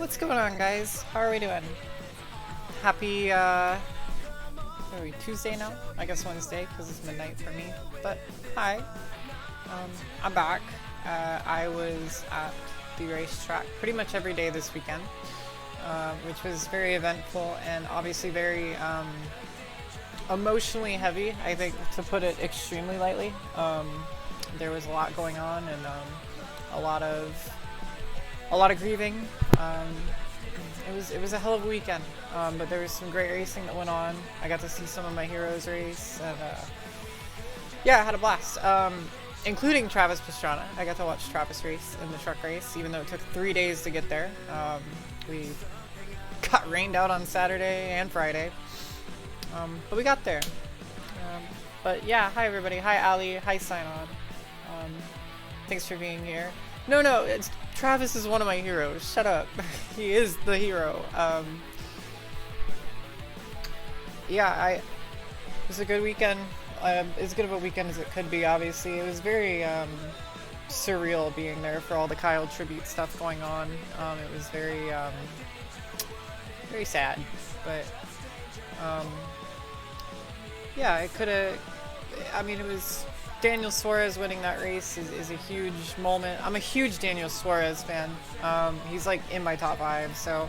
What's going on, guys? How are we doing? Happy, what are we, Tuesday now? I guess Wednesday, because it's midnight for me. But, hi. I'm back. I was at the racetrack pretty much every day this weekend, which was very eventful and obviously very, emotionally heavy, I think, to put it extremely lightly. There was a lot going on and, a lot of grieving. It was a hell of a weekend, but there was some great racing that went on. I got to see some of my heroes race, and yeah, I had a blast, including Travis Pastrana. I got to watch Travis race in the truck race, even though it took 3 days to get there. We got rained out on Saturday and Friday, but we got there. But yeah, hi everybody. Hi Ali. Hi Synod. Thanks for being here. No, Travis is one of my heroes. Shut up. He is the hero. Yeah, it was a good weekend. As good of a weekend as it could be, obviously. It was very surreal being there for all the Kyle tribute stuff going on. It was very, very sad. But, yeah, it could have... I mean, it was... Daniel Suarez winning that race is a huge moment. I'm a huge Daniel Suarez fan. He's like in my top 5. So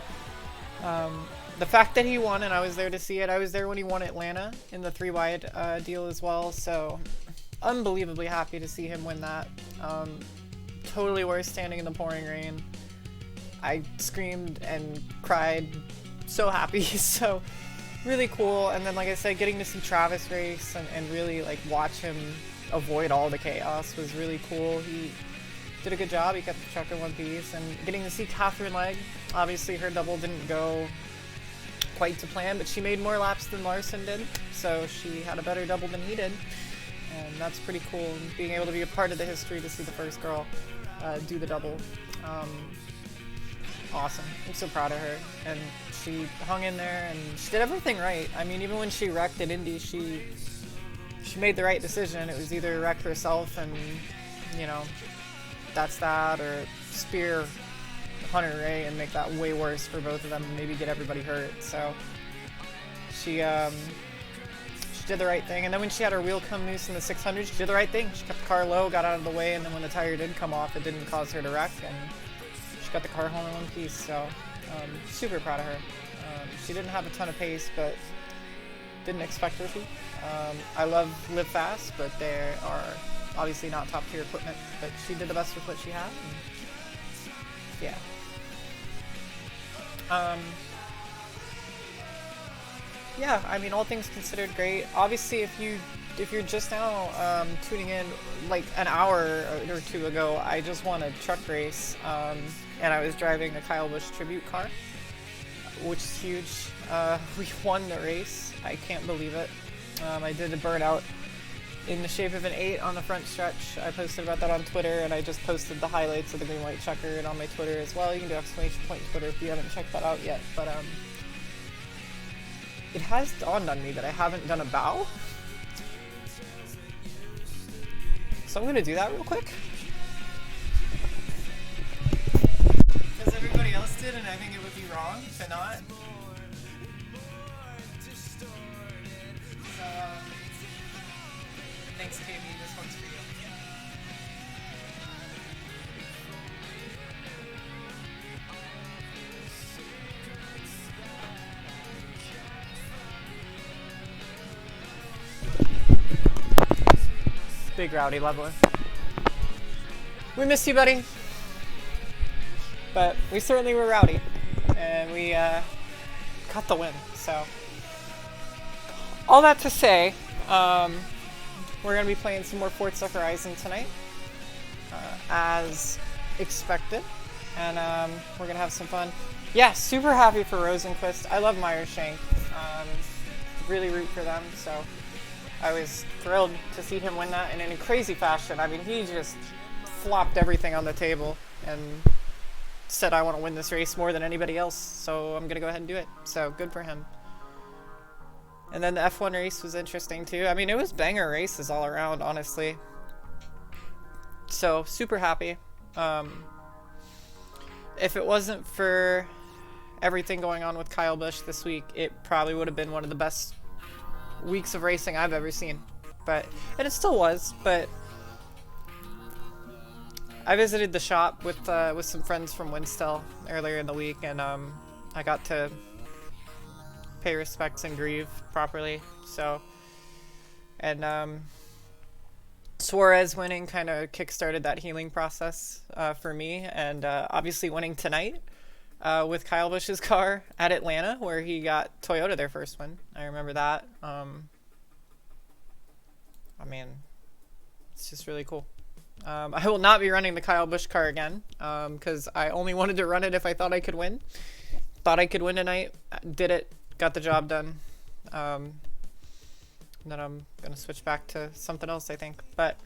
the fact that he won and I was there to see it, I was there when he won Atlanta in the 3-wide deal as well. So unbelievably happy to see him win that. Totally worth standing in the pouring rain. I screamed and cried, so happy. So really cool. And then, like I said, getting to see Travis race and really like watch him avoid all the chaos was really cool. He did a good job. He kept the truck in one piece, and getting to see Catherine Legg. Obviously her double didn't go quite to plan, but she made more laps than Larson did, so she had a better double than he did, and that's pretty cool. And being able to be a part of the history to see the first girl do the double, awesome. I'm so proud of her, and she hung in there and she did everything right. I mean, even when she wrecked at Indy, she made the right decision. It was either wreck herself and, you know, that's that, or spear Hunter Ray and make that way worse for both of them and maybe get everybody hurt. So she did the right thing. And then when she had her wheel come loose in the 600, she did the right thing. She kept the car low, got out of the way, and then when the tire did come off, it didn't cause her to wreck, and she got the car home in one piece. So super proud of her. She didn't have a ton of pace, but didn't expect her to. I love Live Fast, but they are obviously not top tier equipment, but she did the best with what she had. And yeah. Yeah, I mean, all things considered, great. Obviously, if you're just now tuning in, like an hour or two ago, I just won a truck race, and I was driving a Kyle Busch tribute car, which is huge. We won the race. I can't believe it. I did a burnout in the shape of an 8 on the front stretch. I posted about that on Twitter, and I just posted the highlights of the green white checkered on my Twitter as well. You can do !! Twitter if you haven't checked that out yet. But it has dawned on me that I haven't done a bow. So I'm gonna do that real quick. Because everybody else did, and I think it would be wrong to not. Thanks, KB. This one's for you. Big rowdy leveler. We missed you, buddy. But we certainly were rowdy. And we got the win. So, all that to say, we're going to be playing some more Forza Horizon tonight, as expected, and we're going to have some fun. Yeah, super happy for Rosenquist. I love Meyershank. Really root for them, so I was thrilled to see him win that, and in a crazy fashion. I mean, he just flopped everything on the table and said, I want to win this race more than anybody else, so I'm going to go ahead and do it. So, good for him. And then the F1 race was interesting too. I mean, it was banger races all around, honestly. So, super happy. If it wasn't for everything going on with Kyle Busch this week, it probably would have been one of the best weeks of racing I've ever seen. And it still was, but I visited the shop with some friends from Winstell earlier in the week, and I got to pay respects and grieve properly. So, and Suarez winning kind of kickstarted that healing process for me, and obviously winning tonight with Kyle Busch's car at Atlanta, where he got Toyota their first win. I remember that. I mean, it's just really cool. I will not be running the Kyle Busch car again, because I only wanted to run it if I thought I could win. Thought I could win tonight, did it, got the job done. And then I'm going to switch back to something else, I think. But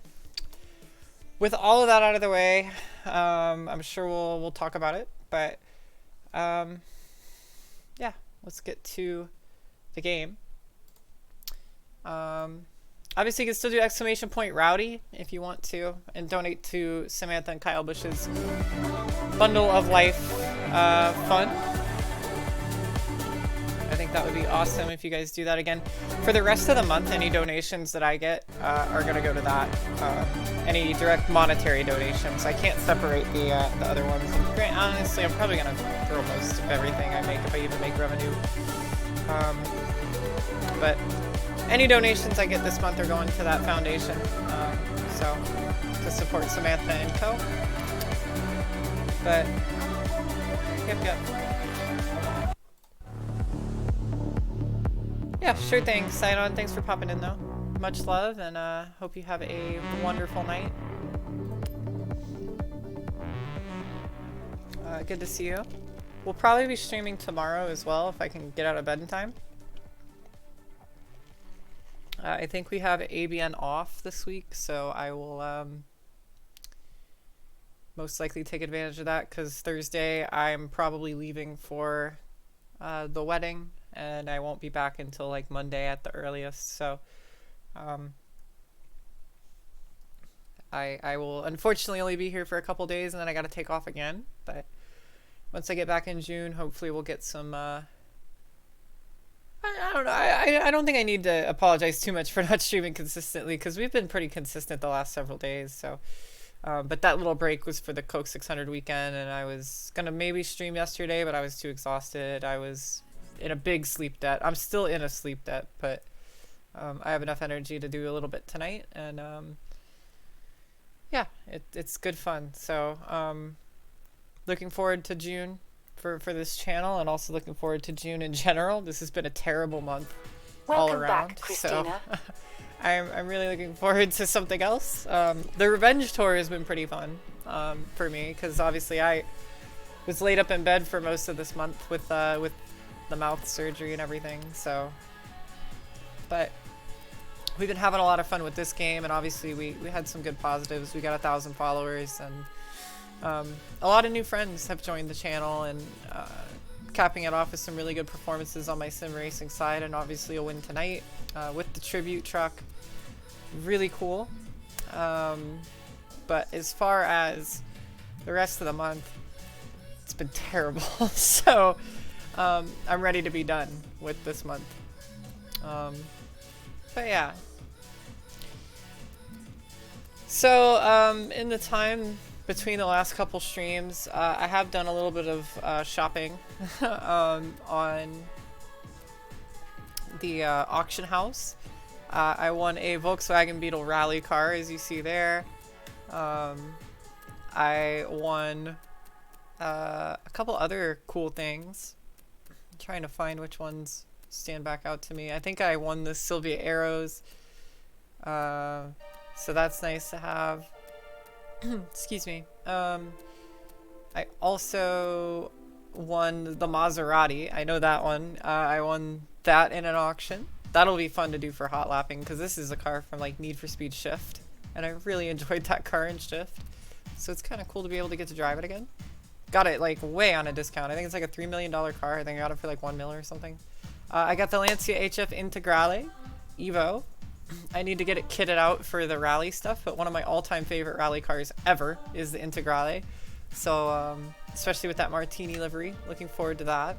with all of that out of the way, I'm sure we'll talk about it. But yeah, let's get to the game. Obviously, you can still do exclamation point Rowdy if you want to, and donate to Samantha and Kyle Busch's Bundle of Life fund. I think that would be awesome if you guys do that again. For the rest of the month, any donations that I get are going to go to that. Any direct monetary donations. I can't separate the other ones. And honestly, I'm probably going to throw most of everything I make if I even make revenue. But any donations I get this month are going to that foundation. So, to support Samantha and co. But, yep. Yeah, sure thing. Sign on. Thanks for popping in, though. Much love, and hope you have a wonderful night. Good to see you. We'll probably be streaming tomorrow as well if I can get out of bed in time. I think we have ABN off this week, so I will most likely take advantage of that, because Thursday I'm probably leaving for the wedding, and I won't be back until like Monday at the earliest. So I will unfortunately only be here for a couple days, and then I got to take off again. But once I get back in June, hopefully we'll get some I don't know. I don't think I need to apologize too much for not streaming consistently, because we've been pretty consistent the last several days. So, but that little break was for the Coke 600 weekend, and I was gonna maybe stream yesterday, but I was too exhausted. I was in a big sleep debt. I'm still in a sleep debt, but I have enough energy to do a little bit tonight, and yeah, it's good fun. So, looking forward to June for this channel, and also looking forward to June in general. This has been a terrible month all around. Back, so I'm really looking forward to something else. The revenge tour has been pretty fun for me, because obviously I was laid up in bed for most of this month with the mouth surgery and everything. So, but we've been having a lot of fun with this game, and obviously we had some good positives. We got 1,000 followers, and a lot of new friends have joined the channel, and capping it off with some really good performances on my sim racing side, and obviously a win tonight with the tribute truck. Really cool. But as far as the rest of the month, it's been terrible. So I'm ready to be done with this month. But yeah. So in the time between the last couple streams, I have done a little bit of shopping on the auction house. I won a Volkswagen Beetle rally car, as you see there. I won a couple other cool things. I'm trying to find which ones stand back out to me. I think I won the Sylvia Arrows. So that's nice to have. Excuse me. I also won the Maserati. I know that one. I won that in an auction. That'll be fun to do for hot lapping, because this is a car from like Need for Speed Shift, and I really enjoyed that car in Shift. So it's kind of cool to be able to get to drive it again. Got it like way on a discount. I think it's like a $3 million car. I think I got it for like $1 million or something. I got the Lancia HF Integrale Evo. I need to get it kitted out for the rally stuff, but one of my all-time favorite rally cars ever is the Integrale. So, especially with that Martini livery, looking forward to that.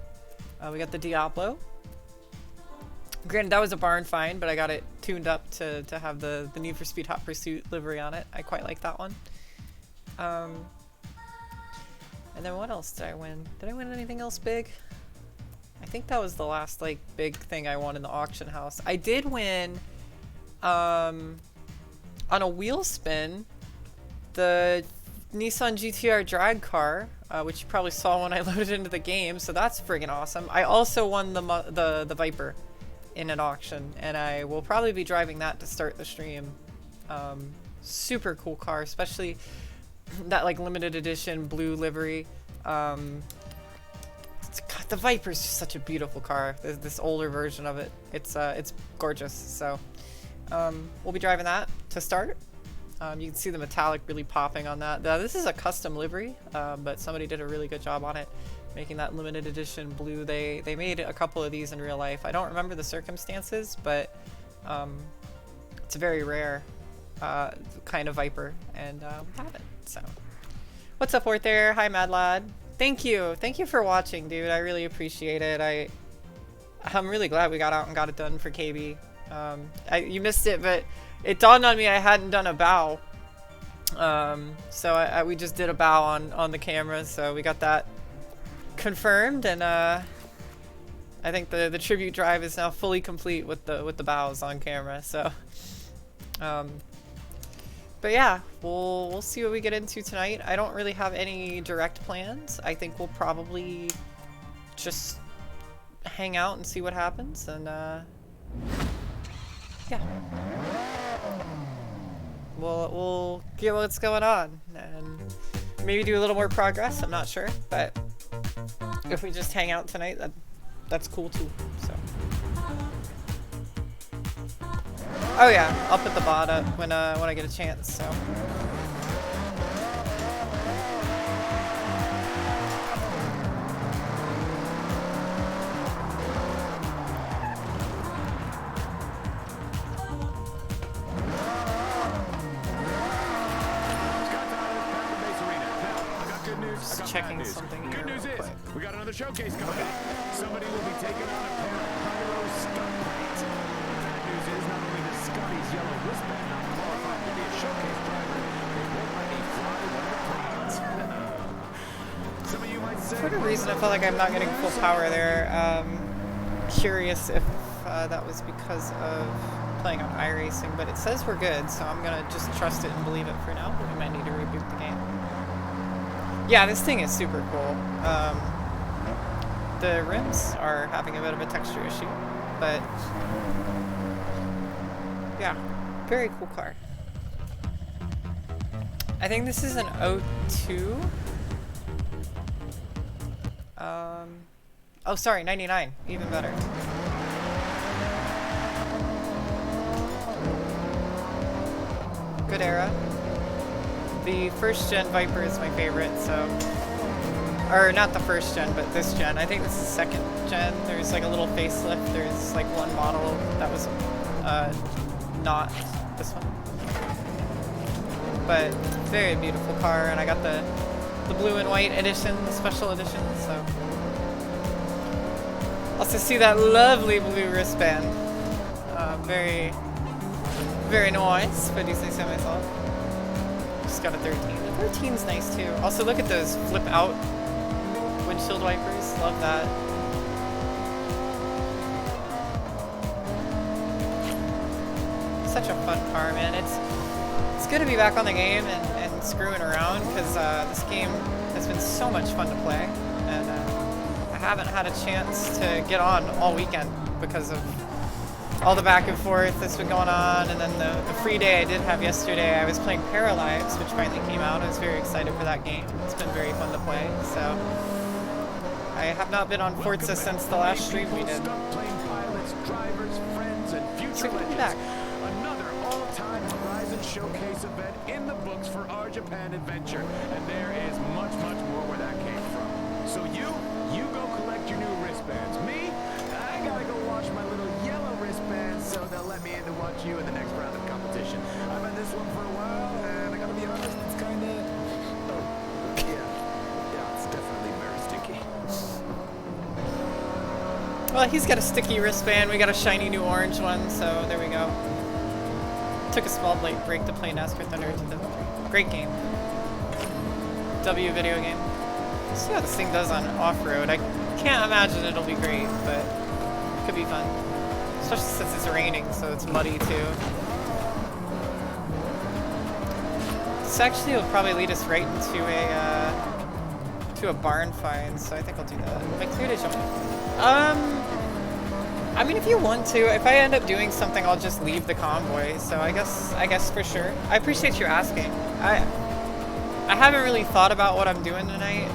We got the Diablo. Granted, that was a barn find, but I got it tuned up to have the Need for Speed Hot Pursuit livery on it. I quite like that one. And then what else did I win? Did I win anything else big? I think that was the last like big thing I won in the auction house. I did win on a wheel spin the Nissan GTR drag car, which you probably saw when I loaded into the game, so that's friggin' awesome. I also won the Viper in an auction, and I will probably be driving that to start the stream. Super cool car, especially that like limited edition blue livery. God, the Viper is just such a beautiful car. This older version of it, it's gorgeous. So we'll be driving that to start. You can see the metallic really popping on that. This is a custom livery, but somebody did a really good job on it, making that limited edition blue. They made a couple of these in real life. I don't remember the circumstances, but it's a very rare kind of Viper, and we have it. So, what's up, Fort there? Hi, Mad Lad. Thank you for watching, dude. I really appreciate it. I'm really glad we got out and got it done for KB. You missed it, but it dawned on me I hadn't done a bow. So we just did a bow on the camera, so we got that confirmed, and I think the tribute drive is now fully complete with the bows on camera. So, but yeah, we'll see what we get into tonight. I don't really have any direct plans. I think we'll probably just hang out and see what happens, and yeah. We'll get what's going on and maybe do a little more progress. I'm not sure, but if we just hang out tonight, that's cool too. So, oh yeah, I'll put the VOD up when I get a chance. So. Checking something here. Good news is, we got another showcase coming up. Somebody will be taking on a pair of pyro stunt plates. Bad news is, not only does Scotty's yellow wristband not qualify to be a showcase driver, they won't let me fly one of the planes. Some of you might say, for whatever reason, I felt like I'm not getting full power there. Curious if that was because of playing on iRacing, but it says we're good, so I'm gonna just trust it and believe it for now. We might need to reboot the game. Yeah, this thing is super cool. The rims are having a bit of a texture issue, but yeah, very cool car. I think this is an 02. Oh, sorry, 99, even better. Good era. The first gen Viper is my favorite, so, or not the first gen, but this gen. I think this is second gen. There's like a little facelift. There's like one model that was not this one, but very beautiful car. And I got the blue and white edition, the special edition. So also see that lovely blue wristband. Very, very nice. But do you say so myself? Just got a 13. The 13's nice too. Also, look at those flip out windshield wipers. Love that. Such a fun car, man. It's good to be back on the game and screwing around, because this game has been so much fun to play, and I haven't had a chance to get on all weekend because of all the back and forth that's been going on, and then the free day I did have yesterday, I was playing Paralives, which finally came out. I was very excited for that game. It's been very fun to play, so I have not been on Forza since the last stream we did. So good to be back. Another all-time Horizon Showcase event in the books for our Japan adventure, and there is much, much more where that came from. So you go collect your new wristbands. Me, I gotta go watch my little yellow wristbands, so they'll let me in to watch you in the next round of competition. I've had this one for a while, and I gotta be honest, it's kinda... Oh, yeah. Well, he's got a sticky wristband. We got a shiny new orange one, so there we go. Took a small break to play NASCAR Thunder 2003. Great game. W video game. Let's see how this thing does on off-road. I can't imagine it'll be great, but it could be fun. Especially since it's raining, so it's muddy too. This actually will probably lead us right into a barn find, so I think I'll do that. Am I clear to join? I mean, if you want to, if I end up doing something, I'll just leave the convoy. So I guess for sure. I appreciate you asking. I haven't really thought about what I'm doing tonight.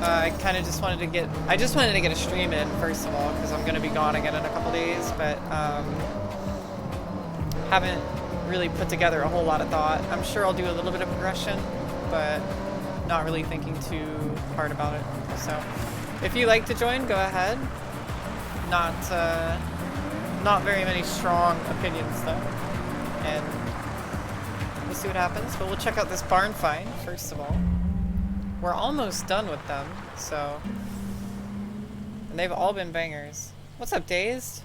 I kind of just wanted to get a stream in first of all, because I'm gonna be gone again in a couple days, but haven't really put together a whole lot of thought. I'm sure I'll do a little bit of progression, but not really thinking too hard about it. So if you like to join, go ahead. Not very many strong opinions though, and we'll see what happens. But we'll check out this barn find first of all. We're almost done with them, so, and they've all been bangers. What's up, Dazed?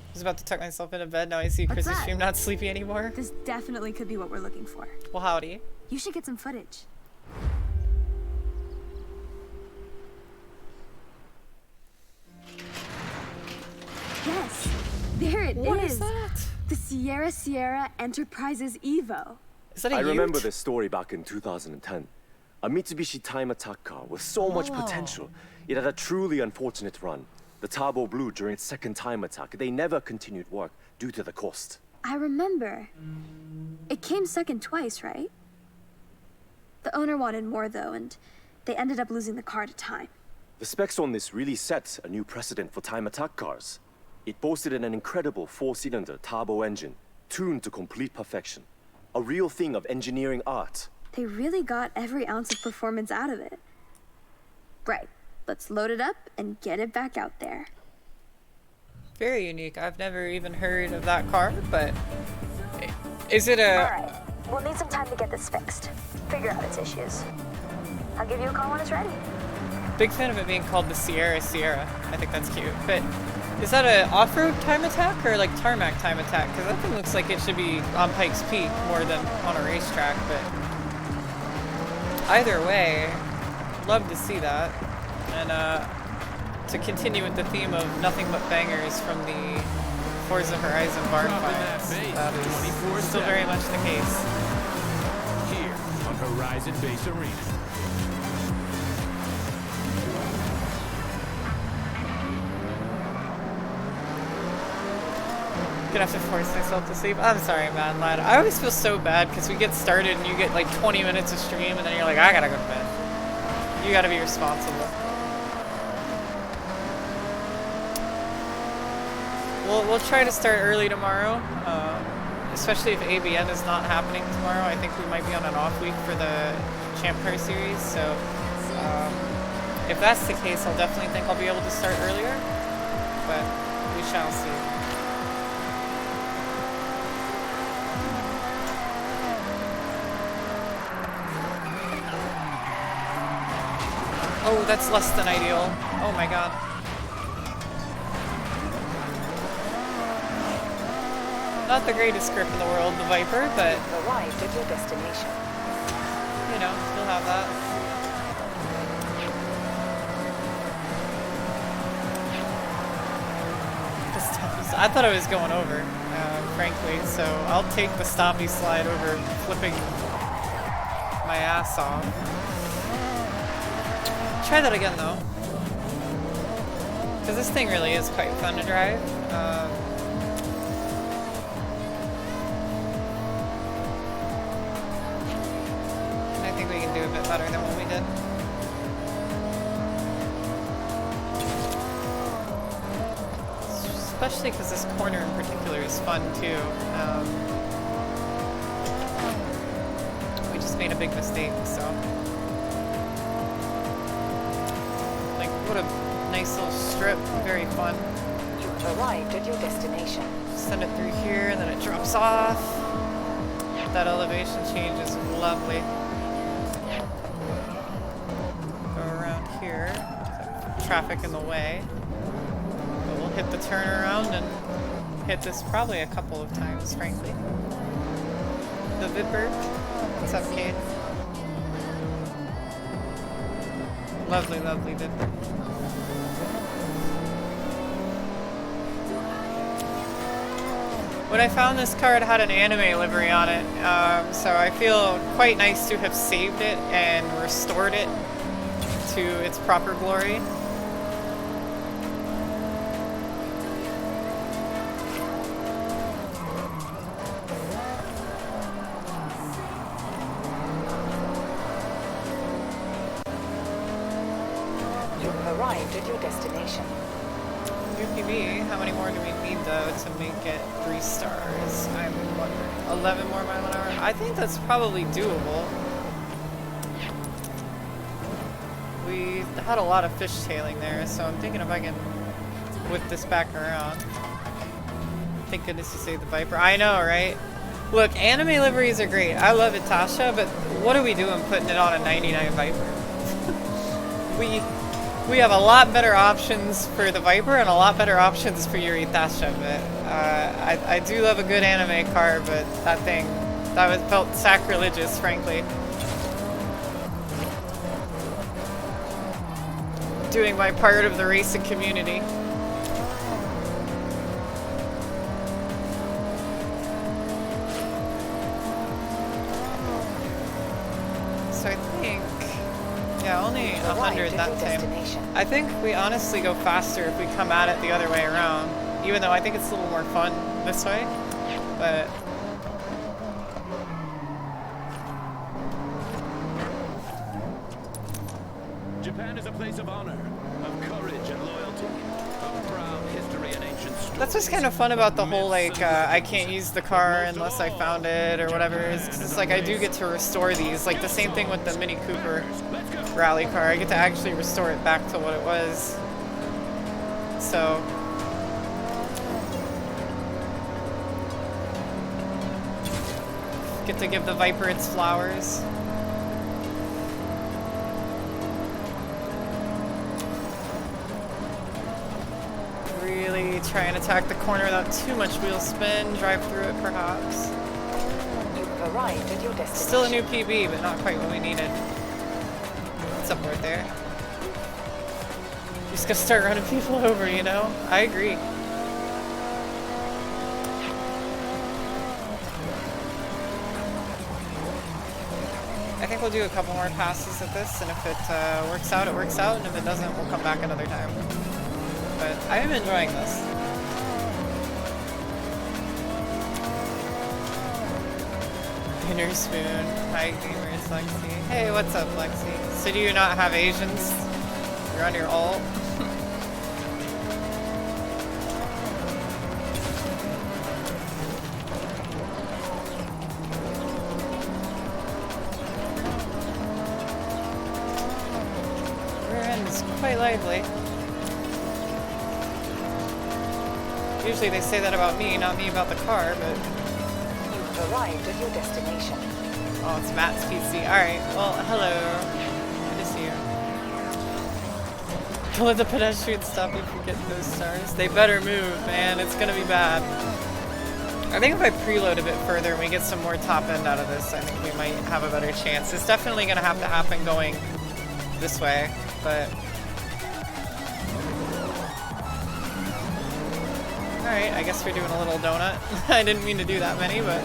I was about to tuck myself into bed. Now I see Chris's stream, not sleepy anymore. This definitely could be what we're looking for. Well, howdy. You should get some footage. Yes, there it is. What is that? The Sierra Enterprises Evo. Is that a I ute? remember this story back in 2010. A Mitsubishi time attack car with so much Oh. potential. It had a truly unfortunate run. The turbo blew during its second time attack. They never continued work due to the cost. I remember. It came second twice, right? The owner wanted more though, and they ended up losing the car to time. The specs on this really set a new precedent for time attack cars. It boasted an incredible 4-cylinder turbo engine, tuned to complete perfection. A real thing of engineering art. They really got every ounce of performance out of it. Right, let's load it up and get it back out there. Very unique. I've never even heard of that car, but is it a... Alright, we'll need some time to get this fixed. Figure out its issues. I'll give you a call when it's ready. Big fan of it being called the Sierra. I think that's cute. But is that an off-road time attack or like tarmac time attack? Because that thing looks like it should be on Pikes Peak more than on a racetrack. But either way, love to see that. And to continue with the theme of nothing but bangers from the Forza Horizon barn finds, that is still very much the case. Here on Horizon Base Arena. Gonna have to force myself to sleep. I'm sorry, man, lad. I always feel so bad because we get started and you get like 20 minutes of stream and then you're like, I gotta go to bed. You gotta be responsible. We'll try to start early tomorrow, especially if ABN is not happening tomorrow. I think we might be on an off week for the Champ Car Series, so if that's the case, I'll definitely think I'll be able to start earlier, but we shall see. Oh, that's less than ideal. Oh my god. Not the greatest grip in the world, the Viper, but Arrived at your destination. you know, we'll have that. The stoppy, I thought I was going over, frankly, so I'll take the stoppy slide over flipping my ass off. Try that again though, because this thing really is quite fun to drive. I think we can do a bit better than what we did. Especially because this corner in particular is fun too. We just made a big mistake, so. Like, what a nice little strip, very fun. You've arrived at your destination. Send it through here and then it drops off. That elevation change is lovely. Go around here. Traffic in the way. hit the turnaround and hit this probably a couple of times, frankly. The Viper. What's up, Kate? Lovely, lovely Viper. When I found this card, it had an anime livery on it, so I feel quite nice to have saved it and restored it to its proper glory. You've arrived at your destination. UPB, how many more do we need though to make it 3 stars? I'm wondering. 11 more mile an hour? I think that's probably doable. We had a lot of fishtailing there, so I'm thinking if I can whip this back around. Thank goodness you saved the Viper. I know, right? Look, anime liveries are great. I love Itasha, but what are we doing putting it on a 99 Viper? We have a lot better options for the Viper and a lot better options for your Itasha, but I do love a good anime car, but that thing, felt sacrilegious, frankly. Doing my part of the racing community. So I think, yeah, only 100 that time. I think we honestly go faster if we come at it the other way around, even though I think it's a little more fun this way, but Japan is a place of honor, of courage and loyalty, of proud history and ancient stories. that's what's kind of fun about the whole, like, I can't use the car unless I found it or whatever. It's like I do get to restore these, like the same thing with the Mini Cooper rally car. I get to actually restore it back to what it was. So get to give the Viper its flowers. Really try and attack the corner without too much wheel spin, drive through it perhaps. You've arrived at your destination. Still a new PB, but not quite what we needed. What's up right there? Just gonna start running people over, you know? I agree. I think we'll do a couple more passes at this, and if it works out, it works out, and if it doesn't, we'll come back another time. But I am enjoying this. Dinner spoon. Hi, gamers, Lexi. Hey, what's up, Lexi? So do you not have Asians? You're on your ult? Rear end is quite lively. Usually they say that about me, not me about the car, but... You've arrived at your destination. Oh, it's Matt's PC. Alright, well, hello. Good to see you. Don't let the pedestrians stop you from getting those stars. They better move, man. It's gonna be bad. I think if I preload a bit further and we get some more top end out of this, I think we might have a better chance. It's definitely gonna have to happen going this way, but... Alright, I guess we're doing a little donut. I didn't mean to do that many, but...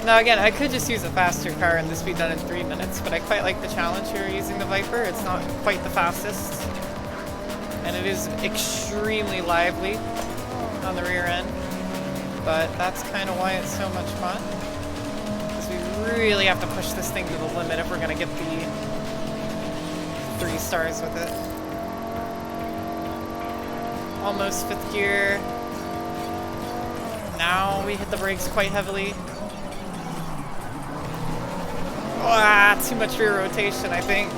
Now again, I could just use a faster car and this be done in 3 minutes, but I quite like the challenge here using the Viper. It's not quite the fastest. And it is extremely lively on the rear end. But that's kind of why it's so much fun. Because we really have to push this thing to the limit if we're going to get the 3 stars with it. Almost 5th gear. Now we hit the brakes quite heavily. Ah, too much rear rotation, I think.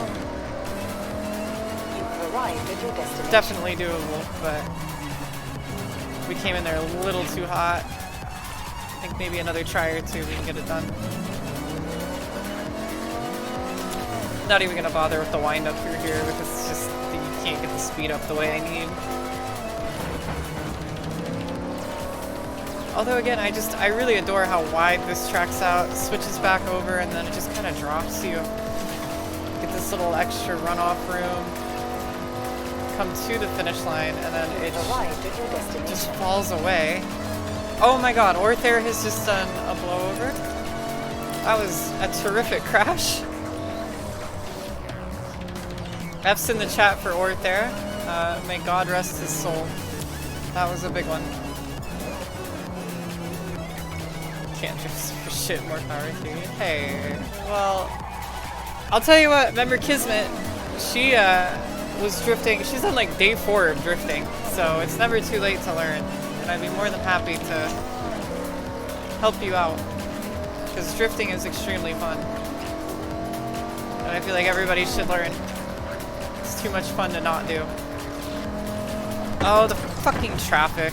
You've arrived at your destination. Definitely doable, but we came in there a little too hot. I think maybe another try or two we can get it done. Not even gonna bother with the wind up through here because it's just, you can't get the speed up the way I need. Although again, I really adore how wide this track's out, switches back over, and then it just kind of drops you. Get this little extra runoff room. Come to the finish line, and then it just falls away. Oh my god, Orthair has just done a blowover. That was a terrific crash. F's in the chat for Orthair. May God rest his soul. That was a big one. Can't drift for shit, more power to you. Hey, well, I'll tell you what, remember Kismet? She was drifting, she's on like day 4 of drifting, so it's never too late to learn. And I'd be more than happy to help you out, because drifting is extremely fun. And I feel like everybody should learn. It's too much fun to not do. Oh, the fucking traffic.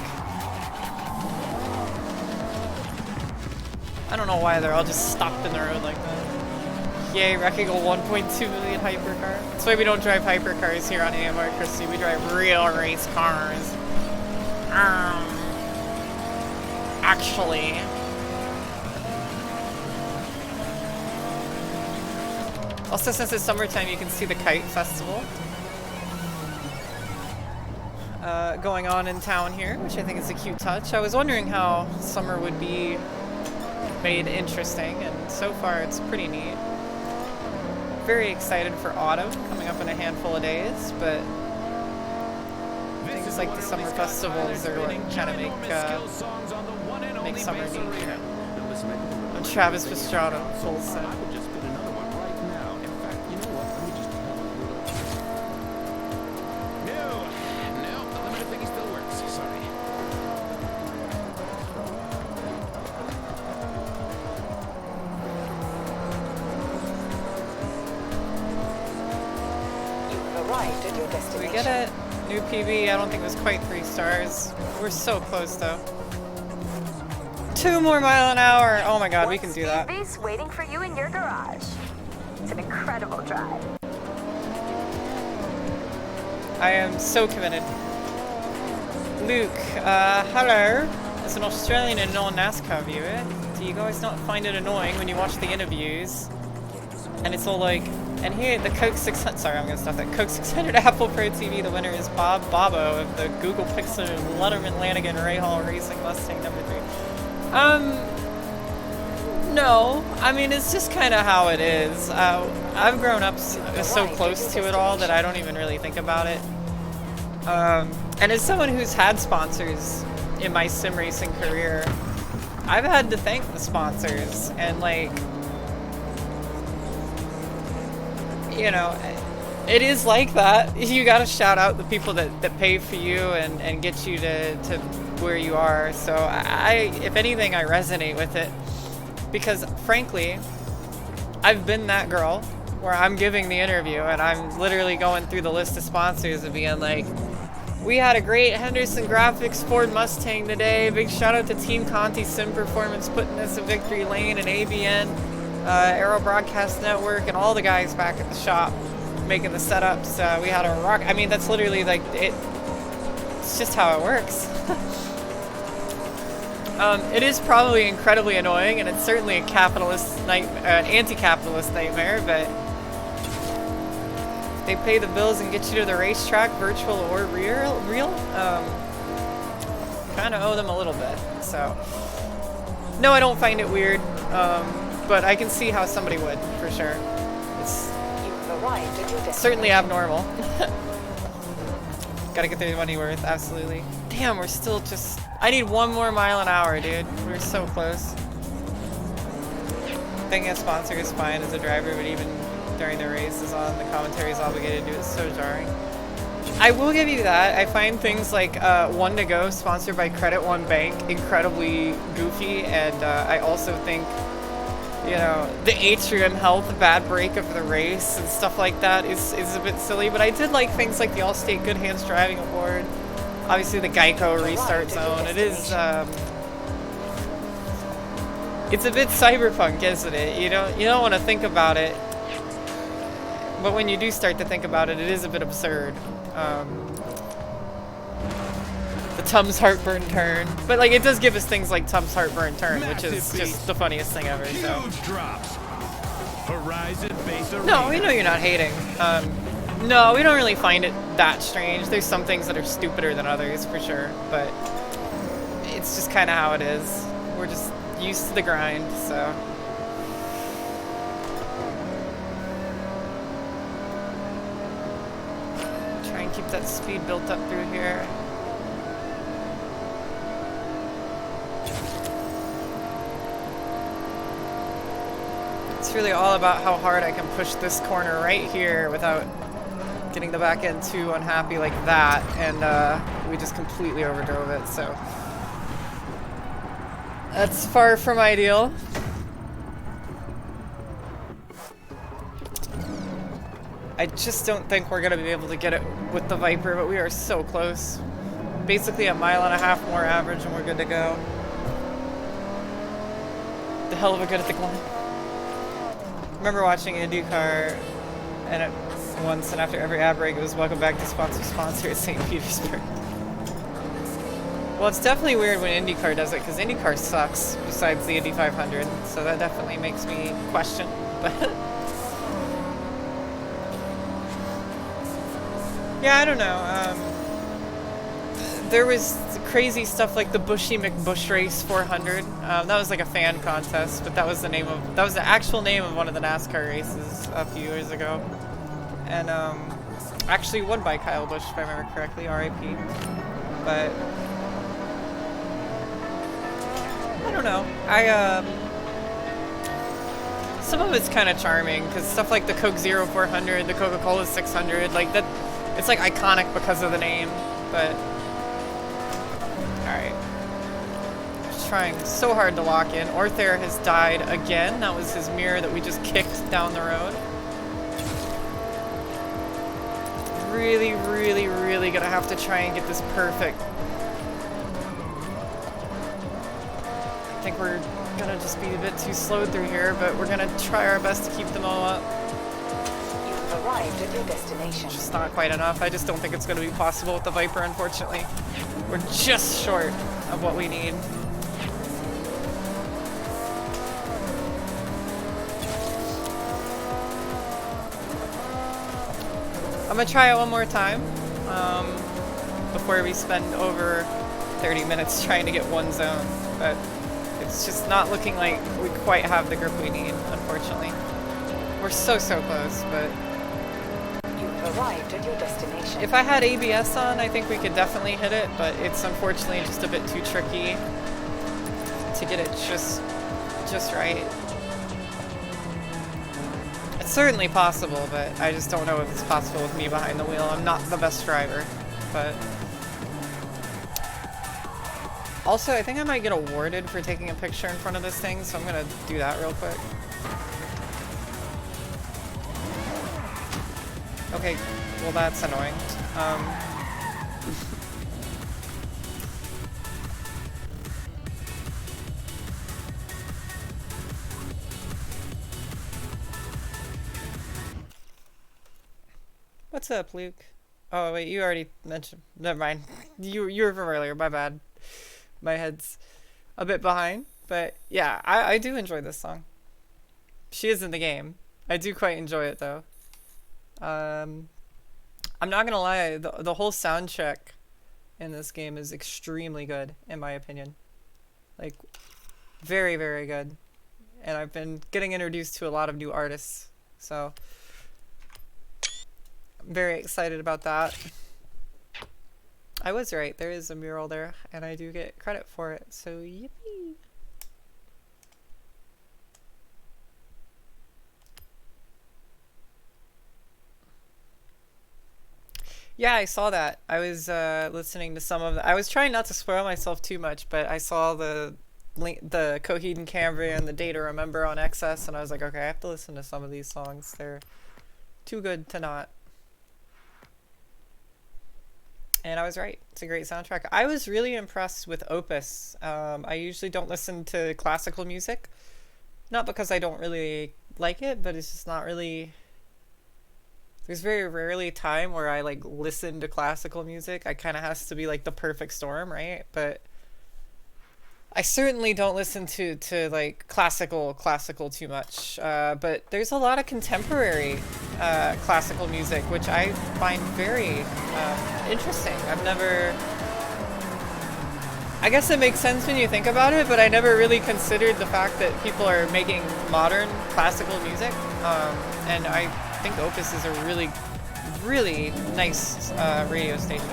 I don't know why they're all just stopped in the road like that. Yay, wrecking a 1.2 million hypercar. That's why we don't drive hypercars here on AMR, Christy. We drive real race cars. Actually. Also, since it's summertime, you can see the Kite Festival going on in town here, which I think is a cute touch. I was wondering how summer would be made interesting, and so far it's pretty neat. Very excited for autumn coming up in a handful of days, but things like the summer festivals are what kind of make summer neat here. I'm Travis Pastrana, full set. We get a new PB. I don't think it was quite 3 stars. We're so close though. 2 more mile an hour. Oh my god, we can do that. Base waiting for you in your garage. It's an incredible drive. I am so committed. Luke, hello. As an Australian and non-NASCAR viewer, do you guys not find it annoying when you watch the interviews and it's all like, and here the Coke 600, sorry, I'm gonna stop that. Coke 600 Apple Pro TV, the winner is Bob Bobo of the Google Pixel Letterman Lanigan Rahal Racing Mustang number 3. No. I mean, it's just kind of how it is. I've grown up so close to it all that I don't even really think about it. And as someone who's had sponsors in my sim racing career, I've had to thank the sponsors, and like, you know, it is like that. You gotta shout out the people that pay for you and get you to where you are. So if anything, I resonate with it, because frankly, I've been that girl where I'm giving the interview and I'm literally going through the list of sponsors and being like, we had a great Henderson Graphics Ford Mustang today. Big shout out to Team Conti Sim Performance putting us in victory lane, and ABN, Aero Broadcast Network, and all the guys back at the shop making the setups. We had a rock. I mean, that's literally like it. It's just how it works. It is probably incredibly annoying, and it's certainly a capitalist an anti-capitalist nightmare. But they pay the bills and get you to the racetrack, virtual or real. Kind of owe them a little bit. So, no, I don't find it weird, but I can see how somebody would, for sure. It's certainly abnormal. Gotta get their money worth, absolutely. Damn, we're still just... I need 1 more mile an hour, dude. We're so close. Thinking a sponsor is fine as a driver, but even during the race is on, the commentary is obligated to do it. It's so jarring. I will give you that. I find things like One to Go, sponsored by Credit One Bank, incredibly goofy, and I also think, you know, the Atrium Health bad break of the race and stuff like that is a bit silly, but I did like things like the Allstate Good Hands Driving Award, obviously the Geico Restart Zone. It is, it's a bit cyberpunk, isn't it? You don't want to think about it, but when you do start to think about it, it is a bit absurd. The Tum's Heartburn turn. But like it does give us things like Tum's Heartburn turn, which is just the funniest thing ever. So. Huge drops. Horizon Base Arena. No, we know you're not hating. No, we don't really find it that strange. There's some things that are stupider than others, for sure. But it's just kind of how it is. We're just used to the grind, so. Try and keep that speed built up through here. It's really all about how hard I can push this corner right here without getting the back end too unhappy like that, and we just completely overdrove it, so that's far from ideal. I just don't think we're gonna be able to get it with the Viper, but we are so close. Basically a mile and a half more average and we're good to go. The hell of a good at the climb. Remember watching IndyCar and it once, and after every ad break it was welcome back to sponsor at St. Petersburg. Well, it's definitely weird when IndyCar does it, because IndyCar sucks besides the Indy 500, so that definitely makes me question. But yeah, I don't know. There was crazy stuff like the Bushy McBush Race 400. That was like a fan contest, but that was the actual name of one of the NASCAR races a few years ago. And actually won by Kyle Busch, if I remember correctly, R.I.P. But I don't know. Some of it's kind of charming because stuff like the Coke Zero 400, the Coca-Cola 600, like that, it's like iconic because of the name. But all right, just trying so hard to lock in. Orther has died again. That was his mirror that we just kicked down the road. Really, really, really gonna have to try and get this perfect. I think we're gonna just be a bit too slow through here, but we're gonna try our best to keep them all up. You've arrived at your destination. Just not quite enough. I just don't think it's gonna be possible with the Viper, unfortunately. We're just short of what we need. I'm gonna try it one more time before we spend over 30 minutes trying to get one zone, but it's just not looking like we quite have the grip we need, unfortunately. We're so close, but You've arrived at your destination. if I had ABS on, I think we could definitely hit it, but it's unfortunately just a bit too tricky to get it just right. It's certainly possible, but I just don't know if it's possible with me behind the wheel. I'm not the best driver, but also I think I might get awarded for taking a picture in front of this thing, so I'm gonna do that real quick. Okay, well that's annoying. What's up, Luke? Oh wait, you already mentioned. Never mind. You were from earlier. My bad. My head's a bit behind, but yeah, I do enjoy this song. She is in the game. I do quite enjoy it though. I'm not gonna lie. The whole soundtrack in this game is extremely good, in my opinion. Like, very, very good. And I've been getting introduced to a lot of new artists, so I'm very excited about that. I was right, there is a mural there, and I do get credit for it, so yippee! Yeah, I saw that. I was listening to some of the... I was trying not to spoil myself too much, but I saw the Coheed and Cambria and the Day to Remember on XS, and I was like, okay, I have to listen to some of these songs. They're too good to not. And I was right. It's a great soundtrack. I was really impressed with Opus. I usually don't listen to classical music. Not because I don't really like it, but it's just not really There's very rarely a time where I like listen to classical music. I kind of has to be like the perfect storm, right? But I certainly don't listen to like classical too much. But there's a lot of contemporary classical music, which I find very interesting. I've never. I guess it makes sense when you think about it, but I never really considered the fact that people are making modern classical music. And I think Opus is a really, really nice radio station.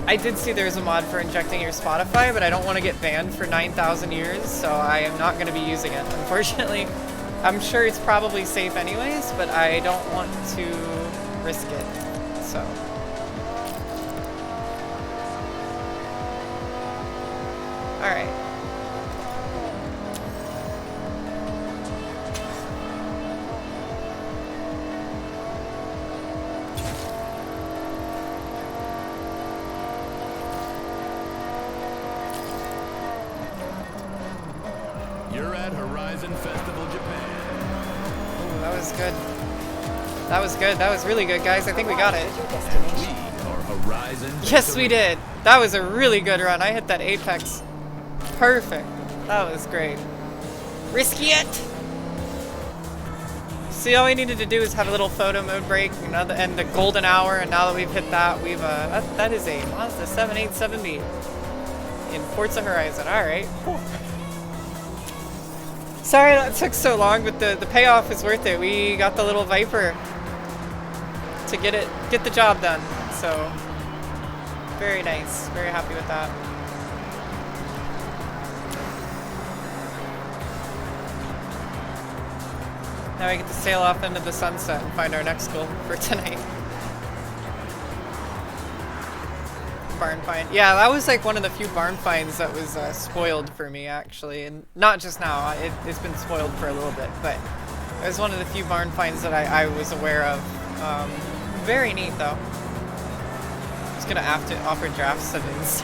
I did see there's a mod for injecting your Spotify, but I don't want to get banned for 9,000 years, so I am not going to be using it, unfortunately. I'm sure it's probably safe anyways, but I don't want to risk it, so. Alright. You're at Horizon Festival Japan. Ooh, that was good. That was good. That was really good, guys. I think we got it. Your We destination. are Horizon. Yes, we did. That was a really good run. I hit that apex. Perfect. That was great. Risky it. See, all we needed to do is have a little photo mode break, and the golden hour. And now that we've hit that, we've that is a Mazda 787B in Forza Horizon. All right. Cool. Sorry that took so long, but the payoff is worth it. We got the little Viper to get the job done. So very nice. Very happy with that. Now we get to sail off into the sunset and find our next goal for tonight. Barn find. Yeah, that was like one of the few barn finds that was spoiled for me, actually. And not just now, it's been spoiled for a little bit, but it was one of the few barn finds that I was aware of. Very neat, though. I'm just gonna have to offer draft settings.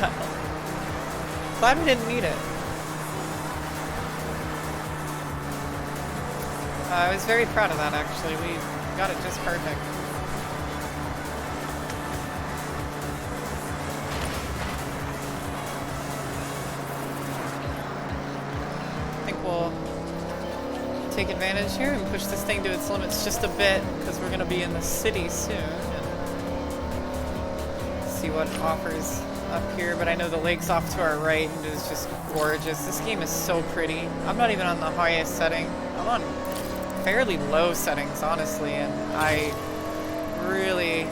Glad we didn't need it. I was very proud of that, actually. We got it just perfect. I think we'll take advantage here and push this thing to its limits just a bit, because we're going to be in the city soon and see what offers up here. But I know the lake's off to our right and it's just gorgeous. This game is so pretty. I'm not even on the highest setting. I'm on fairly low settings, honestly, and I really,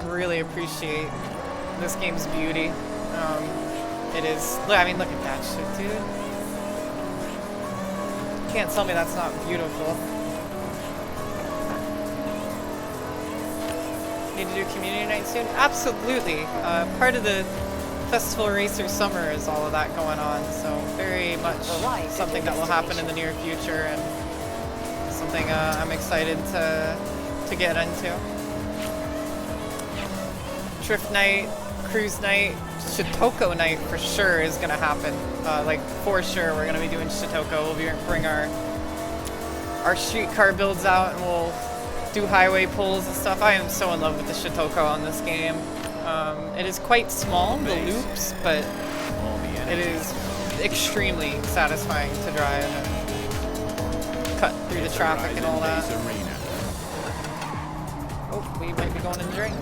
really appreciate this game's beauty. It is, I mean, look at that shit, dude. You can't tell me that's not beautiful. Need to do community night soon? Absolutely. Part of the Festival Racer Summer is all of that going on, so very much something that will happen in the near future, and something I'm excited to get into. Drift night, cruise night, Shitoko night for sure is gonna happen. Like for sure, we're gonna be doing Shitoko. We'll bring our streetcar builds out, and we'll do highway pulls and stuff. I am so in love with the Shitoko on this game. It is quite small, the loops, but it is extremely satisfying to drive and cut through the traffic and all that. Oh, we might be going in the drink.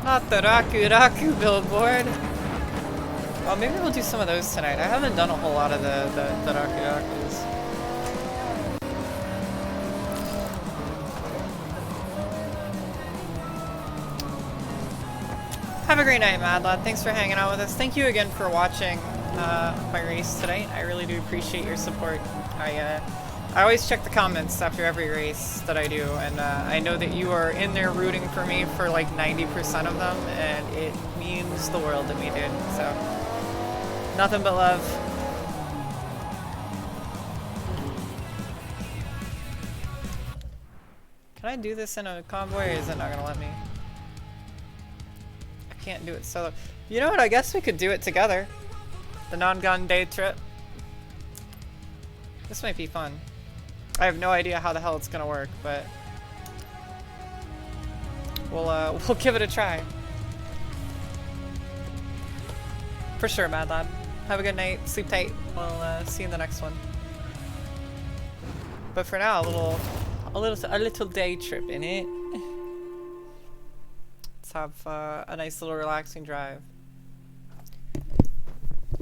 Not the Raku billboard. Well, maybe we'll do some of those tonight. I haven't done a whole lot of the Rakus. Have a great night, Mad Lad. Thanks for hanging out with us. Thank you again for watching my race tonight. I really do appreciate your support. I always check the comments after every race that I do, and I know that you are in there rooting for me for like 90% of them, and it means the world to me, dude. So, nothing but love. Can I do this in a convoy, or is it not gonna let me? I can't do it solo. You know what? I guess we could do it together. The non-gun day trip. This might be fun. I have no idea how the hell it's gonna work, but we'll give it a try. For sure, Mad Lab. Have a good night. Sleep tight. We'll see you in the next one. But for now, a little day trip in it. Let's have a nice little relaxing drive.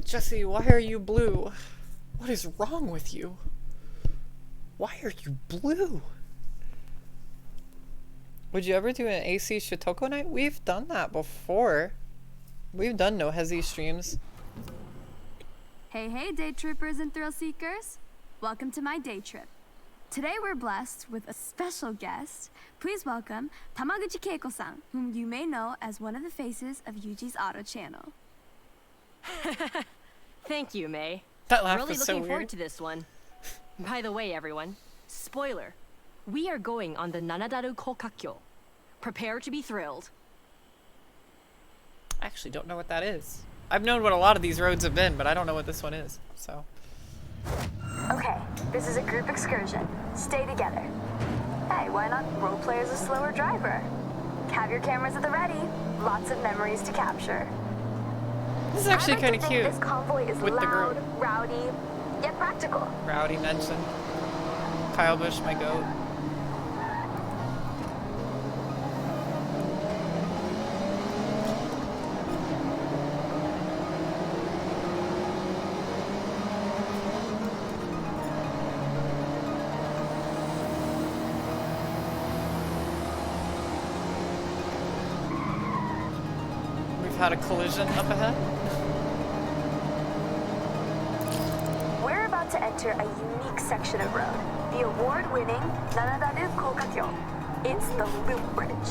Jesse, why are you blue? What is wrong with you? Why are you blue? Would you ever do an AC Shitoko night? We've done that before. We've done no Hezi streams. Hey, day trippers and thrill seekers. Welcome to my day trip. Today we're blessed with a special guest. Please welcome Tamaguchi Keiko-san, whom you may know as one of the faces of Yuji's Auto channel. Thank you, May. That laugh Really was so looking forward weird. to this one. By the way, everyone, spoiler. We are going on the Nanadaru Kokakyo. Prepare to be thrilled. I actually don't know what that is. I've known what a lot of these roads have been, but I don't know what this one is, so. Okay, this is a group excursion. Stay together. Hey, why not roleplay as a slower driver? Have your cameras at the ready. Lots of memories to capture. This is actually kind of cute. This convoy is with the loud, group. rowdy, yet practical. Rowdy mentioned. Kyle Busch, my goat. We've had a collision up ahead. We're about to enter a unique section of road, the award-winning Nanadaru Kokakyo. It's the Loop Bridge.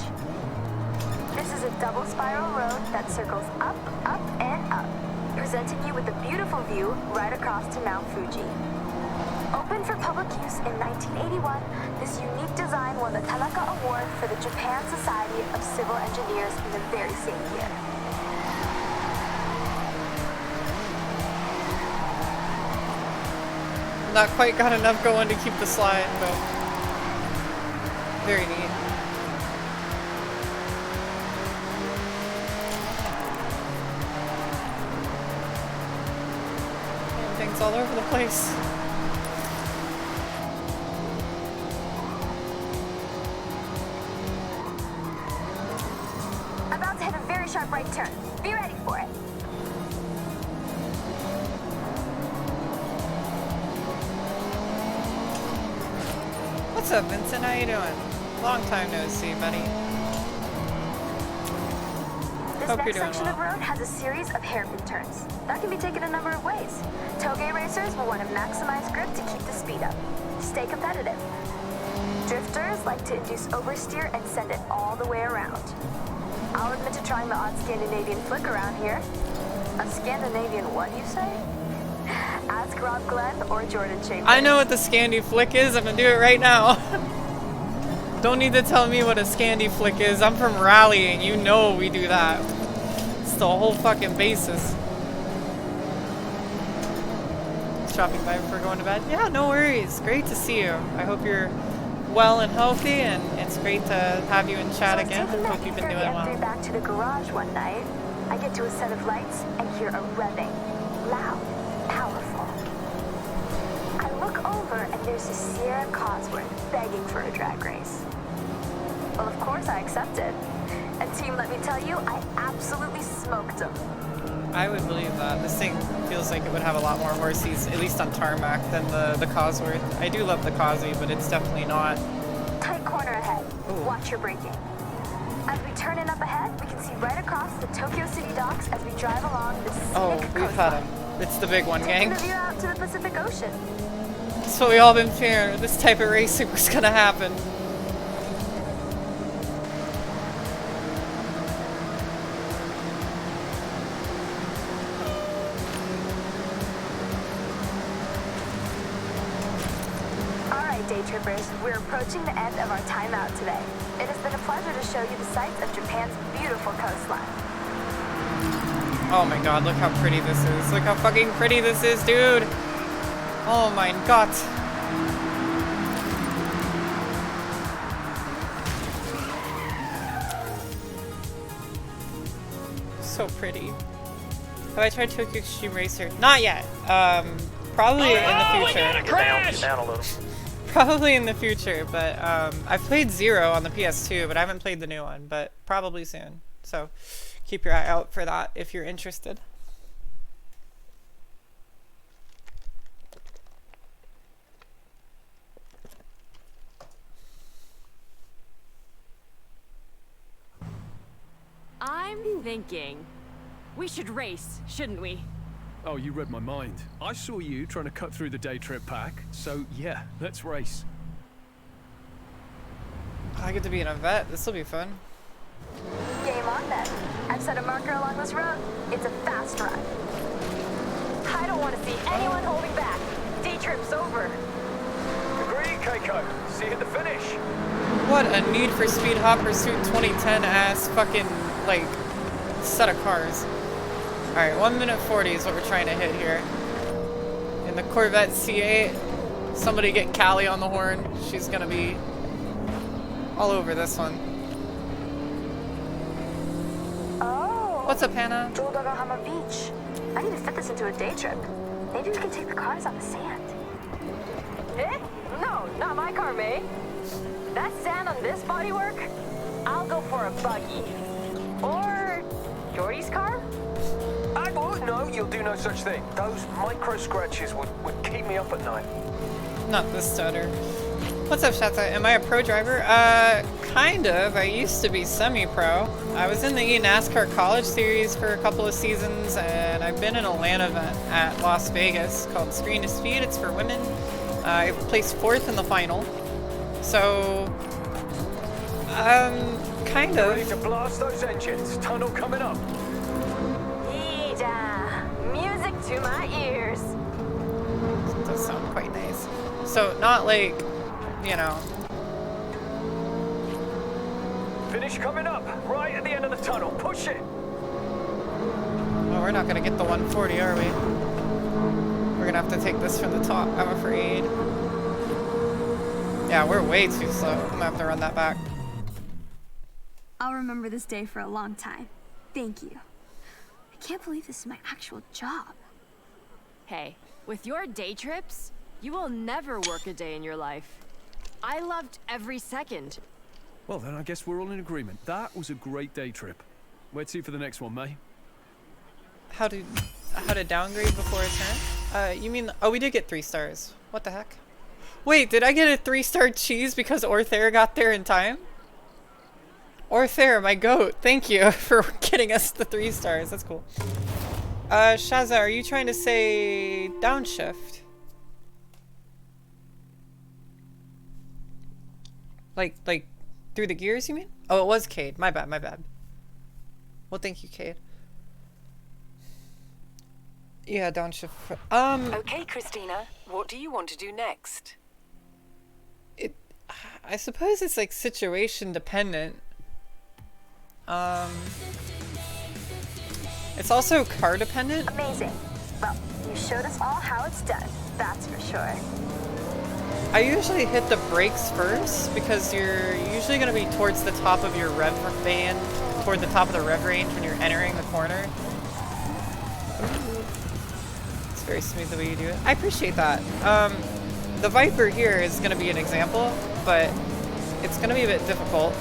This is a double spiral road that circles up, up, and up, presenting you with a beautiful view right across to Mount Fuji. Opened for public use in 1981, this unique design won the Tanaka Award for the Japan Society of Civil Engineers in the very same year. Not quite got enough going to keep the slide, but very neat. Things all over the place. About to hit a very sharp right turn. Be ready for it. What's up, Vincent? How you doing? Long time no see, buddy. This Hope you're next doing section of well. road has a series of hairpin turns. That can be taken a number of ways. Toge racers will want to maximize grip to keep the speed up. Stay competitive. Drifters like to induce oversteer and send it all the way around. I'll admit to trying the odd Scandinavian flick around here. A Scandinavian what, you say? Ask Rob Glenn or Jordan Chambers. I know what the Scandi flick is. I'm gonna do it right now. Don't need to tell me what a Scandi flick is. I'm from Raleigh, and you know we do that. It's the whole fucking basis. Shopping by before going to bed? Yeah, no worries. Great to see you. I hope you're well and healthy, and it's great to have you in chat So again. taking I that hope you've been doing E30 well. M3 back to the garage one night, I get to a set of lights and hear a revving. Loud, powerful. I look over and there's a Sierra Cosworth begging for a drag race. Well, of course I accepted. And team, let me tell you, I absolutely smoked them. I would believe that. This thing feels like it would have a lot more horses, at least on tarmac, than the Cosworth. I do love the Cosy, but it's definitely not. Tight corner ahead. Ooh. Watch your braking. As we turn in up ahead, we can see right across the Tokyo City docks as we drive along the scenic Oh, we've coastline. had him. It's the big one, Taking gang. the view out to the Pacific Ocean. That's what we all been fearing. This type of racing was gonna happen. All right, day trippers. campers, we're approaching the end of our timeout today. It has been a pleasure to show you the sights of Japan's beautiful coastline. Oh my god, look how pretty this is. Look how fucking pretty this is, dude. Oh my god. So pretty. Have I tried Tokyo Extreme Racer? Not yet. Probably in the future. Probably in the future, but I've played Zero on the PS2, but I haven't played the new one, but probably soon. So keep your eye out for that if you're interested. I'm thinking we should race, shouldn't we? Oh, you read my mind. I saw you trying to cut through the day trip pack, so yeah, let's race. I get to be in a vet. This will be fun. Game on then. I've set a marker along this road. It's a fast run. I don't want to see anyone holding back. Day trip's over. Agreed, Keiko. See you at the finish. What a Need for Speed Hot Pursuit 2010 ass fucking, like, set of cars. Alright, 1 minute 40 is what we're trying to hit here. In the Corvette C8, somebody get Callie on the horn. She's gonna be all over this one. Oh. What's up, Hannah? Joldagahama Beach. I need to fit this into a day trip. Maybe we can take the cars on the sand. Eh? No, not my car, May. That sand on this bodywork? I'll go for a buggy. Or Jordy's car? Oh, no, you'll do no such thing. Those micro scratches would keep me up at night. Not this stutter. What's up, Shata? Am I a pro driver? Kind of. I used to be semi-pro. I was in the NASCAR College Series for a couple of seasons, and I've been in a LAN event at Las Vegas called Screen to Speed. It's for women. I placed 4th in the final. So, kind of. Ready to blast those engines. Tunnel coming up. Music to my ears. It does sound quite nice. So, not like, you know. Finish coming up. Right at the end of the tunnel. Push it. Well, we're not gonna get the 140, are we? We're gonna have to take this from the top, I'm afraid. Yeah, we're way too slow. I'm gonna have to run that back. I'll remember this day for a long time. Thank you. I can't believe this is my actual job. Hey, with your day trips, you will never work a day in your life. I loved every second. Well, then I guess we're all in agreement. That was a great day trip. Where to for the next one, May? How to downgrade before a turn? You mean, oh, we did get 3 stars. What the heck? Wait, did I get a 3-star cheese because Orthair got there in time? Orthair, my goat, thank you for getting us the 3 stars. That's cool. Shaza, are you trying to say downshift? Like through the gears, you mean? Oh, it was Cade. My bad, my bad. Well, thank you, Cade. Yeah, downshift. Okay, Christina, what do you want to do next? I suppose it's like situation dependent. It's also car dependent. Amazing. Well, you showed us all how it's done. That's for sure. I usually hit the brakes first because you're usually going to be towards the top of your rev band, toward the top of the rev range when you're entering the corner. It's very smooth the way you do it. I appreciate that. The Viper here is going to be an example, but it's going to be a bit difficult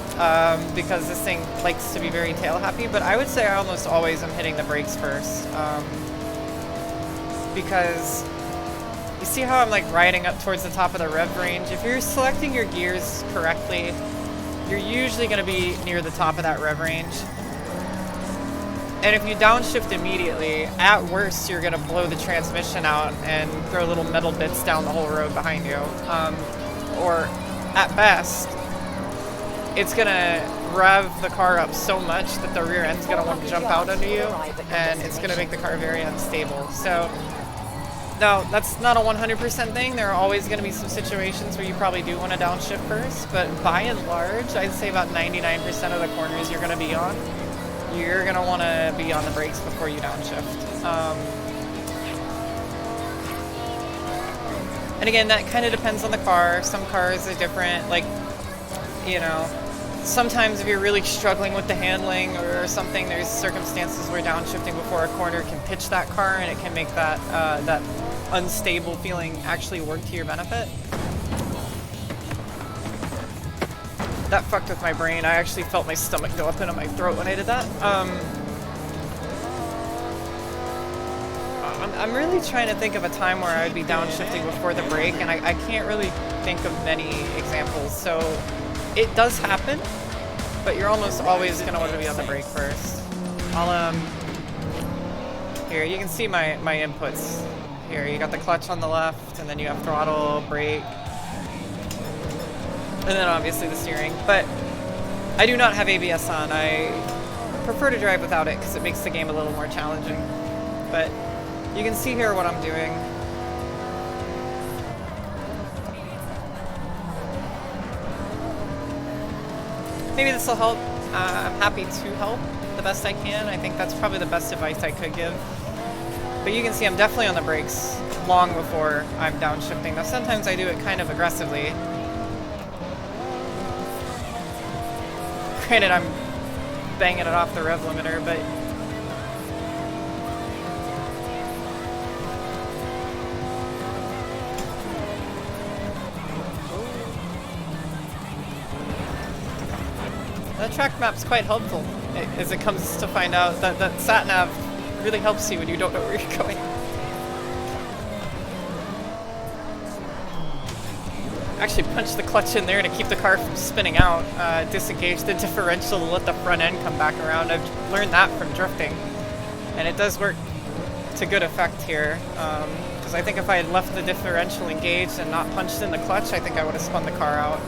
because this thing likes to be very tail happy, but I would say I almost always am hitting the brakes first because you see how I'm like riding up towards the top of the rev range? If you're selecting your gears correctly, you're usually going to be near the top of that rev range. And if you downshift immediately, at worst, you're going to blow the transmission out and throw little metal bits down the whole road behind you. Or at best, it's going to rev the car up so much that the rear end's going to want to jump out under you, and it's going to make the car very unstable. So Now, that's not a 100% thing. There are always going to be some situations where you probably do want to downshift first, but by and large, I'd say about 99% of the corners you're going to be on, you're going to want to be on the brakes before you downshift. And again, that kind of depends on the car. Some cars are different, like, you know, sometimes if you're really struggling with the handling or something, there's circumstances where downshifting before a corner can pitch that car and it can make that that unstable feeling actually work to your benefit. That fucked with my brain. I actually felt my stomach go up into my throat when I did that. I'm really trying to think of a time where I'd be downshifting before the brake, and I can't really think of many examples. So it does happen, but you're almost always going to want to be on the brake first. Here, you can see my inputs. Here, you got the clutch on the left, and then you have throttle, brake, and then obviously the steering. But I do not have ABS on. I prefer to drive without it because it makes the game a little more challenging. But you can see here what I'm doing. Maybe this will help. I'm happy to help the best I can. I think that's probably the best advice I could give. But you can see I'm definitely on the brakes long before I'm downshifting. Now sometimes I do it kind of aggressively. Granted, I'm banging it off the rev limiter, but that track map's quite helpful, as it comes to find out that sat-nav really helps you when you don't know where you're going. Actually punch the clutch in there to keep the car from spinning out, disengage the differential to let the front end come back around. I've learned that from drifting, and it does work to good effect here, because I think if I had left the differential engaged and not punched in the clutch, I think I would have spun the car out.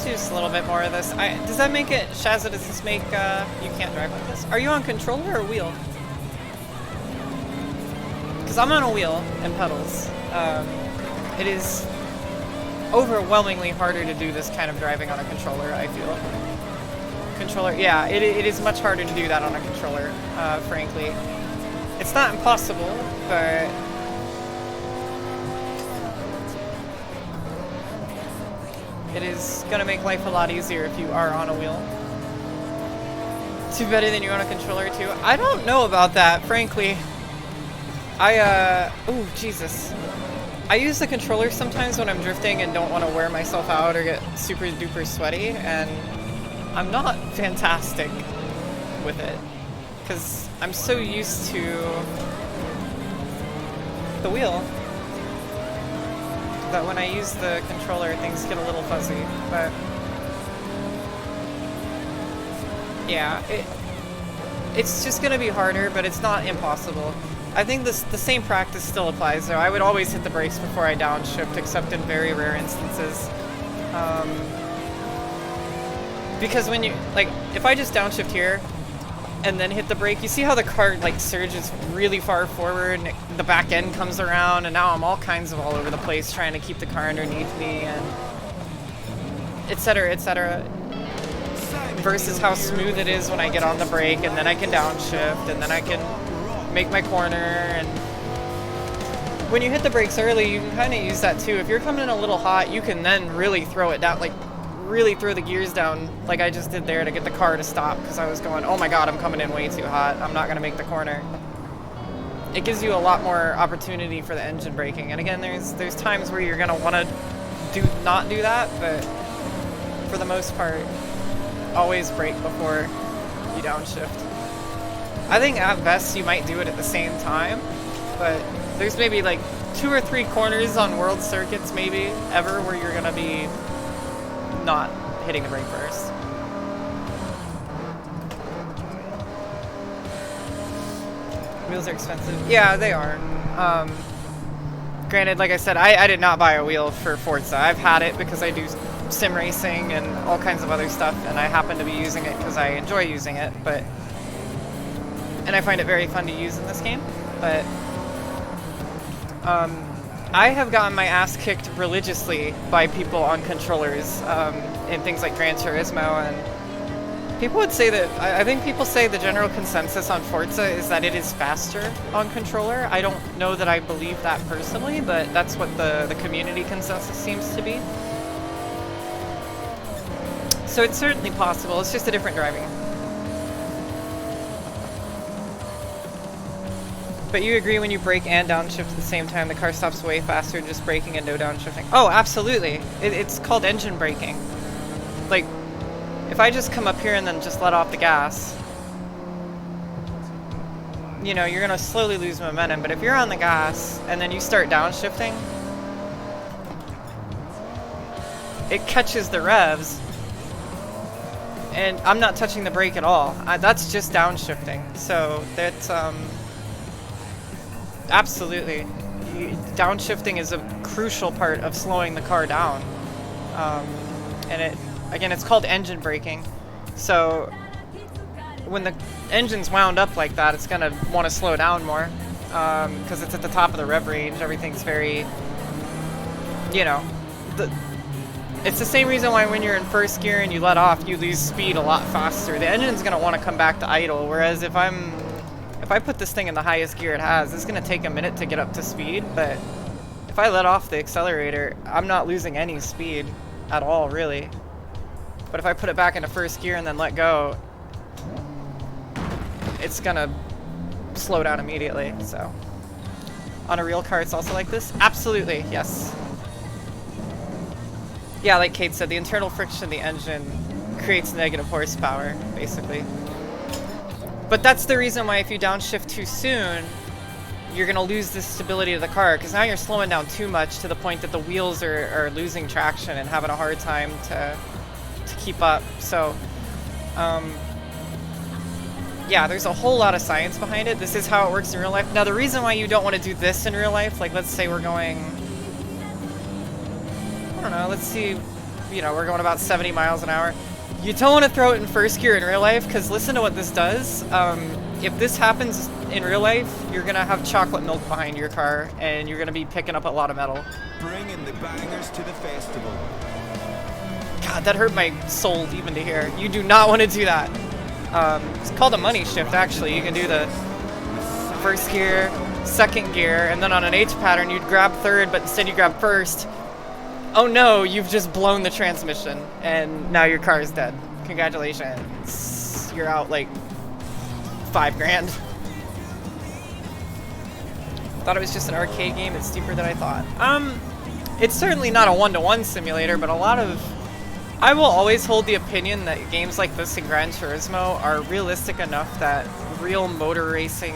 Just a little bit more of this. Does that make it, Shazza, does this make, you can't drive like this? Are you on controller or wheel? Because I'm on a wheel and pedals. It is overwhelmingly harder to do this kind of driving on a controller, I feel. Controller, yeah, it is much harder to do that on a controller, frankly. It's not impossible, but it is going to make life a lot easier if you are on a wheel. Too better than you on a controller too. I don't know about that, frankly. Oh, Jesus. I use the controller sometimes when I'm drifting and don't want to wear myself out or get super duper sweaty, and I'm not fantastic with it because I'm so used to the wheel that when I use the controller, things get a little fuzzy. But yeah, it's just gonna be harder, but it's not impossible. I think the same practice still applies though. I would always hit the brakes before I downshift, except in very rare instances. Because when you, like, if I just downshift here and then hit the brake, you see how the car like surges really far forward and the back end comes around, and now I'm all kinds of all over the place trying to keep the car underneath me, and etc, etc. Versus how smooth it is when I get on the brake and then I can downshift and then I can make my corner. And when you hit the brakes early, you can kind of use that too. If you're coming in a little hot, you can then really throw it down, like really throw the gears down like I just did there to get the car to stop, because I was going, oh my god, I'm coming in way too hot, I'm not gonna make the corner. It gives you a lot more opportunity for the engine braking, and again, there's times where you're gonna want to not do that, but for the most part, always brake before you downshift. I think at best you might do it at the same time, but there's maybe like 2 or 3 corners on world circuits maybe ever where you're gonna be not hitting the brake first. Wheels are expensive. Yeah, they are. Granted, like I said, I did not buy a wheel for Forza. I've had it because I do sim racing and all kinds of other stuff, and I happen to be using it because I enjoy using it, and I find it very fun to use in this game, but I have gotten my ass kicked religiously by people on controllers in things like Gran Turismo, and people would say that, I think people say the general consensus on Forza is that it is faster on controller. I don't know that I believe that personally, but that's what the community consensus seems to be. So it's certainly possible, it's just a different driving. But you agree when you brake and downshift at the same time, the car stops way faster than just braking and no downshifting? Oh, absolutely. It's called engine braking. Like, if I just come up here and then just let off the gas, you know, you're gonna slowly lose momentum, but if you're on the gas and then you start downshifting, it catches the revs, and I'm not touching the brake at all. That's just downshifting. So that's, absolutely. Downshifting is a crucial part of slowing the car down. And again, it's called engine braking. So when the engine's wound up like that, it's gonna want to slow down more because it's at the top of the rev range. Everything's very, you know, it's the same reason why when you're in first gear and you let off, you lose speed a lot faster. The engine's gonna want to come back to idle, whereas if I put this thing in the highest gear it has, it's gonna take a minute to get up to speed, but if I let off the accelerator, I'm not losing any speed at all, really. But if I put it back into first gear and then let go, it's gonna slow down immediately, so. On a real car, it's also like this? Absolutely, yes. Yeah, like Kate said, the internal friction of the engine creates negative horsepower, basically. But that's the reason why if you downshift too soon, you're gonna lose the stability of the car, because now you're slowing down too much to the point that the wheels are losing traction and having a hard time to keep up. So, yeah, there's a whole lot of science behind it. This is how it works in real life. Now, the reason why you don't want to do this in real life, like let's say we're going, I don't know, let's see, you know, we're going about 70 miles an hour. You don't want to throw it in first gear in real life, because listen to what this does. If this happens in real life, you're going to have chocolate milk behind your car, and you're going to be picking up a lot of metal. Bringing the bangers to the festival. God, that hurt my soul even to hear. You do not want to do that. It's called a money shift, actually. You can do the first gear, second gear, and then on an H pattern, you'd grab third, but instead you grab first. Oh no, you've just blown the transmission, and now your car is dead. Congratulations. You're out like $5 grand. Thought it was just an arcade game. It's deeper than I thought. It's certainly not a one-to-one simulator, but I will always hold the opinion that games like this in Gran Turismo are realistic enough that real motor racing,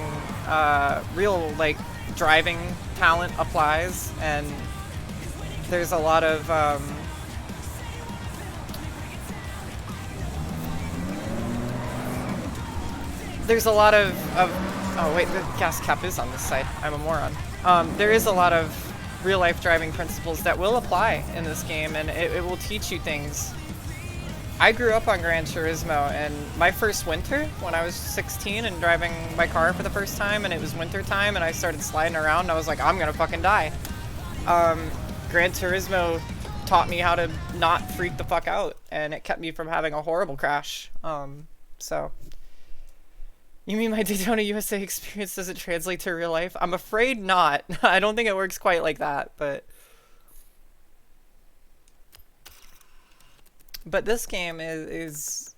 real like driving talent applies, and there's a lot of oh wait, the gas cap is on this side. I'm a moron. There is a lot of real-life driving principles that will apply in this game, and it will teach you things. I grew up on Gran Turismo, and my first winter, when I was 16 and driving my car for the first time, and it was winter time, and I started sliding around, and I was like, I'm gonna fucking die. Gran Turismo taught me how to not freak the fuck out, and it kept me from having a horrible crash. So. You mean my Daytona USA experience doesn't translate to real life? I'm afraid not. I don't think it works quite like that, but this game is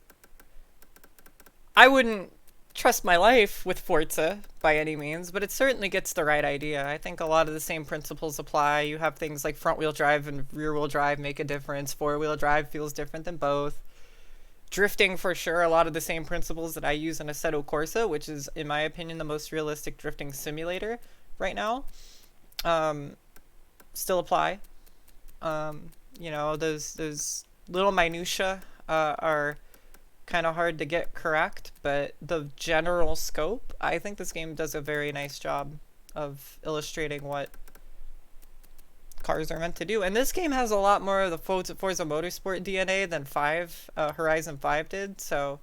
I wouldn't trust my life with Forza by any means, but it certainly gets the right idea. I think a lot of the same principles apply. You have things like front-wheel drive and rear-wheel drive make a difference. Four-wheel drive feels different than both. Drifting, for sure, a lot of the same principles that I use in Assetto Corsa, which is, in my opinion, the most realistic drifting simulator right now, still apply. You know, those little minutia are kind of hard to get correct, but the general scope, I think this game does a very nice job of illustrating what cars are meant to do. And this game has a lot more of the Forza Motorsport DNA than Horizon 5 did, so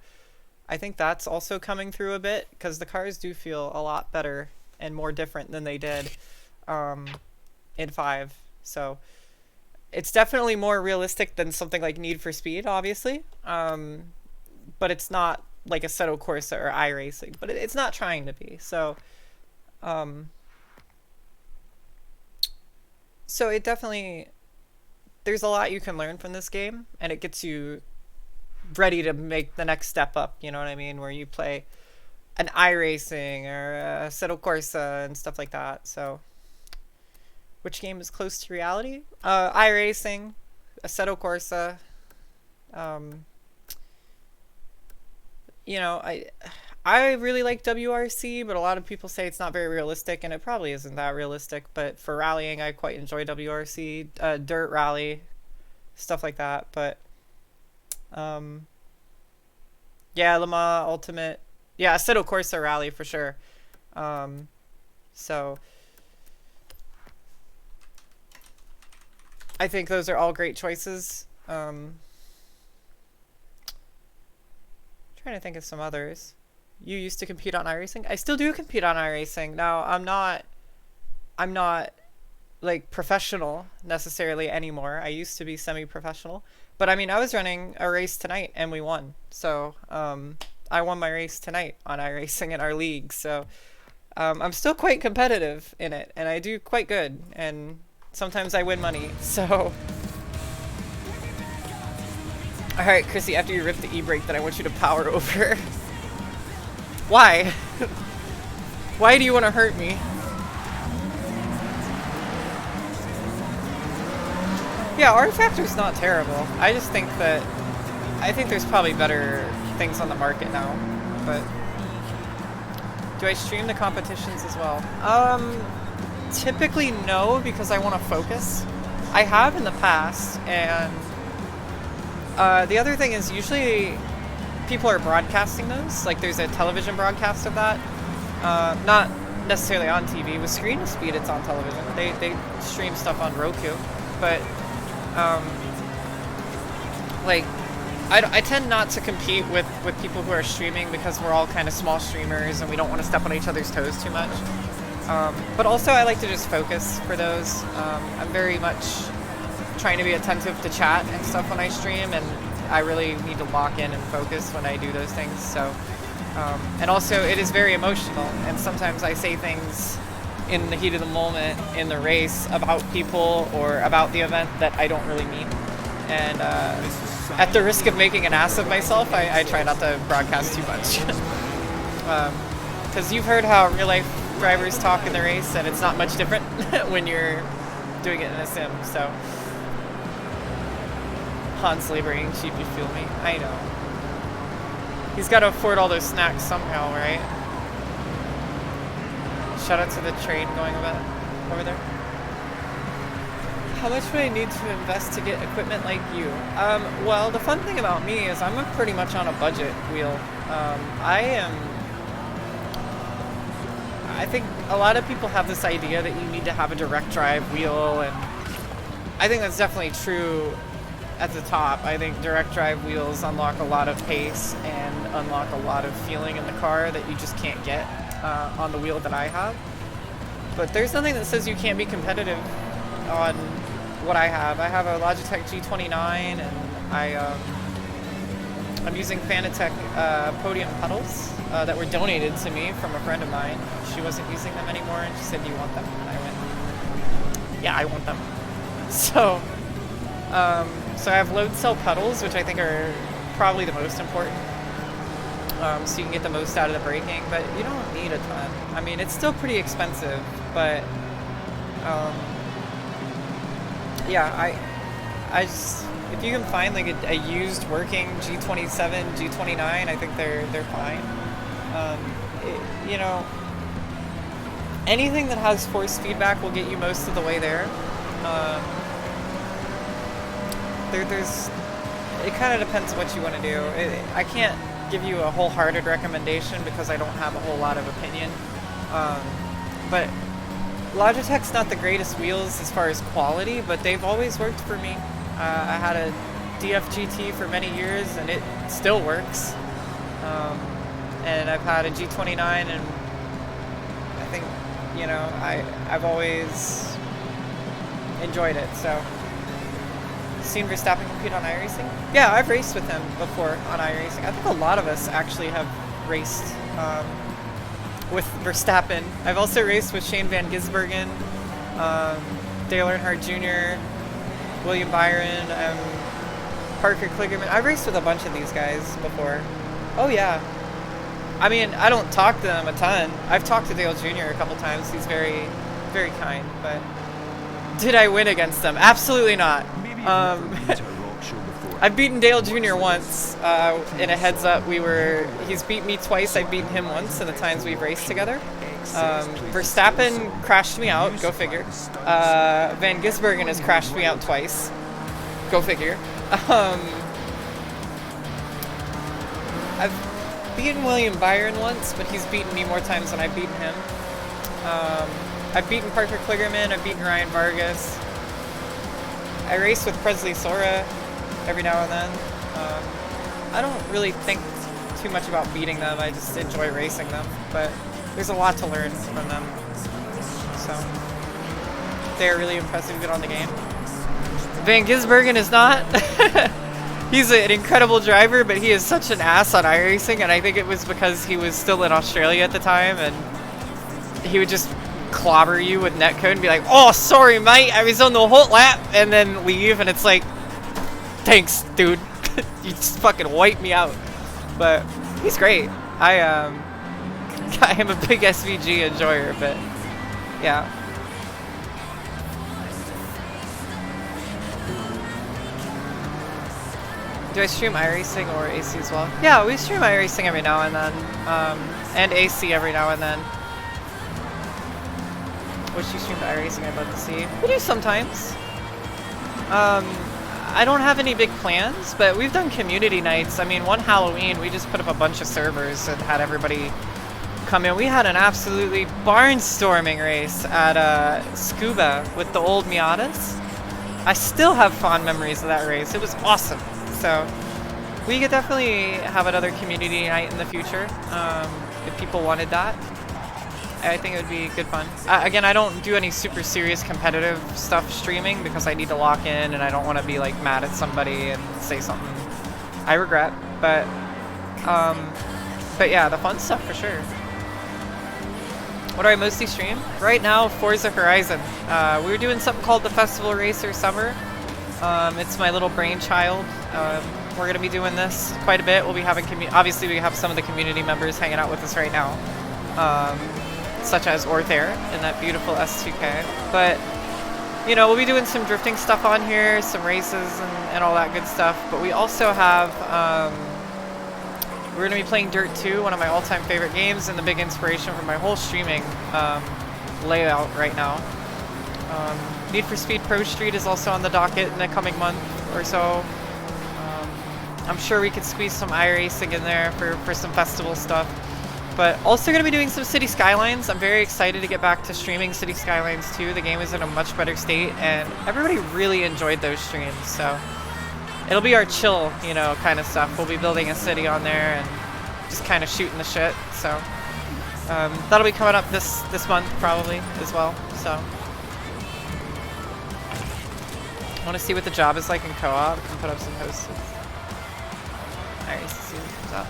I think that's also coming through a bit, because the cars do feel a lot better and more different than they did in 5. So it's definitely more realistic than something like Need for Speed, obviously. But it's not like Assetto Corsa or iRacing, but it's not trying to be. So so it definitely, there's a lot you can learn from this game, and it gets you ready to make the next step up, you know what I mean, where you play an iRacing or Assetto Corsa and stuff like that. So which game is close to reality? iRacing, Assetto Corsa. You know, I really like WRC, but a lot of people say it's not very realistic, and it probably isn't that realistic. But for rallying, I quite enjoy WRC, Dirt Rally, stuff like that. But yeah, Le Mans Ultimate, yeah, Assetto Corsa Rally for sure. So I think those are all great choices. Trying to think of some others. You used to compete on iRacing? I still do compete on iRacing. Now, I'm not like professional necessarily anymore. I used to be semi-professional. But I mean, I was running a race tonight and we won. So, I won my race tonight on iRacing in our league. So, I'm still quite competitive in it, and I do quite good, and sometimes I win money. So alright, Chrissy, after you rip the e-brake, then I want you to power over. Why? Why do you want to hurt me? Yeah, R-Factor's not terrible. I just think that... I think there's probably better things on the market now. But... do I stream the competitions as well? Typically no, because I want to focus. I have in the past, and... the other thing is usually people are broadcasting those. Like there's a television broadcast of that. Not necessarily on TV. With Screen to Speed, it's on television. They stream stuff on Roku. But, like, I tend not to compete with people who are streaming because we're all kind of small streamers and we don't want to step on each other's toes too much. But also I like to just focus for those. I'm very much trying to be attentive to chat and stuff when I stream, and I really need to lock in and focus when I do those things. So, and also it is very emotional, and sometimes I say things in the heat of the moment in the race about people or about the event that I don't really mean. And at the risk of making an ass of myself, I try not to broadcast too much. Because you've heard how real life drivers talk in the race, and it's not much different when you're doing it in a sim. So Han's laboring cheap, you feel me? I know. He's got to afford all those snacks somehow, right? Shout out to the train going over there. How much would I need to invest to get equipment like you? Well, the fun thing about me is I'm pretty much on a budget wheel. I think a lot of people have this idea that you need to have a direct drive wheel, and I think that's definitely true at the top. I think direct drive wheels unlock a lot of pace and unlock a lot of feeling in the car that you just can't get on the wheel that I have. But there's nothing that says you can't be competitive on what I have. I have a Logitech G29, and I'm using Fanatec podium pedals that were donated to me from a friend of mine. She wasn't using them anymore, and she said, "Do you want them?" And I went, "Yeah, I want them." So, so I have load cell pedals, which I think are probably the most important. So you can get the most out of the braking, but you don't need a ton. I mean, it's still pretty expensive, but yeah, I just, if you can find like a used working G27, G29, I think they're fine. You know, anything that has force feedback will get you most of the way there. it kind of depends on what you want to do. I can't give you a wholehearted recommendation because I don't have a whole lot of opinion. But Logitech's not the greatest wheels as far as quality, but they've always worked for me. I had a DFGT for many years, and it still works. And I've had a G29, and I think, you know, I've always enjoyed it. So, seen Verstappen compete on iRacing? Yeah, I've raced with him before on iRacing. I think a lot of us actually have raced with Verstappen. I've also raced with Shane Van Gisbergen, Dale Earnhardt Jr., William Byron, Parker Kligerman. I've raced with a bunch of these guys before. Oh yeah. I mean, I don't talk to them a ton. I've talked to Dale Jr. a couple times. He's very, very kind. But did I win against them? Absolutely not. I've beaten Dale Jr. once in a heads up. He's beat me twice. I've beaten him once in the times we've raced together. Verstappen crashed me out. Go figure. Van Gisbergen has crashed me out twice. Go figure. I've beaten William Byron once, but he's beaten me more times than I've beaten him. I've beaten Parker Kligerman. I've beaten Ryan Vargas. I race with Presley Sora every now and then. I don't really think too much about beating them. I just enjoy racing them, but there's a lot to learn from them. So they're really impressive, good on the game. Van Gisbergen is not. He's an incredible driver, but he is such an ass on iRacing, and I think it was because he was still in Australia at the time, and he would just clobber you with netcode and be like, "Oh, sorry, mate, I was on the hot lap," and then leave, and it's like, thanks, dude. You just fucking wiped me out. But he's great. I am a big SVG enjoyer, but yeah. Do I stream iRacing or AC as well? Yeah, we stream iRacing every now and then, and AC every now and then. Which you stream iRacing, I'd love to see. We do sometimes. I don't have any big plans, but we've done community nights. I mean, one Halloween, we just put up a bunch of servers and had everybody come in. We had an absolutely barnstorming race at Scuba with the old Miatas. I still have fond memories of that race. It was awesome. So we could definitely have another community night in the future if people wanted that. I think it would be good fun. Again, I don't do any super serious competitive stuff streaming because I need to lock in and I don't want to be like mad at somebody and say something I regret. But yeah, the fun stuff for sure. What do I mostly stream? Right now, Forza Horizon. We were doing something called the Festival Racer Summer. It's my little brainchild. We're going to be doing this quite a bit. We'll be having, obviously we have some of the community members hanging out with us right now. Such as Orthair in that beautiful S2K. But, you know, we'll be doing some drifting stuff on here, some races and all that good stuff. But we also have, we're going to be playing Dirt 2, one of my all-time favorite games, and the big inspiration for my whole streaming layout right now. Need for Speed Pro Street is also on the docket in the coming month or so. I'm sure we could squeeze some iRacing in there for some festival stuff. But also going to be doing some City Skylines. I'm very excited to get back to streaming City Skylines 2. The game is in a much better state, and everybody really enjoyed those streams. So it'll be our chill, you know, kind of stuff. We'll be building a city on there and just kind of shooting the shit. So that'll be coming up this month probably as well. So I want to see what the job is like in co-op and put up some posts. Alright, see what comes up.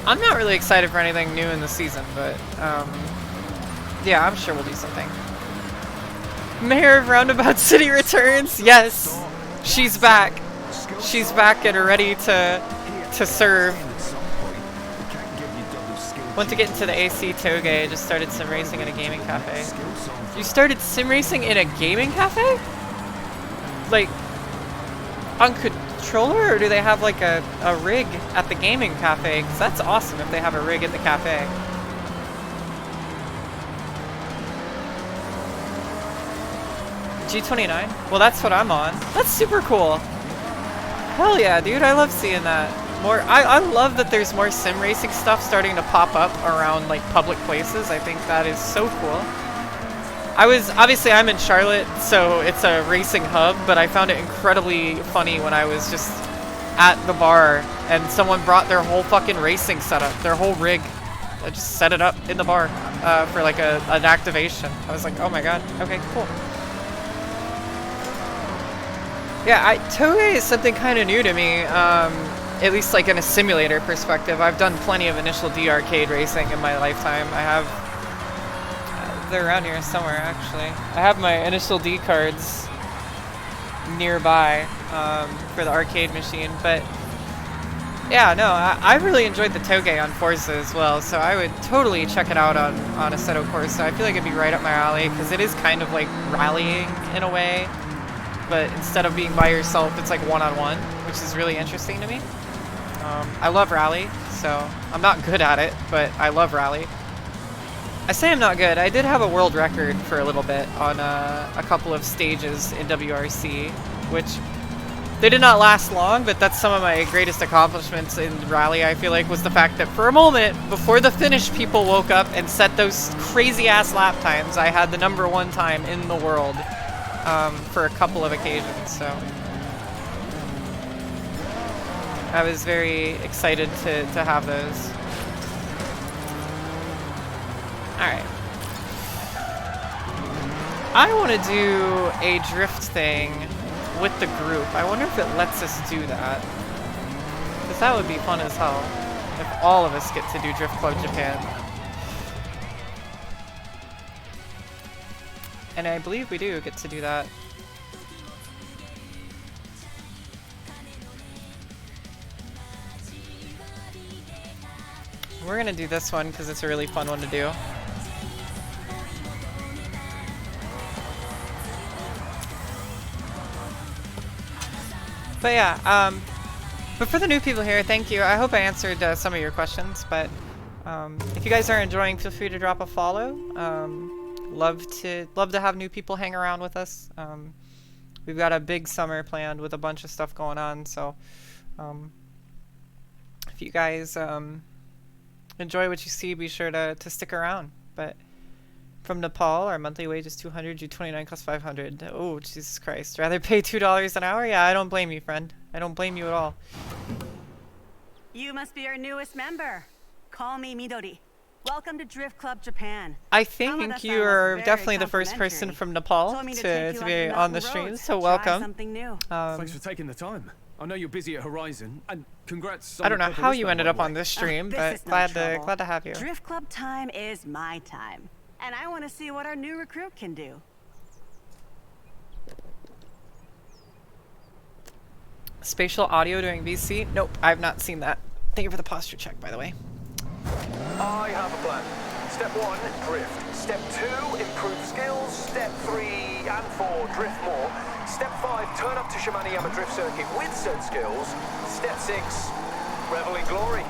I'm not really excited for anything new in the season, but yeah, I'm sure we'll do something. Mayor of Roundabout City returns. Yes, she's back. She's back and ready to serve. Want to get into the AC Toge. Just started sim racing in a gaming cafe. You started sim racing in a gaming cafe? Like on controller, or do they have like a rig at the gaming cafe? Because that's awesome if they have a rig at the cafe. G29? Well, that's what I'm on. That's super cool. Hell yeah, dude, I love seeing that. I love that there's more sim racing stuff starting to pop up around like public places. I think that is so cool. Obviously I'm in Charlotte, so it's a racing hub, but I found it incredibly funny when I was just at the bar and someone brought their whole fucking racing setup, their whole rig. I just set it up in the bar for like an activation. I was like, oh my god, okay, cool. Yeah, Toge is something kind of new to me, at least like in a simulator perspective. I've done plenty of Initial D arcade racing in my lifetime. I have, they're around here somewhere actually. I have my Initial D cards nearby for the arcade machine, but yeah, no, I really enjoyed the Toge on Forza as well, so I would totally check it out on Assetto Corsa. I feel like it'd be right up my alley, because it is kind of like rallying in a way. But instead of being by yourself, it's like one-on-one, which is really interesting to me. I love Rally, so I'm not good at it, but I love Rally. I say I'm not good. I did have a world record for a little bit on a couple of stages in WRC, which they did not last long, but that's some of my greatest accomplishments in Rally, I feel like, was the fact that for a moment, before the Finnish people woke up and set those crazy-ass lap times, I had the #1 time in the world. For a couple of occasions, so I was very excited to have those. Alright. I want to do a drift thing with the group. I wonder if it lets us do that. Because that would be fun as hell if all of us get to do Drift Club Japan. And I believe we do get to do that. We're gonna do this one because it's a really fun one to do. But yeah, but for the new people here, thank you. I hope I answered some of your questions, but if you guys are enjoying, feel free to drop a follow. Love to have new people hang around with us. We've got a big summer planned with a bunch of stuff going on, so if you guys enjoy what you see, be sure to stick around. But from Nepal, our monthly wage is 200, G29 costs 500. Oh, Jesus Christ. Rather pay $2 an hour? Yeah, I don't blame you, friend. I don't blame you at all. You must be our newest member. Call me Midori. Welcome to Drift Club Japan. I think you are definitely the first person from Nepal to be on the stream, so welcome. Thanks for taking the time. I know you're busy at Horizon, and congrats on I don't know the how you wristband, ended by up the way. on this stream, This but is no glad trouble. to have you. Drift Club time is my time, and I want to see what our new recruit can do. Spatial audio during VC? Nope, I've not seen that. Thank you for the posture check, by the way. I have a plan. Step 1, drift. Step 2, improve skills. Step 3 and 4, drift more. Step 5, turn up to Shimaniyama Drift Circuit with said skills. Step 6, revel in glory.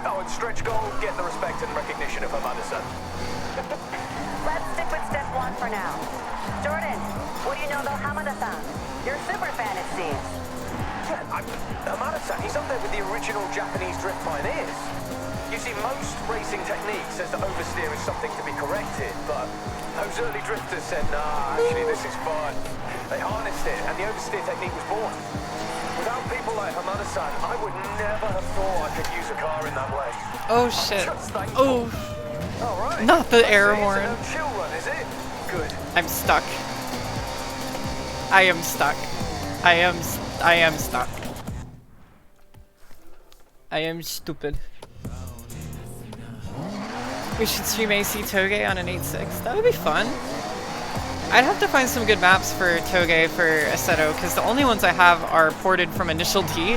Oh, and stretch goal, get the respect and recognition of Hamada-san. Let's stick with step 1 for now. Jordan, what do you know about Hamada-san? You're a super fan, it seems. Yeah, Hamada-san, he's up there with the original Japanese drift pioneers. You see, most racing technique says that oversteer is something to be corrected, but those early drifters said, nah, actually this is fun. They harnessed it, and the oversteer technique was born. Without people like Hamada-san, I would never have thought I could use a car in that way. Oh shit. Oh. Right. Not the air horn. Chill run, is it? Good. I'm stuck. I am stuck. I am stuck. I am stupid. We should stream AC Toge on an 8.6. That would be fun. I'd have to find some good maps for Toge for Assetto, because the only ones I have are ported from Initial D.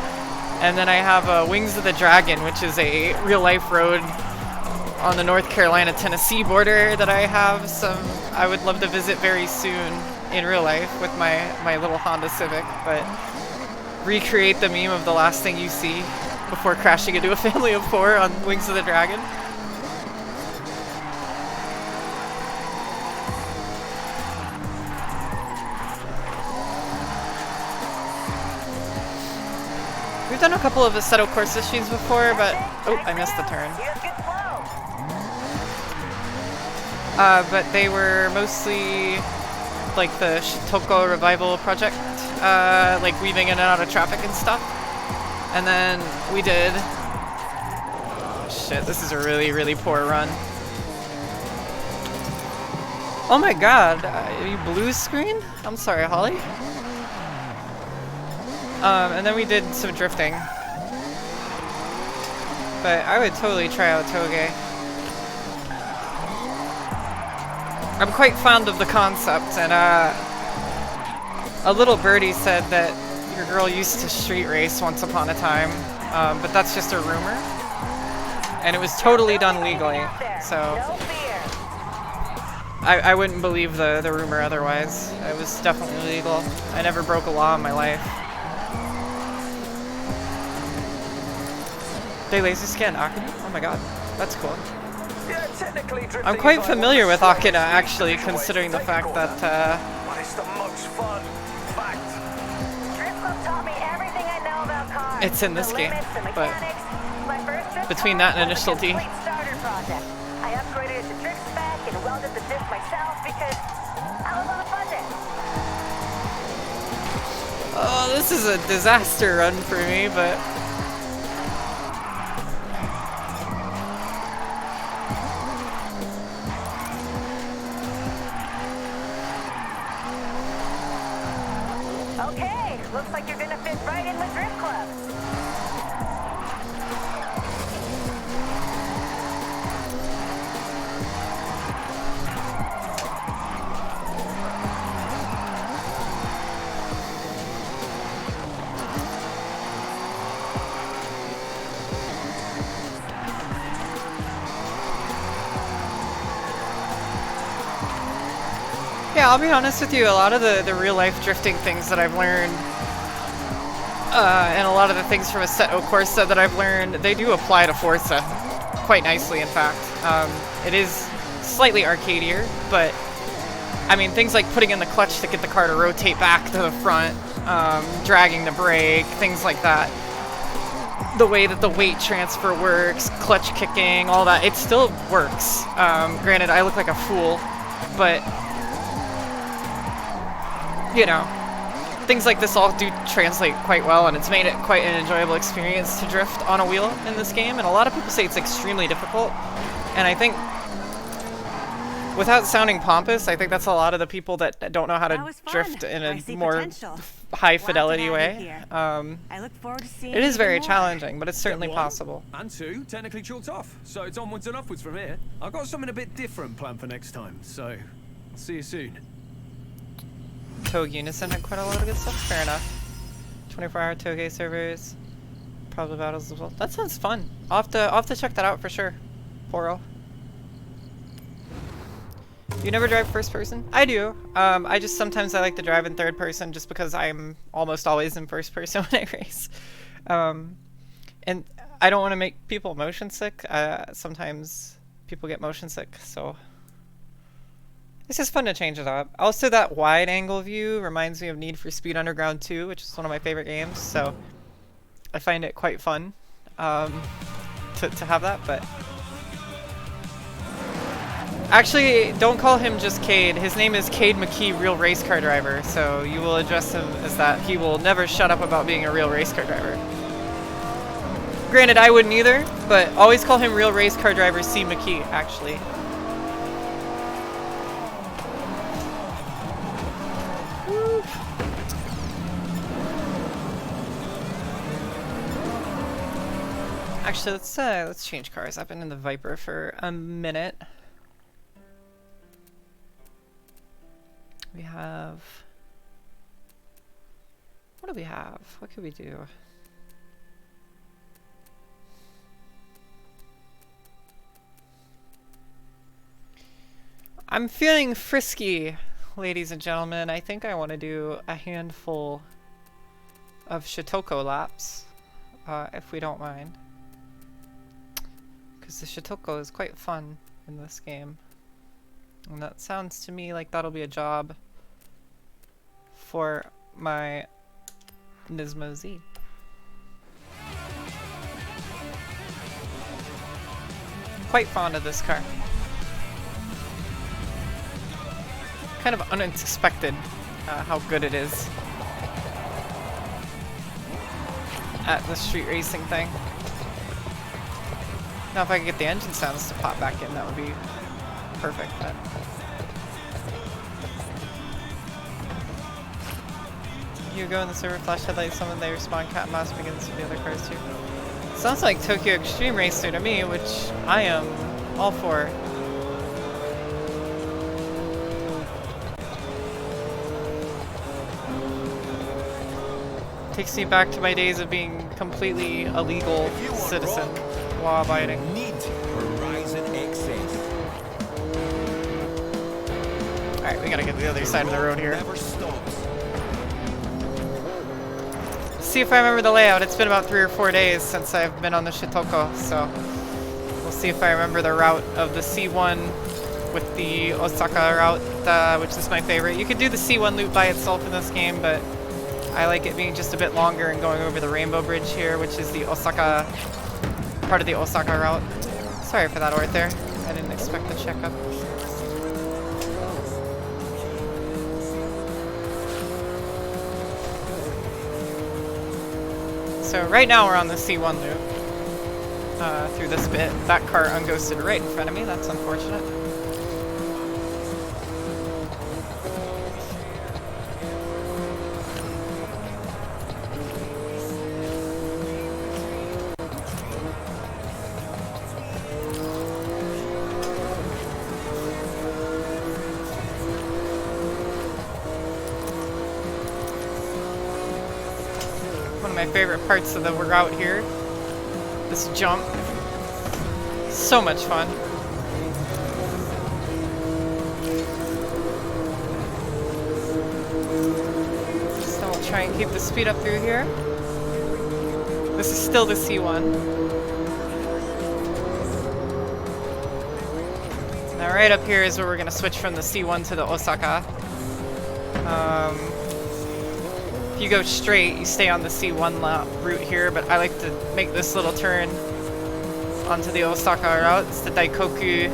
And then I have Wings of the Dragon, which is a real-life road on the North Carolina-Tennessee border that I have some I would love to visit very soon in real life with my little Honda Civic, but recreate the meme of the last thing you see before crashing into a family of 4 on Wings of the Dragon. We've done a couple of Assetto Corsa streams before, but oh, I missed the turn. But they were mostly like the Shitoko Revival project, like weaving in and out of traffic and stuff. And then we did. Oh shit! This is a really, really poor run. Oh my god! You blue screen? I'm sorry, Holly. And then we did some drifting. But I would totally try out Toge. I'm quite fond of the concept, and a little birdie said that your girl used to street race once upon a time, but that's just a rumor. And it was totally done legally, so I wouldn't believe the rumor otherwise. It was definitely legal. I never broke a law in my life. They laser scan Akina? Oh my god, that's cool. I'm quite familiar with Akina, actually, considering the fact that it's in this game, but between that and Initial D. I upgraded it to drift spec and welded the diff myself because I was on a budget. Oh, this is a disaster run for me, but Okay, looks like you're gonna fit right in with Drift Club. yeah, I'll be honest with you, a lot of the real-life drifting things that I've learned, and a lot of the things from Assetto Corsa that I've learned, they do apply to Forza quite nicely, in fact. It is slightly arcadier, but I mean, things like putting in the clutch to get the car to rotate back to the front, dragging the brake, things like that. The way that the weight transfer works, clutch kicking, all that, it still works. Granted, I look like a fool, but you know, things like this all do translate quite well, and it's made it quite an enjoyable experience to drift on a wheel in this game. And a lot of people say it's extremely difficult, and I think, without sounding pompous, I think that's a lot of the people that don't know how to drift in a more high fidelity way. I look forward to seeing It is very more. challenging, but it's certainly possible. And 2 technically chalked off, so it's onwards and upwards from here. I've got something a bit different planned for next time, so I'll see you soon. Toge Unison had quite a lot of good stuff. Fair enough. 24-hour Toge servers, probably battles as well. That sounds fun. I'll have to check that out for sure. Poro. You never drive first person? I do. I just sometimes I like to drive in third person just because I'm almost always in first person when I race. And I don't want to make people motion sick. Sometimes people get motion sick, so it's just fun to change it up. Also, that wide angle view reminds me of Need for Speed Underground 2, which is one of my favorite games, so I find it quite fun to have that, but actually, don't call him just Cade. His name is Cade McKee, real race car driver, so you will address him as that. He will never shut up about being a real race car driver. Granted, I wouldn't either, but always call him real race car driver C. McKee, actually. Woo. Actually, let's change cars. I've been in the Viper for a minute. We have... What do we have? What could we do? I'm feeling frisky, ladies and gentlemen. I think I want to do a handful of Shitoko laps, if we don't mind. Because the Shitoko is quite fun in this game. And that sounds to me like that'll be a job for my Nismo Z. quite fond of this car. Kind of unexpected how good it is at the street racing thing. Now if I could get the engine sounds to pop back in, that would be perfect. But you go in the server, flash headlights, summon, they respond, cat mouse begins to the other cars too. Sounds like Tokyo Extreme Racer to me, which I am all for. Takes me back to my days of being completely a legal citizen, law-abiding. Alright, we gotta get to the other side of the road here. See if I remember the layout. It's been about 3 or 4 days since I've been on the Shitoko, so we'll see if I remember the route of the C1 with the Osaka route, which is my favorite. You could do the C1 loop by itself in this game, but I like it being just a bit longer and going over the Rainbow Bridge here, which is the Osaka, part of the Osaka route. Sorry for that ort there. I didn't expect the checkup. So right now we're on the C1 loop through this bit. That car unghosted right in front of me. That's unfortunate. Favorite parts of the route here. This jump. So much fun. So we'll try and keep the speed up through here. This is still the C1. Now right up here is where we're going to switch from the C1 to the Osaka. If you go straight, you stay on the C1 route here, but I like to make this little turn onto the Osaka route. It's the Daikoku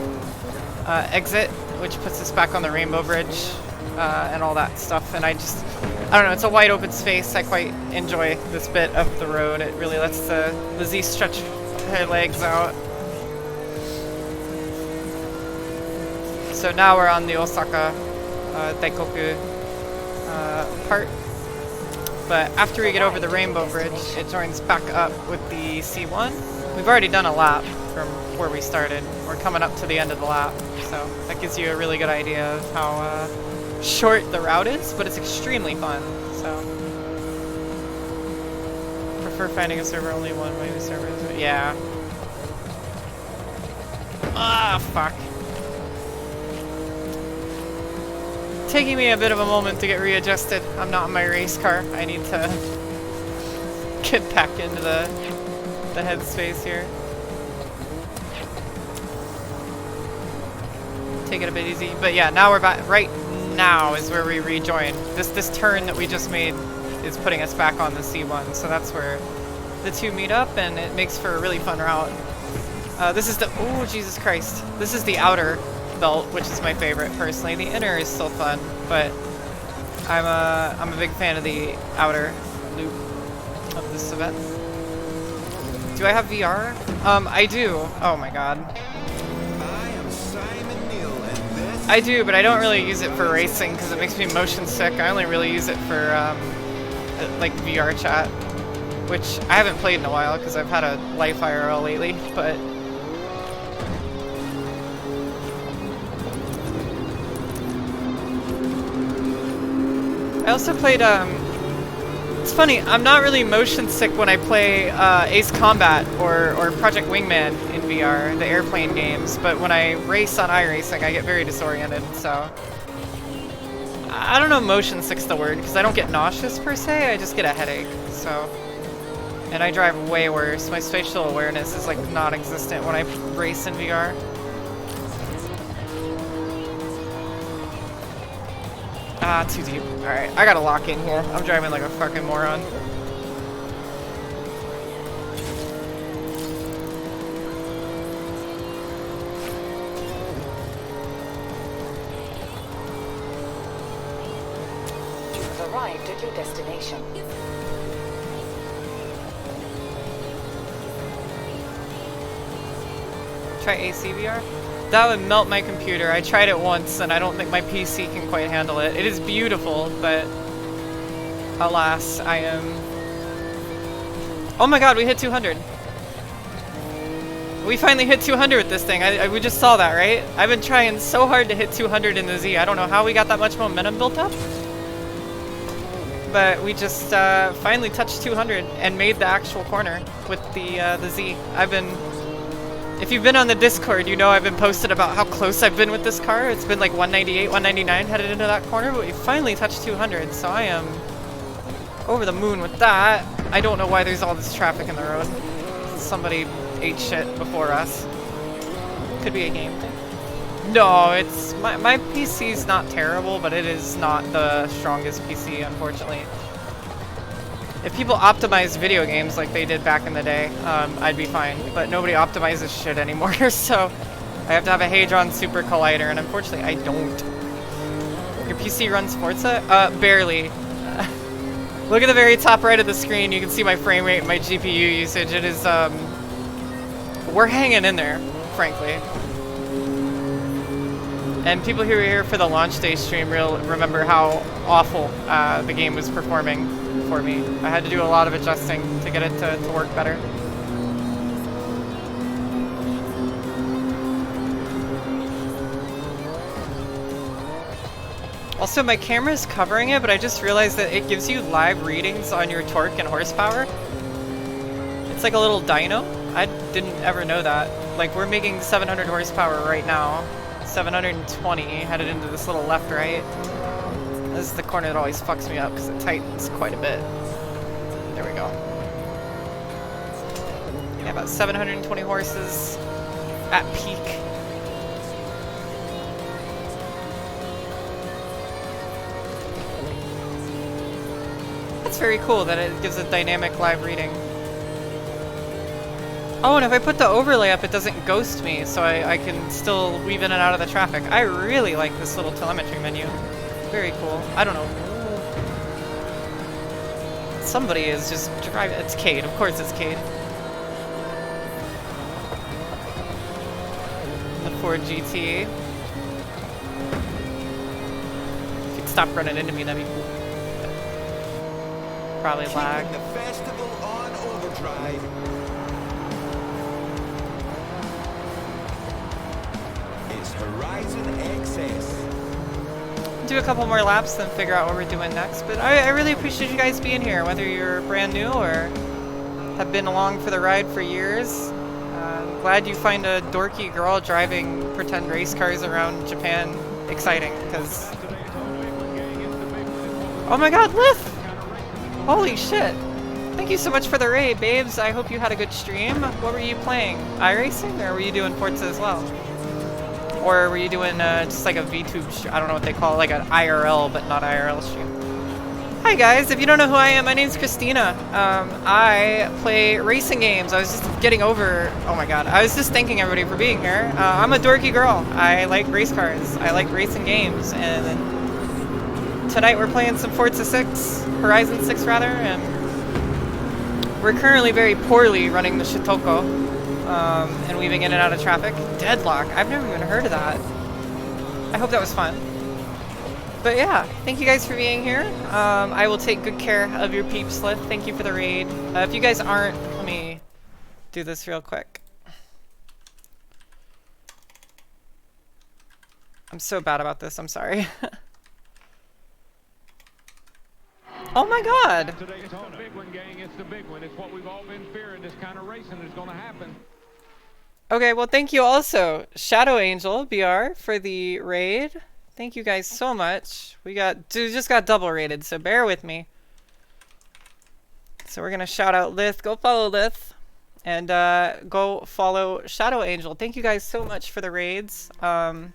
exit, which puts us back on the Rainbow Bridge and all that stuff. And I don't know, it's a wide open space. I quite enjoy this bit of the road. It really lets the Z stretch her legs out. So now we're on the Osaka Daikoku part. But after we get over the Rainbow Bridge, it joins back up with the C1. We've already done a lap from where we started. We're coming up to the end of the lap, so that gives you a really good idea of how short the route is, but it's extremely fun, so. Prefer finding a server only one way to servers, yeah. Ah, fuck. Taking me a bit of a moment to get readjusted. I'm not in my race car. I need to get back into the headspace here. Take it a bit easy. But yeah, now we're back. Right now is where we rejoin. This turn that we just made is putting us back on the C1. So that's where the two meet up, and it makes for a really fun route. This is the, oh Jesus Christ. This is the outer belt, which is my favorite personally. The inner is still fun, but I'm a big fan of the outer loop of this event. Do I have VR? I do. Oh my god. I do, but I don't really use it for racing because it makes me motion sick. I only really use it for like VR chat, which I haven't played in a while because I've had a life IRL lately, but I also played, it's funny, I'm not really motion sick when I play Ace Combat or Project Wingman in VR, the airplane games, but when I race on iRacing, I get very disoriented, so. I don't know if motion sick's the word, because I don't get nauseous per se, I just get a headache, so. And I drive way worse. My spatial awareness is like non-existent when I race in VR. Ah, too deep. Alright, I gotta lock in here. I'm driving like a fucking moron. arrived at your destination. Try ACVR? That would melt my computer. I tried it once and I don't think my PC can quite handle it. It is beautiful, but alas, I am... Oh my god, we hit 200. We finally hit 200 with this thing. We just saw that, right? I've been trying so hard to hit 200 in the Z. I don't know how we got that much momentum built up. But we just finally touched 200 and made the actual corner with the Z. If you've been on the Discord, you know I've been posting about how close I've been with this car. It's been like 198, 199 headed into that corner, but we finally touched 200, so I am over the moon with that. I don't know why there's all this traffic in the road. Somebody ate shit before us. Could be a game thing. No, it's my PC's not terrible, but it is not the strongest PC, unfortunately. If people optimize video games like they did back in the day, I'd be fine. But nobody optimizes shit anymore, so I have to have a Hadron Super Collider, and unfortunately I don't. Your PC runs Forza? Barely. Look at the very top right of the screen, you can see my frame rate and my GPU usage. It is, we're hanging in there, frankly. And people who were here for the launch day stream remember how awful the game was performing for me. I had to do a lot of adjusting to get it to work better. Also, my camera is covering it, but I just realized that it gives you live readings on your torque and horsepower. It's like a little dyno. I didn't ever know that. Like, we're making 700 horsepower right now. 720 headed into this little left-right. This is the corner that always fucks me up because it tightens quite a bit. There we go. Yeah, about 720 horses at peak. That's very cool that it gives a dynamic live reading. Oh, and if I put the overlay up, it doesn't ghost me, so I can still weave in and out of the traffic. I really like this little telemetry menu. Very cool. I don't know. Somebody is just driving. It's Cade. Of course it's Cade. The Ford GT. If you'd stop running into me, that'd be cool. Probably lag. The festival on overdrive. It's Horizon XS. Do a couple more laps, then figure out what we're doing next. But I really appreciate you guys being here, whether you're brand new or have been along for the ride for years. I'm glad you find a dorky girl driving pretend race cars around Japan exciting, because... Oh my god, Lith! Holy shit! Thank you so much for the raid, babes. I hope you had a good stream. What were you playing? iRacing, or were you doing Forza as well? Or were you doing just like a VTube stream? I don't know what they call it, like an IRL, but not IRL stream. Hi guys, if you don't know who I am, my name's Christina. I play racing games. I was just getting over, oh my god, I was just thanking everybody for being here. I'm a dorky girl. I like race cars. I like racing games. And then tonight we're playing some Forza 6, Horizon 6 rather, and we're currently very poorly running the Shitoko. And weaving in and out of traffic. Deadlock. I've never even heard of that. I hope that was fun. But yeah, thank you guys for being here. I will take good care of your peeps, Lith. Thank you for the raid. If you guys aren't, let me do this real quick. I'm so bad about this. I'm sorry. Oh my god! Today it's the big one, gang. It's the big one. It's what we've all been fearing. This kind of racing is going to happen. Okay, well thank you also, Shadow Angel, BR, for the raid. Thank you guys so much. We just got double rated, so bear with me. So we're going to shout out Lith. Go follow Lith. And go follow Shadow Angel. Thank you guys so much for the raids. Yeah,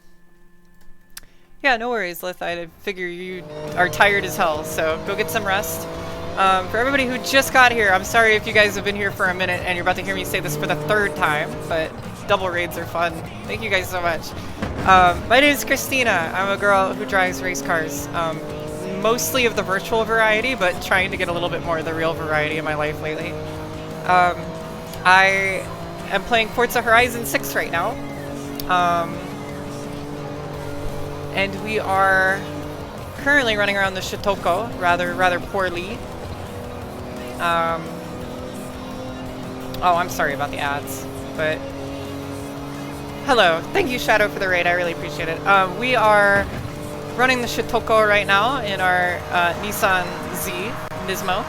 no worries, Lith. I figure you are tired as hell, so go get some rest. For everybody who just got here, I'm sorry if you guys have been here for a minute and you're about to hear me say this for the 3rd time, but double raids are fun. Thank you guys so much. My name is Christina. I'm a girl who drives race cars. mostly of the virtual variety, but trying to get a little bit more of the real variety in my life lately. I am playing Forza Horizon 6 right now. And we are currently running around the Shitoko rather poorly. Oh, I'm sorry about the ads, but hello. Thank you, Shadow, for the raid. I really appreciate it. We are running the Shitoko right now in our Nissan Z Nismo.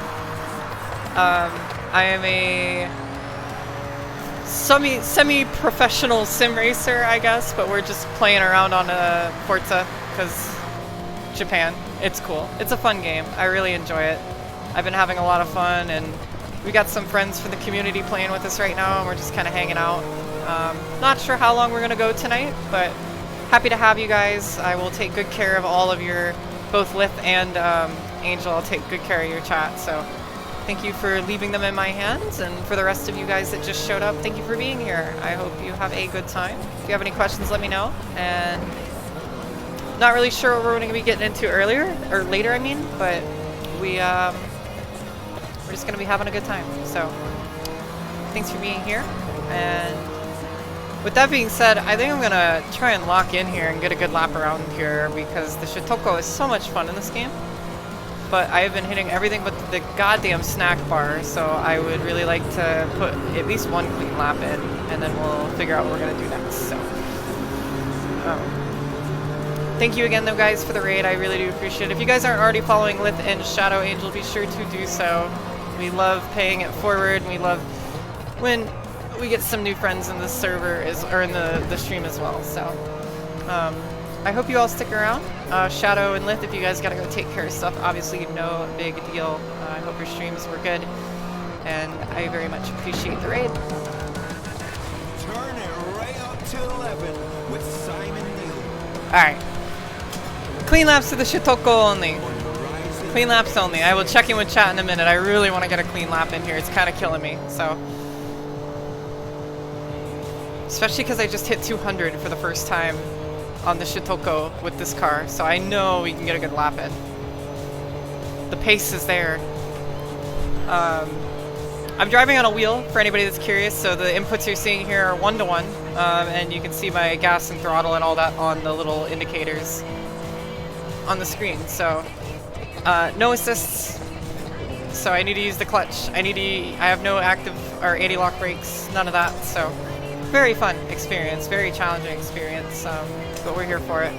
I am a semi-professional sim racer, I guess, but we're just playing around on Forza because Japan. It's cool. It's a fun game. I really enjoy it. I've been having a lot of fun, and we got some friends from the community playing with us right now, and we're just kind of hanging out. Not sure how long we're gonna go tonight, but happy to have you guys. I will take good care of all of your, both Lith and Angel. I'll take good care of your chat. So thank you for leaving them in my hands, and for the rest of you guys that just showed up, thank you for being here. I hope you have a good time. If you have any questions, let me know. And not really sure what we're going to be getting into later, I mean, but we're just going to be having a good time. So thanks for being here. And with that being said, I think I'm going to try and lock in here and get a good lap around here, because the Shitoko is so much fun in this game. But I have been hitting everything but the goddamn snack bar, so I would really like to put at least one clean lap in, and then we'll figure out what we're gonna do next. So, thank you again, though, guys, for the raid. I really do appreciate it. If you guys aren't already following Lith and Shadow Angel, be sure to do so. We love paying it forward, and we love when we get some new friends in the server or in the stream as well. So, I hope you all stick around. Shadow and Lith, if you guys gotta go take care of stuff, obviously no big deal. I hope your streams were good, and I very much appreciate the raid. Turn it right up to 11 with Simon Neal. Alright. Clean laps to the Shitoko only. Clean laps only. I will check in with chat in a minute. I really want to get a clean lap in here. It's kind of killing me, so. Especially because I just hit 200 for the first time on the Shitoko with this car, so I know we can get a good lap in. The pace is there. I'm driving on a wheel, for anybody that's curious, so the inputs you're seeing here are 1-to-1, and you can see my gas and throttle and all that on the little indicators on the screen. So, no assists, so I need to use the clutch. I have no active or anti-lock brakes, none of that, so very fun experience, very challenging experience, but we're here for it.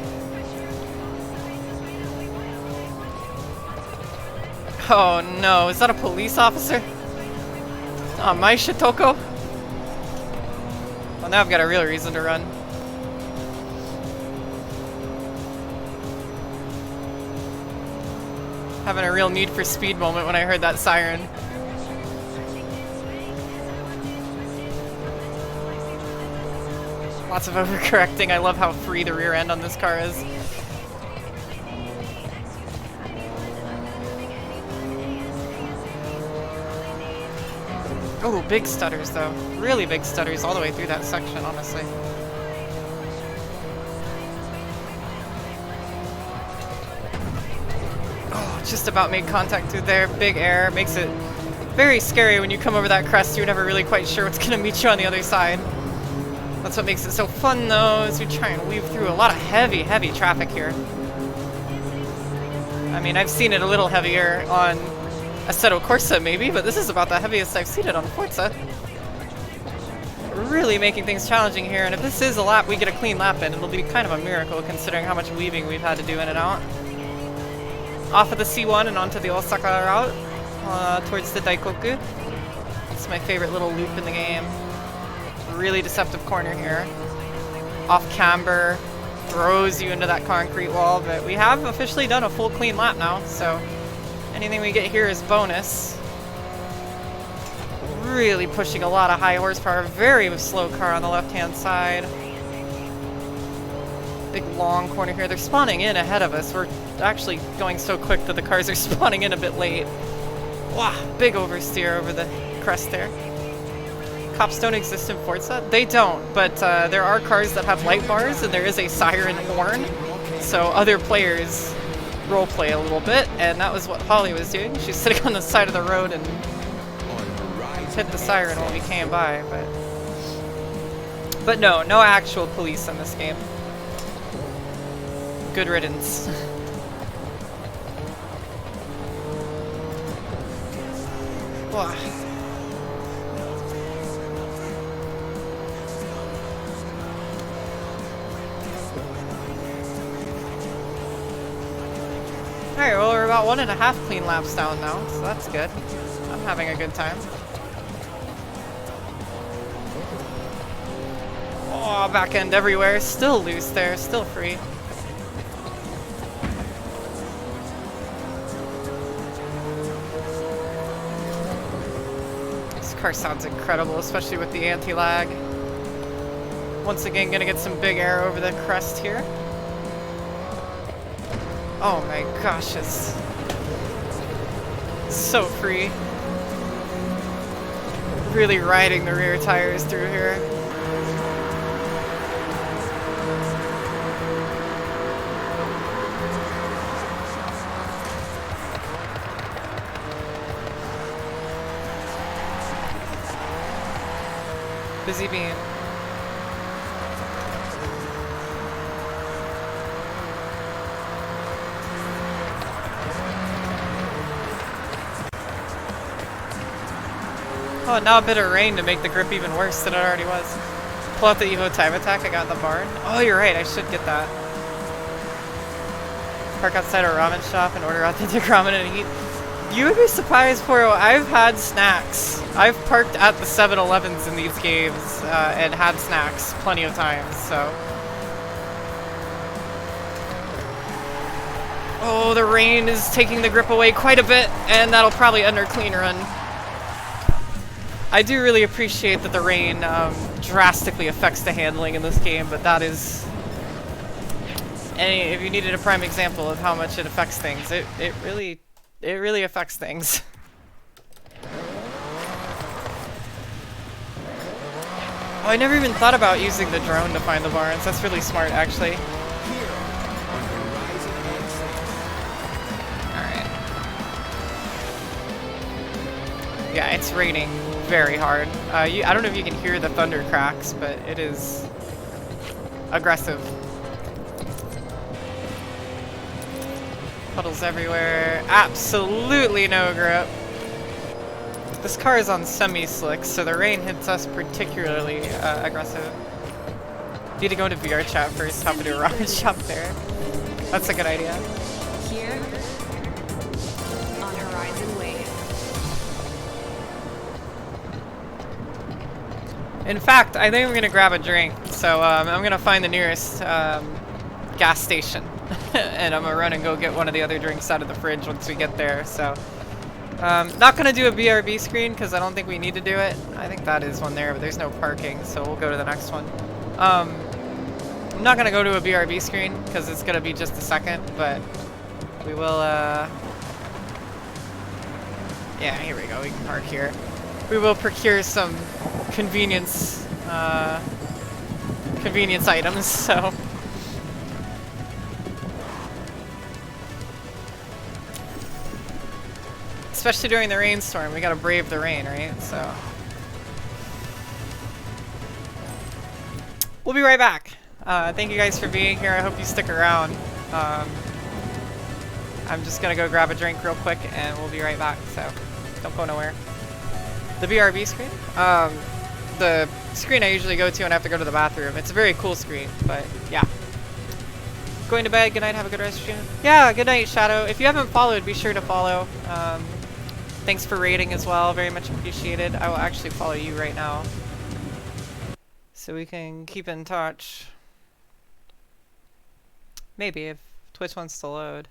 Oh no, is that a police officer? On my Shitoko? Well, now I've got a real reason to run. Having a real need for speed moment when I heard that siren. Lots of overcorrecting. I love how free the rear end on this car is. Oh, big stutters though. Really big stutters all the way through that section, honestly. Oh, just about made contact through there. Big air. Makes it very scary when you come over that crest. You're never really quite sure what's gonna meet you on the other side. That's what makes it so fun, though, as we try and weave through a lot of heavy traffic here. I mean, I've seen it a little heavier on Assetto Corsa, maybe, but this is about the heaviest I've seen it on Forza. Really making things challenging here, and if this is a lap, we get a clean lap in. It'll be kind of a miracle, considering how much weaving we've had to do in and out. Off of the C1 and onto the Osaka route, towards the Daikoku. It's my favorite little loop in the game. Really deceptive corner here. Off camber, throws you into that concrete wall, but we have officially done a full clean lap now, so anything we get here is bonus. Really pushing a lot of high horsepower, very slow car on the left-hand side. Big long corner here. They're spawning in ahead of us. We're actually going so quick that the cars are spawning in a bit late. Wow, big oversteer over the crest there. Cops don't exist in Forza? They don't, but there are cars that have light bars and there is a siren horn, so other players roleplay a little bit, and that was what Holly was doing. She's sitting on the side of the road and hit the siren when we came by, but no actual police in this game. Good riddance. Wow. Alright, well we're about 1.5 clean laps down now, so that's good. I'm having a good time. Oh, back end everywhere. Still loose there, still free. This car sounds incredible, especially with the anti-lag. Once again, gonna get some big air over the crest here. Oh my gosh, it's so free. Really riding the rear tires through here. Busy bean. Oh, now a bit of rain to make the grip even worse than it already was. Pull out the Evo time attack I got in the barn. Oh, you're right, I should get that. Park outside a ramen shop and order authentic ramen and eat. You would be surprised, Poro. I've had snacks. I've parked at the 7-Elevens in these games and had snacks plenty of times, so. Oh, the rain is taking the grip away quite a bit, and that'll probably end our clean run. I do really appreciate that the rain drastically affects the handling in this game, but that is... if you needed a prime example of how much it affects things, it really affects things. Oh, I never even thought about using the drone to find the barns. That's really smart, actually. Alright. Yeah, it's raining very hard. I don't know if you can hear the thunder cracks, but it is aggressive. Puddles everywhere. Absolutely no grip. This car is on semi-slick, so the rain hits us particularly aggressive. Need to go into VR chat first, hop into a ramen shop there. That's a good idea. Here, on Horizon Way. In fact, I think I'm gonna grab a drink, so I'm gonna find the nearest gas station. And I'm gonna run and go get one of the other drinks out of the fridge once we get there, so. Not gonna do a BRB screen, because I don't think we need to do it. I think that is one there, but there's no parking, so we'll go to the next one. I'm not gonna go to a BRB screen, because it's gonna be just a second, but we will, yeah, here we go, we can park here. We will procure some convenience items, so. Especially during the rainstorm, we gotta brave the rain, right? So. We'll be right back. Thank you guys for being here. I hope you stick around. I'm just gonna go grab a drink real quick and we'll be right back, so don't go nowhere. The BRB screen? The screen I usually go to when I have to go to the bathroom. It's a very cool screen, but yeah. Going to bed, good night, have a good rest of your day. Yeah, good night, Shadow. If you haven't followed, be sure to follow. Thanks for rating as well, very much appreciated. I will actually follow you right now, so we can keep in touch. Maybe, if Twitch wants to load.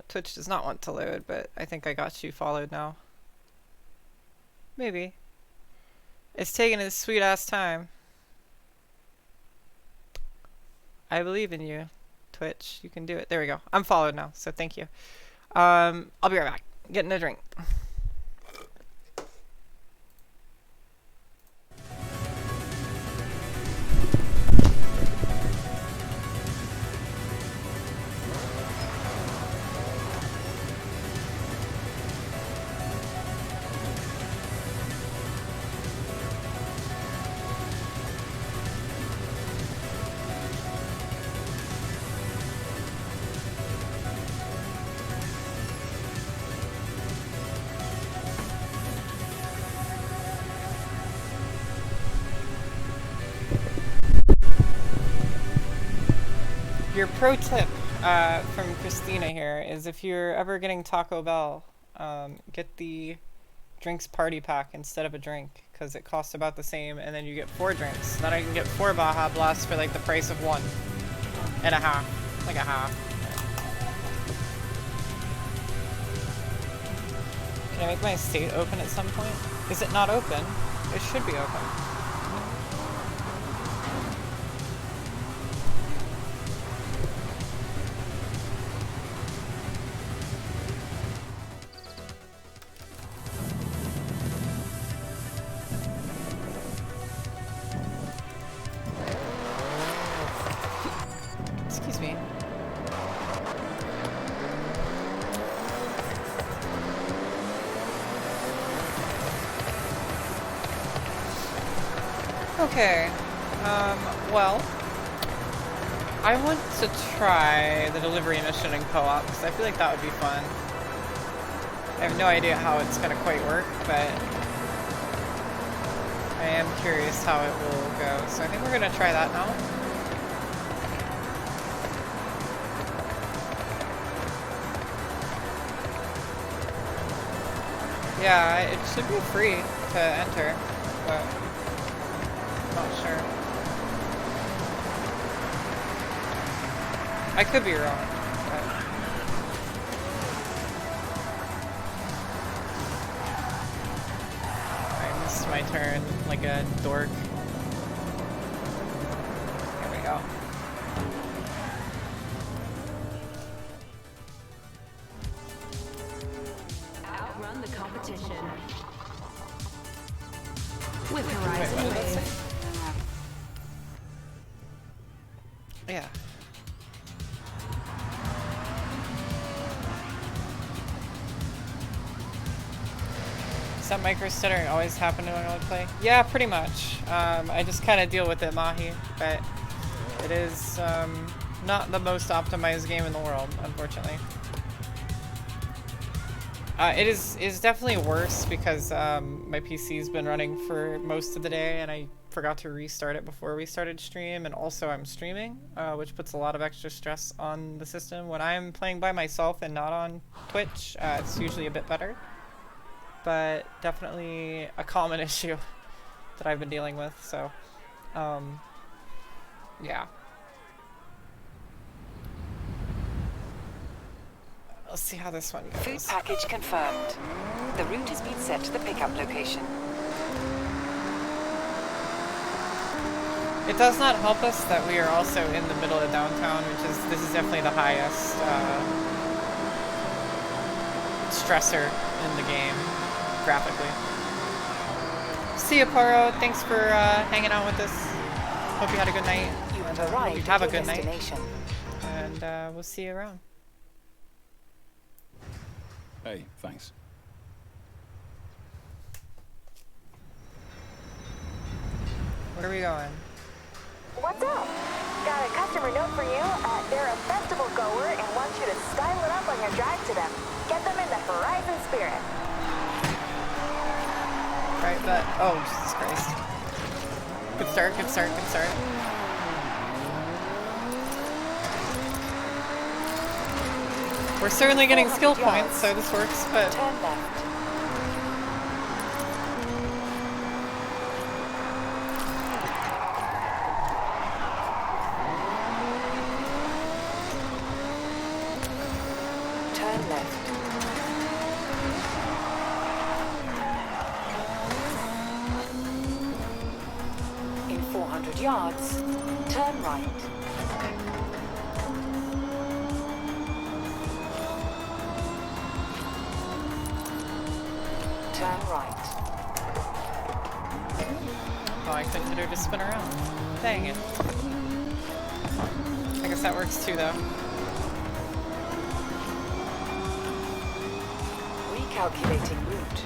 Twitch does not want to load, but I think I got you followed now. Maybe. It's taking its sweet ass time. I believe in you, Twitch. You can do it. There we go. I'm followed now, so thank you. I'll be right back. Getting a drink. Your pro tip from Christina here is if you're ever getting Taco Bell, get the drinks party pack instead of a drink, because it costs about the same, and then you get 4 drinks. Then I can get 4 Baja Blasts for like the price of 1 and a half, like a half. Can I make my estate open at some point? Is it not open? It should be open. Excuse me. Okay, well, I want to try the delivery mission in co-op, because I feel like that would be fun. I have no idea how it's going to quite work, but I am curious how it will go, so I think we're going to try that now. Yeah, it should be free to enter, but not sure. I could be wrong, but... I missed my turn like a dork. Here we go. Outrun the competition. With Horizon Wave. Yeah. Does that micro stuttering always happen when I play? Yeah, pretty much. I just kind of deal with it, Mahi, but it is not the most optimized game in the world, unfortunately. It is definitely worse because my PC's been running for most of the day and I forgot to restart it before we started stream, and also I'm streaming, which puts a lot of extra stress on the system. When I'm playing by myself and not on Twitch, it's usually a bit better, but definitely a common issue that I've been dealing with, so yeah. Let's see how this one goes. Food package confirmed. The route has been set to the pickup location. It does not help us that we are also in the middle of downtown, this is definitely the highest stressor in the game, graphically. See ya, Paro. Thanks for hanging out with us. Hope you had a good night. You have arrived have a at your good night. destination. And we'll see you around. Hey, thanks. Where are we going? What's up? Got a customer note for you. They're a festival goer and want you to style it up on your drive to them. Get them in the Horizon spirit. Right, but oh, Jesus Christ. Good start, good start, good start. We're certainly getting skill points, so this works, but... Turn left. Turn left. In 400 yards, turn right. Turn right. Oh, I couldn't get her to spin around. Dang it. I guess that works too, though. Recalculating route.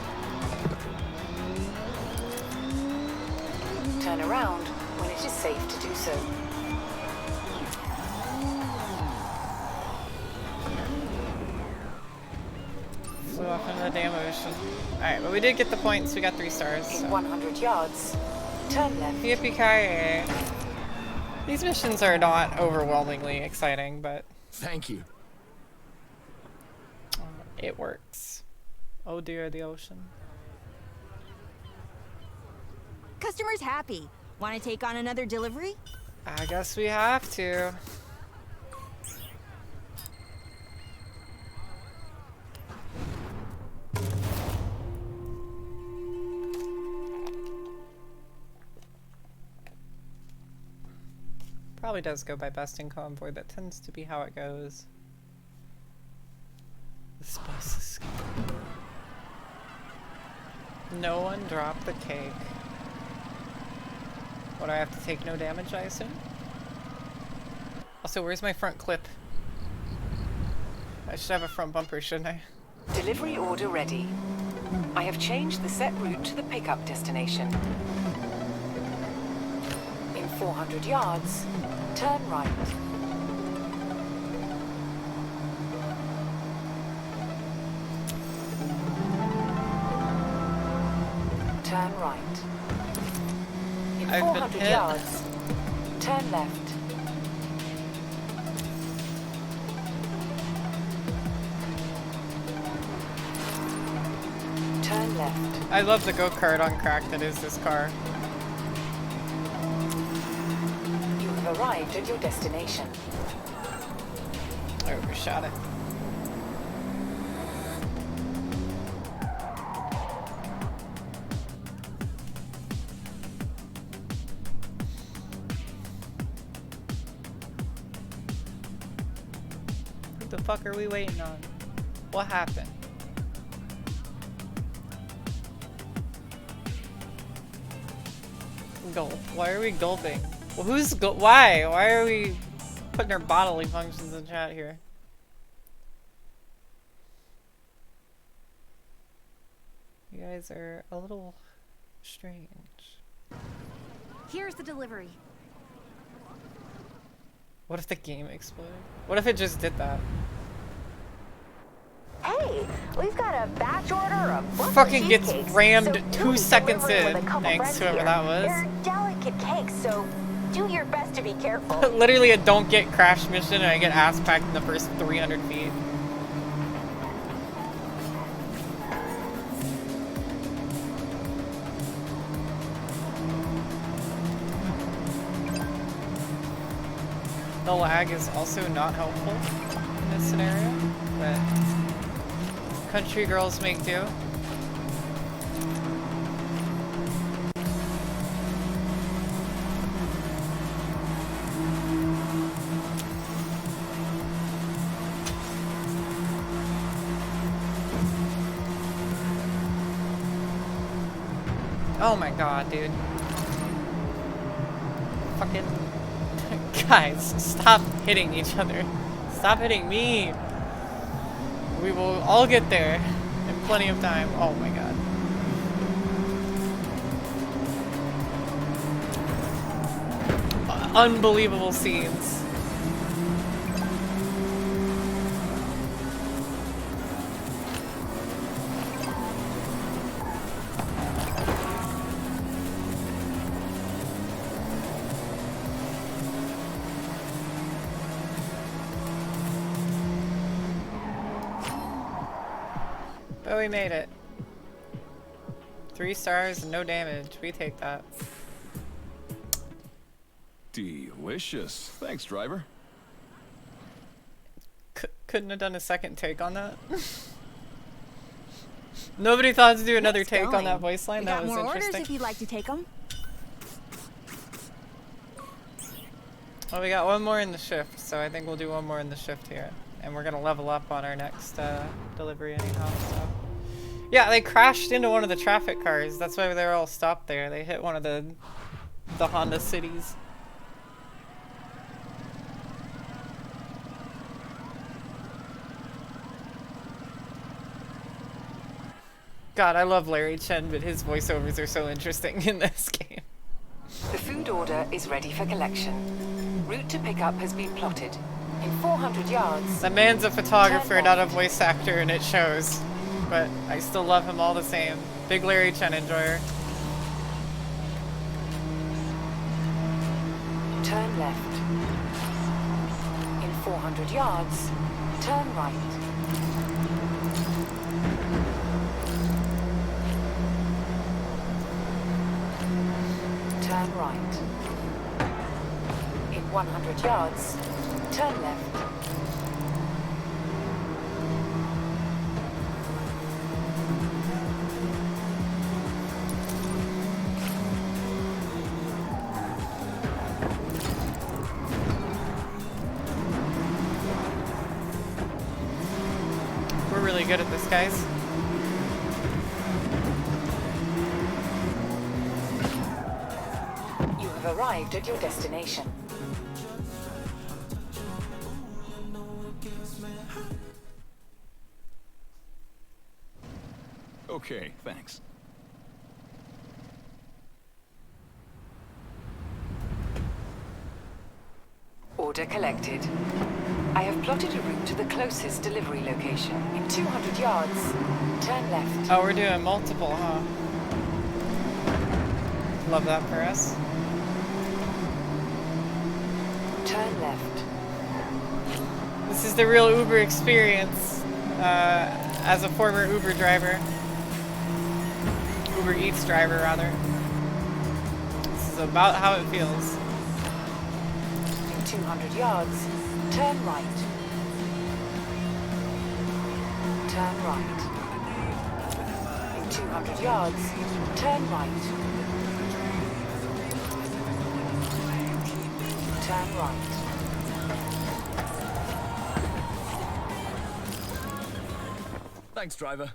Turn around when it is safe to do so. Flew off into the damn ocean. Alright, but we did get the points. We got 3 stars. In So. 100 yards, turn left. Yippee-ki-yay. These missions are not overwhelmingly exciting, but Thank you. it works. Oh dear, the ocean. Customer's happy. Want to take on another delivery? I guess we have to. Probably does go by best in convoy. That tends to be how it goes. This bus is scary. No one dropped the cake. What, do I have to take no damage, I assume? Also, where's my front clip? I should have a front bumper, shouldn't I? Delivery order ready. I have changed the set route to the pickup destination. In 400 yards, turn right. Turn right. In 400 yards, turn left. Turn left. I love the go-kart on crack that is this car. You have arrived at your destination. I overshot it. What the fuck are we waiting on? What happened? Gulp. Why are we gulping? Well, why? Why are we putting our bodily functions in chat here? You guys are a little strange. Here's the delivery. What if the game exploded? What if it just did that? Hey, we've got a batch order of butter Fucking gets cheesecakes, rammed so 2 seconds delivering in. with a couple Thanks, friends whoever here. that was. They're delicate cakes, so do your best to be careful. Literally a don't get crash mission and I get ass packed in the first 300 feet. The lag is also not helpful in this scenario, but country girls make do. Oh my god, dude. Fucking guys, stop hitting each other. Stop hitting me. We will all get there in plenty of time. Oh my god. Unbelievable scenes. But we made it. 3 stars and no damage. We take that. Delicious. Thanks, driver. Couldn't have done a second take on that. Nobody thought to do another Nice take on going. that voice line. We That got was more orders interesting. if you'd like to take them. Well, we got one more in the shift, so I think we'll do one more in the shift here. And we're gonna level up on our next delivery anyhow, so. Yeah, they crashed into one of the traffic cars. That's why they were all stopped there. They hit one of the Honda Cities. God, I love Larry Chen, but his voiceovers are so interesting in this game. The food order is ready for collection. Route to pickup has been plotted. In 400 yards... The man's a photographer, not a voice actor, and it shows. But I still love him all the same. Big Larry Chen enjoyer. Turn left. In 400 yards, turn right. Turn right. In 100 yards, turn left. We're really good at this, guys. You have arrived at your destination. Okay, thanks. Order collected. I have plotted a route to the closest delivery location. In 200 yards, turn left. Oh, we're doing multiple, huh? Love that for us. Turn left. This is the real Uber experience. As a former Uber driver. Uber Eats driver, rather. This is about how it feels. In 200 yards, turn right. Turn right. In 200 yards, turn right. Turn right. Thanks, driver.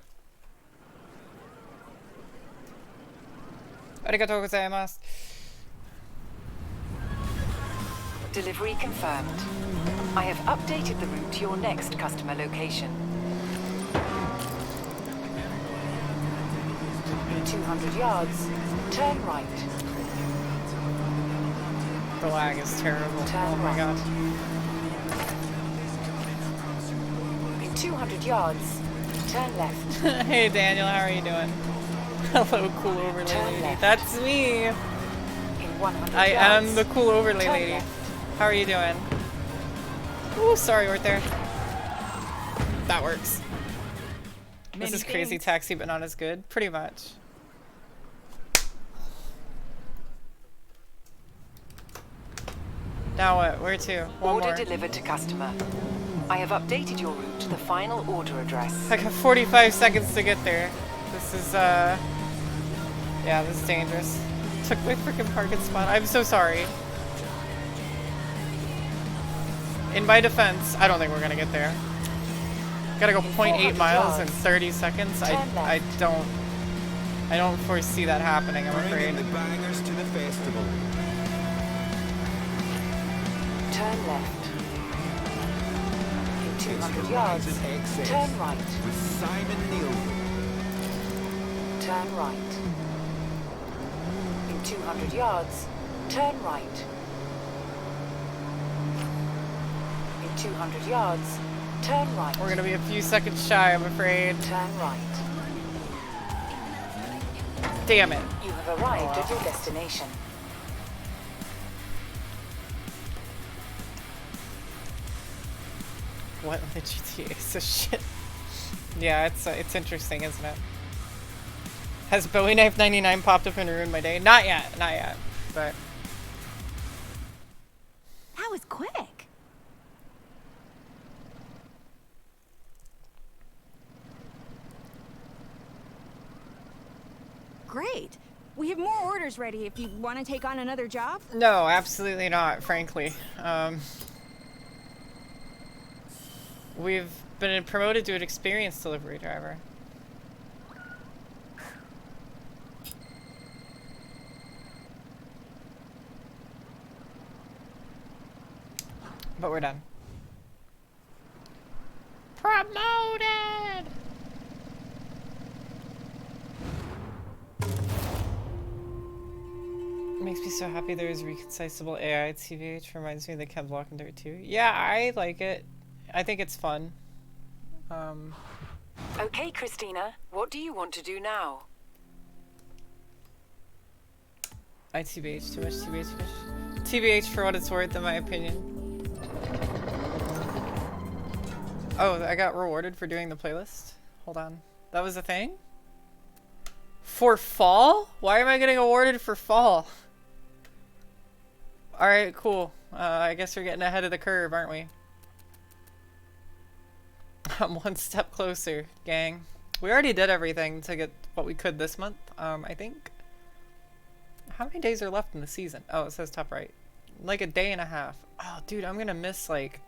Arigatou gozaimasu. Delivery confirmed. I have updated the route to your next customer location. In 200 yards, turn right. The lag is terrible. Oh my god. In 200 yards, turn left. Hey Daniel, how are you doing? Hello, cool overlay lady. That's me. In 100 I yards, am the cool overlay turn lady. left. How are you doing? Ooh, sorry, right there. That works. This is Crazy Taxi, but not as good. Pretty much. Now what? Where to? One Order more. delivered to customer. I have updated your route to the final order address. I got 45 seconds to get there. This is, yeah, this is dangerous. Took my freaking parking spot. I'm so sorry. In my defense, I don't think we're gonna get there. Gotta go 0.8 miles in 30 seconds. I don't foresee that happening, I'm afraid. Bringing the bangers to the festival. Turn left. In 200 yards, turn right. With Simon Neal. Turn right. In 200 yards, turn right. In 200 yards, turn right. We're gonna be a few seconds shy, I'm afraid. Turn right. Damn it. You have arrived at your destination. What in the GTA is this shit? Yeah, it's interesting, isn't it? Has Bowie Knife 99 popped up and ruined my day? Not yet, but That was quick. Great. We have more orders ready if you want to take on another job. no, absolutely not, frankly. We've been promoted to an experienced delivery driver. But we're done. Promoted! Makes me so happy there is recognizable AI at TVH. Reminds me of the Kev Walking Dirt 2. Yeah, I like it. I think it's fun. Okay, Christina, what do you want to do now? ITBH, too much TBH fish. TBH for what it's worth, in my opinion. Oh, I got rewarded for doing the playlist? Hold on. That was a thing? For fall? Why am I getting awarded for fall? Alright, cool. I guess we're getting ahead of the curve, aren't we? I'm one step closer, gang. We already did everything to get what we could this month, I think. How many days are left in the season? Oh, it says top right. Like a day and a half. Oh, dude, I'm gonna miss, like,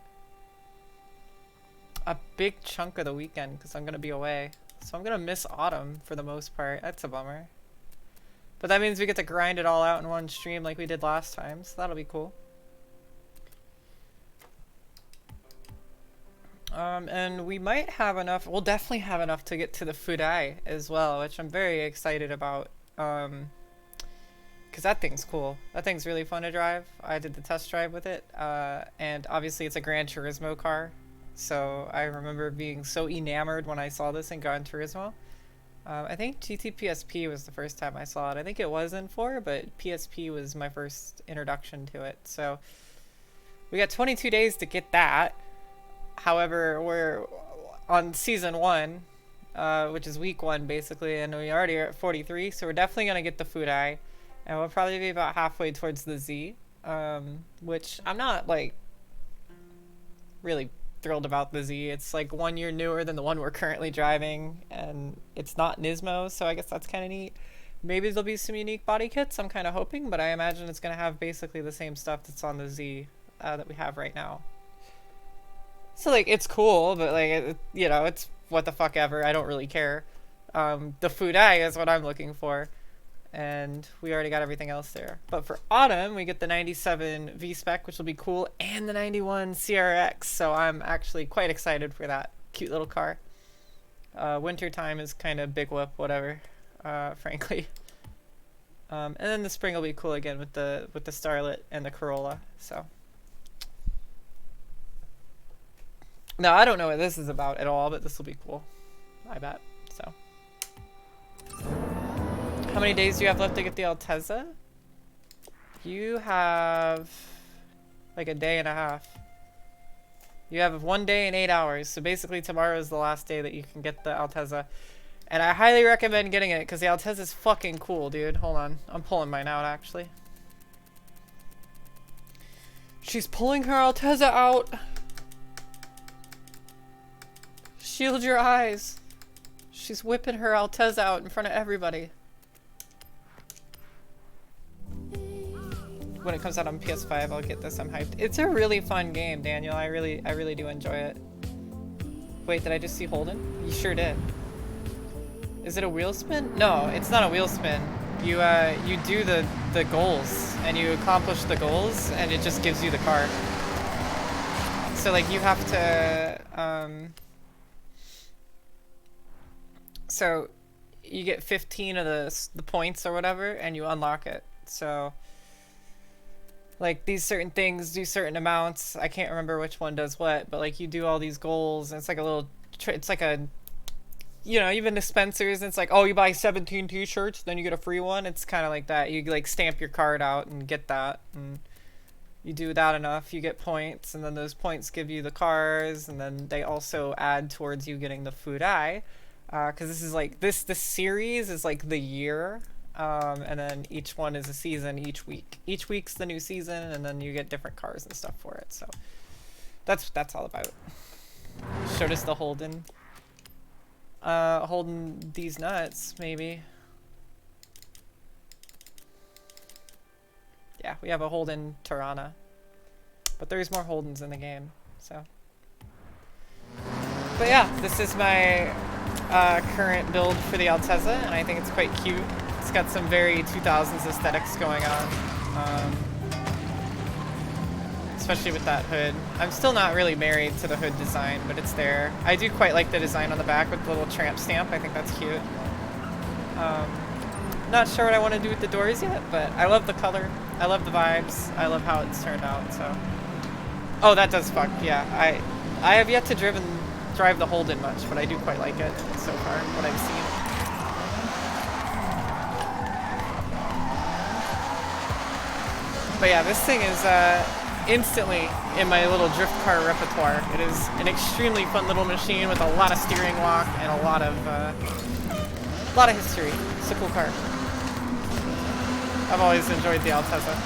a big chunk of the weekend because I'm gonna be away. So I'm gonna miss autumn for the most part. That's a bummer. But that means we get to grind it all out in one stream like we did last time, so that'll be cool. And we might have enough, we'll definitely have enough to get to the Fudai as well, which I'm very excited about. Because that thing's cool. That thing's really fun to drive. I did the test drive with it. And obviously it's a Gran Turismo car. So I remember being so enamored when I saw this in Gran Turismo. I think GT-PSP was the first time I saw it. I think it was in 4, but PSP was my first introduction to it. So we got 22 days to get that. However, we're on season 1, which is week 1 basically, and we already are at 43, so we're definitely going to get the Fudai. And we'll probably be about halfway towards the Z, which I'm not, like, really thrilled about the Z. It's like 1 year newer than the one we're currently driving, and it's not Nismo, so I guess that's kind of neat. Maybe there'll be some unique body kits, I'm kind of hoping, but I imagine it's going to have basically the same stuff that's on the Z that we have right now. So, like, it's cool, but, like, you know, it's what the fuck ever. I don't really care. The Fudai is what I'm looking for, and we already got everything else there. But for autumn, we get the 97 V-Spec, which will be cool, and the 91 CRX, so I'm actually quite excited for that cute little car. Winter time is kind of big whoop, whatever, frankly. And then the spring will be cool again with the Starlet and the Corolla, so. No, I don't know what this is about at all, but this will be cool, I bet, so. How many days do you have left to get the Altezza? You have like a day and a half. You have 1 day and 8 hours, so basically tomorrow is the last day that you can get the Altezza. And I highly recommend getting it because the Altezza is fucking cool, dude. Hold on, I'm pulling mine out actually. She's pulling her Altezza out. Shield your eyes. She's whipping her Altezza out in front of everybody. When it comes out on PS5, I'll get this. I'm hyped. It's a really fun game, Daniel. I really do enjoy it. Wait, did I just see Holden? You sure did. Is it a wheel spin? No, it's not a wheel spin. You do the goals and you accomplish the goals and it just gives you the car. So like you have to so you get 15 of the points or whatever and you unlock it. So like these certain things do certain amounts. I can't remember which one does what, but like you do all these goals and it's like a little it's like a, you know, even the Spencers, it's like, oh, you buy 17 t-shirts then you get a free one. It's kind of like that. You like stamp your card out and get that, and you do that enough, you get points, and then those points give you the cars, and then they also add towards you getting the Fudai, because this is like this series is like the year. And then each one is a season each week. Each week's the new season, and then you get different cars and stuff for it. So that's all about. Showed us the Holden. Holden these nuts, maybe. Yeah, we have a Holden Tirana. But there's more Holdens in the game, so. But yeah, this is my current build for the Altezza, and I think it's quite cute. It's got some very 2000s aesthetics going on, especially with that hood. I'm still not really married to the hood design, but it's there. I do quite like the design on the back with the little tramp stamp. I think that's cute. Not sure what I want to do with the doors yet, but I love the color. I love the vibes. I love how it's turned out, so. Oh, that does fuck, yeah. I have yet to drive the Holden much, but I do quite like it so far, what I've seen. But But yeah, this thing is instantly in my little drift car repertoire. It is an extremely fun little machine with a lot of steering lock and a lot of history. It's a cool car. I've always enjoyed the Altezza.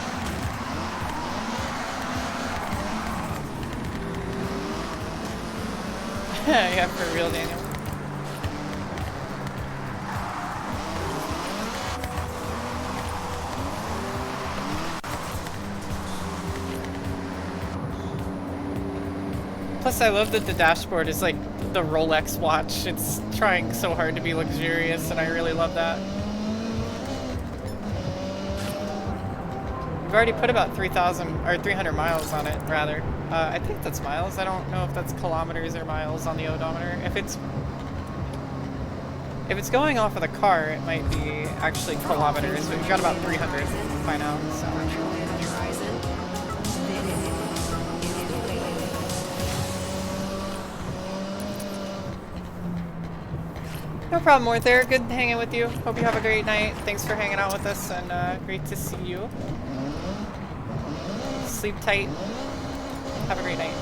Yeah, for real, Daniel. Plus, I love that the dashboard is like the Rolex watch. It's trying so hard to be luxurious, and I really love that. We've already put about 3,000 or 300 miles on it, rather. I think that's miles. I don't know if that's kilometers or miles on the odometer. If it's going off of the car, it might be actually kilometers. But we've got about 300 by now. So. No problem, Morthair. Good hanging with you. Hope you have a great night. Thanks for hanging out with us, and great to see you. Sleep tight. Have a great night.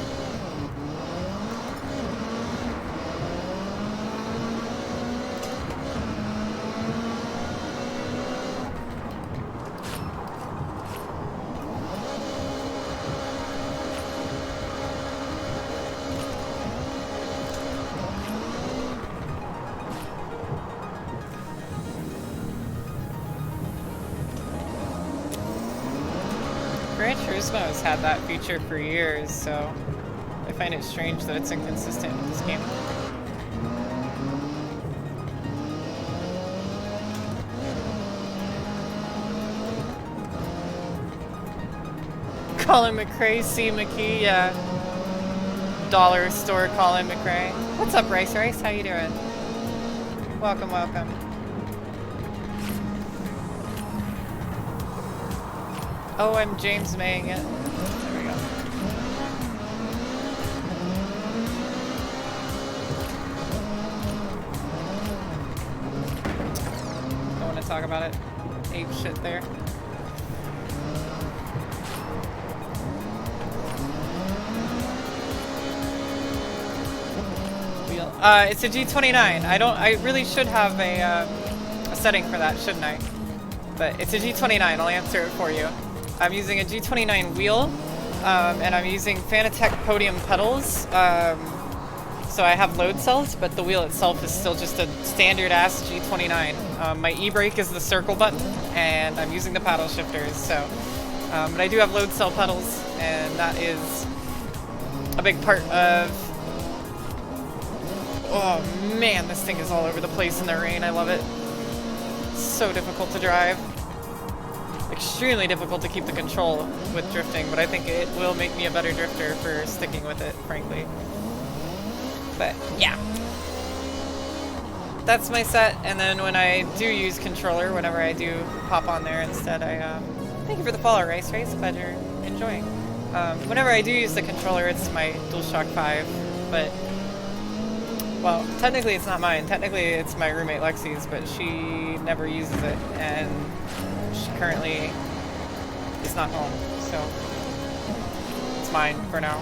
Gran Turismo has had that feature for years, so I find it strange that it's inconsistent with this game. Colin McRae, C. McKee, yeah. Dollar store Colin McRae. What's up, Rice Rice? How you doing? Welcome, welcome. Oh, I'm James Maying it. There we go. Don't want to talk about it. Ape shit there. Wheel. It's a G29. I really should have a setting for that, shouldn't I? But it's a G29. I'll answer it for you. I'm using a G29 wheel, and I'm using Fanatec podium pedals. So I have load cells, but the wheel itself is still just a standard ass G29. My e-brake is the circle button, and I'm using the paddle shifters. So, but I do have load cell pedals, and that is a big part of. Oh man, this thing is all over the place in the rain. I love it. So difficult to drive. Extremely difficult to keep the control with drifting, but I think it will make me a better drifter for sticking with it, frankly. But yeah, that's my set. And then when I do use controller, whenever I do pop on there instead, I thank you for the follow, Rice Race. Glad you're enjoying. Whenever I do use the controller, it's my DualShock 5, but well, technically it's not mine. Technically it's my roommate Lexi's, but she never uses it, and she currently is not home, so it's mine for now.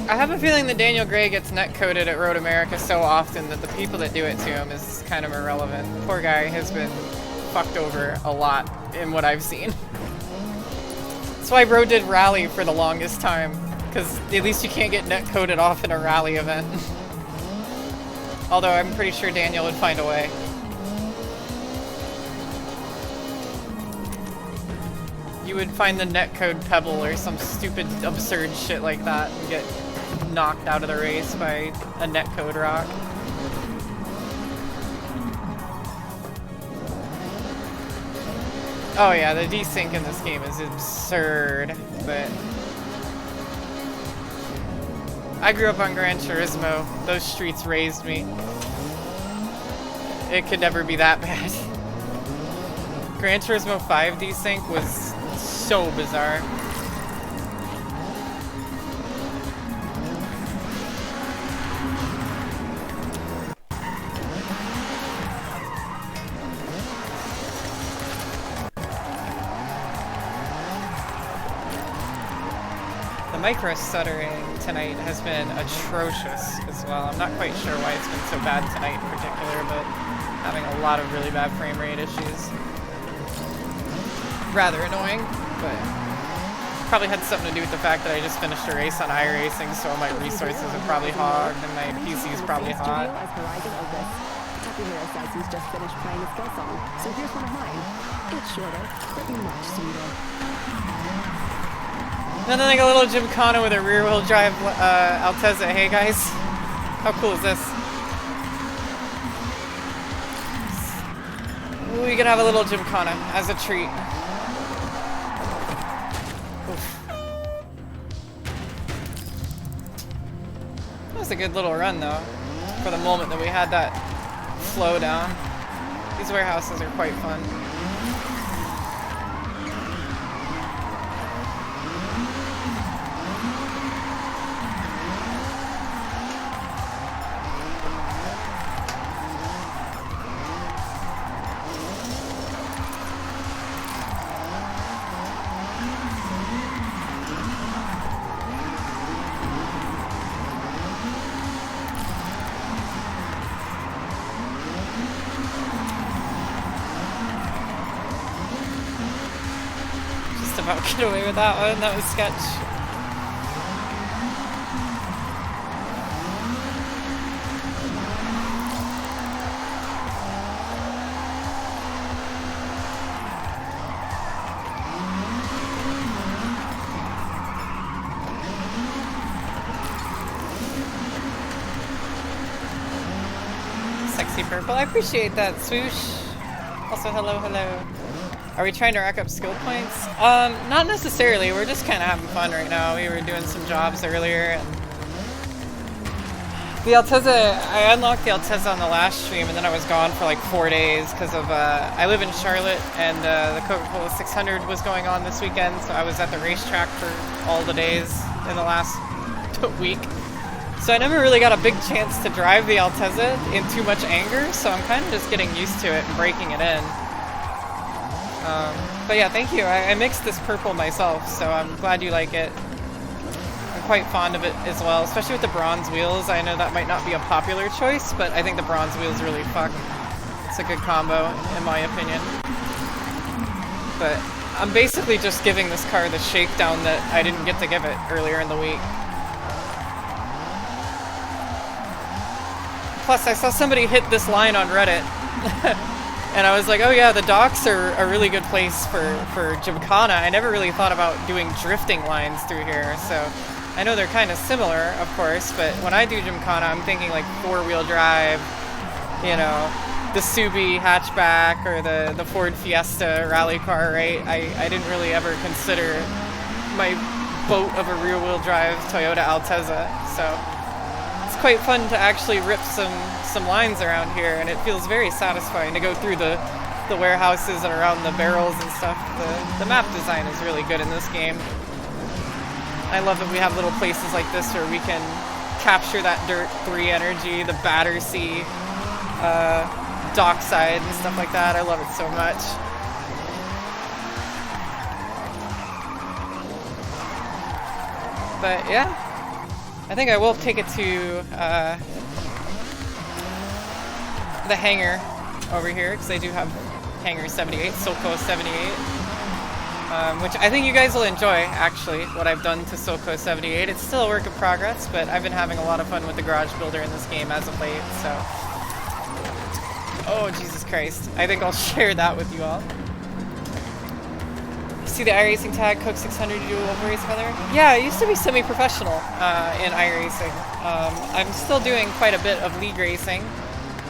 I have a feeling that Daniel Gray gets netcoded at Road America so often that the people that do it to him is kind of irrelevant. Poor guy has been fucked over a lot in what I've seen. That's why Bro did Rally for the longest time, because at least you can't get netcoded off in a rally event. Although I'm pretty sure Daniel would find a way. You would find the netcode pebble or some stupid absurd shit like that and get knocked out of the race by a netcode rock. Oh yeah, the desync in this game is absurd, but I grew up on Gran Turismo. Those streets raised me. It could never be that bad. Gran Turismo 5 desync was so bizarre. micro stuttering tonight has been atrocious as well. I'm not quite sure why it's been so bad tonight in particular, but having a lot of really bad frame rate issues. Rather annoying, but probably had something to do with the fact that I just finished a race on iRacing, so my resources are probably hogged and my PC is probably hot. Happy Hero says he's just finished playing a skill song, so here's one of mine. It's shorter, but much sweeter. Nothing like a little gymkhana with a rear-wheel drive Altezza. Hey guys, how cool is this? We can have a little gymkhana as a treat. Oof. That was a good little run though, for the moment that we had that flow down. These warehouses are quite fun. Get away with that one, that was sketch. Sexy purple, I appreciate that, swoosh. Also, hello, hello. Are we trying to rack up skill points? Not necessarily. We're just kind of having fun right now. We were doing some jobs earlier, and the Altezza, I unlocked the Altezza on the last stream, and then I was gone for like 4 days because of, I live in Charlotte, and the Coca-Cola 600 was going on this weekend, so I was at the racetrack for all the days in the last week. So I never really got a big chance to drive the Altezza in too much anger, so I'm kind of just getting used to it and breaking it in. But yeah, thank you. I mixed this purple myself, so I'm glad you like it. I'm quite fond of it as well, especially with the bronze wheels. I know that might not be a popular choice, but I think the bronze wheels really fuck. It's a good combo, in my opinion. But I'm basically just giving this car the shakedown that I didn't get to give it earlier in the week. Plus, I saw somebody hit this line on Reddit. And I was like, oh yeah, the docks are a really good place for Gymkhana. I never really thought about doing drifting lines through here, so I know they're kind of similar, of course, but when I do Gymkhana, I'm thinking like four-wheel drive, you know, the Subi hatchback or the Ford Fiesta rally car, right? I didn't really ever consider my boat of a rear-wheel drive Toyota Altezza, so it's quite fun to actually rip some lines around here, and it feels very satisfying to go through the warehouses and around the barrels and stuff. The map design is really good in this game. I love that we have little places like this where we can capture that Dirt 3 energy, the Battersea, dockside and stuff like that. I love it so much. But yeah, I think I will take it to the hangar over here, because I do have hangar 78, Silco 78, which I think you guys will enjoy, actually, what I've done to Silco 78. It's still a work in progress, but I've been having a lot of fun with the garage builder in this game as of late, so... Oh, Jesus Christ. I think I'll share that with you all. See the iRacing tag, Coke 600, you do a race together? Yeah, I used to be semi-professional in iRacing. I'm still doing quite a bit of league racing.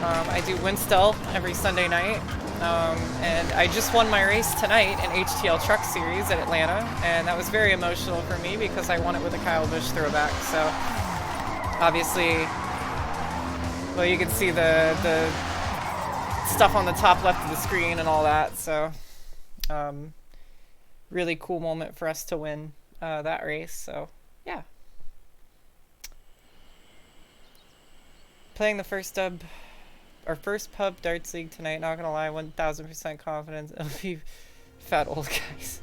I do Winstel every Sunday night, and I just won my race tonight in HTL Truck Series at Atlanta, and that was very emotional for me because I won it with a Kyle Busch throwback, so obviously, well, you can see the stuff on the top left of the screen and all that, so really cool moment for us to win that race, so yeah. Playing the first pub darts league tonight, not gonna lie, 1000% confidence it'll be fat old guys.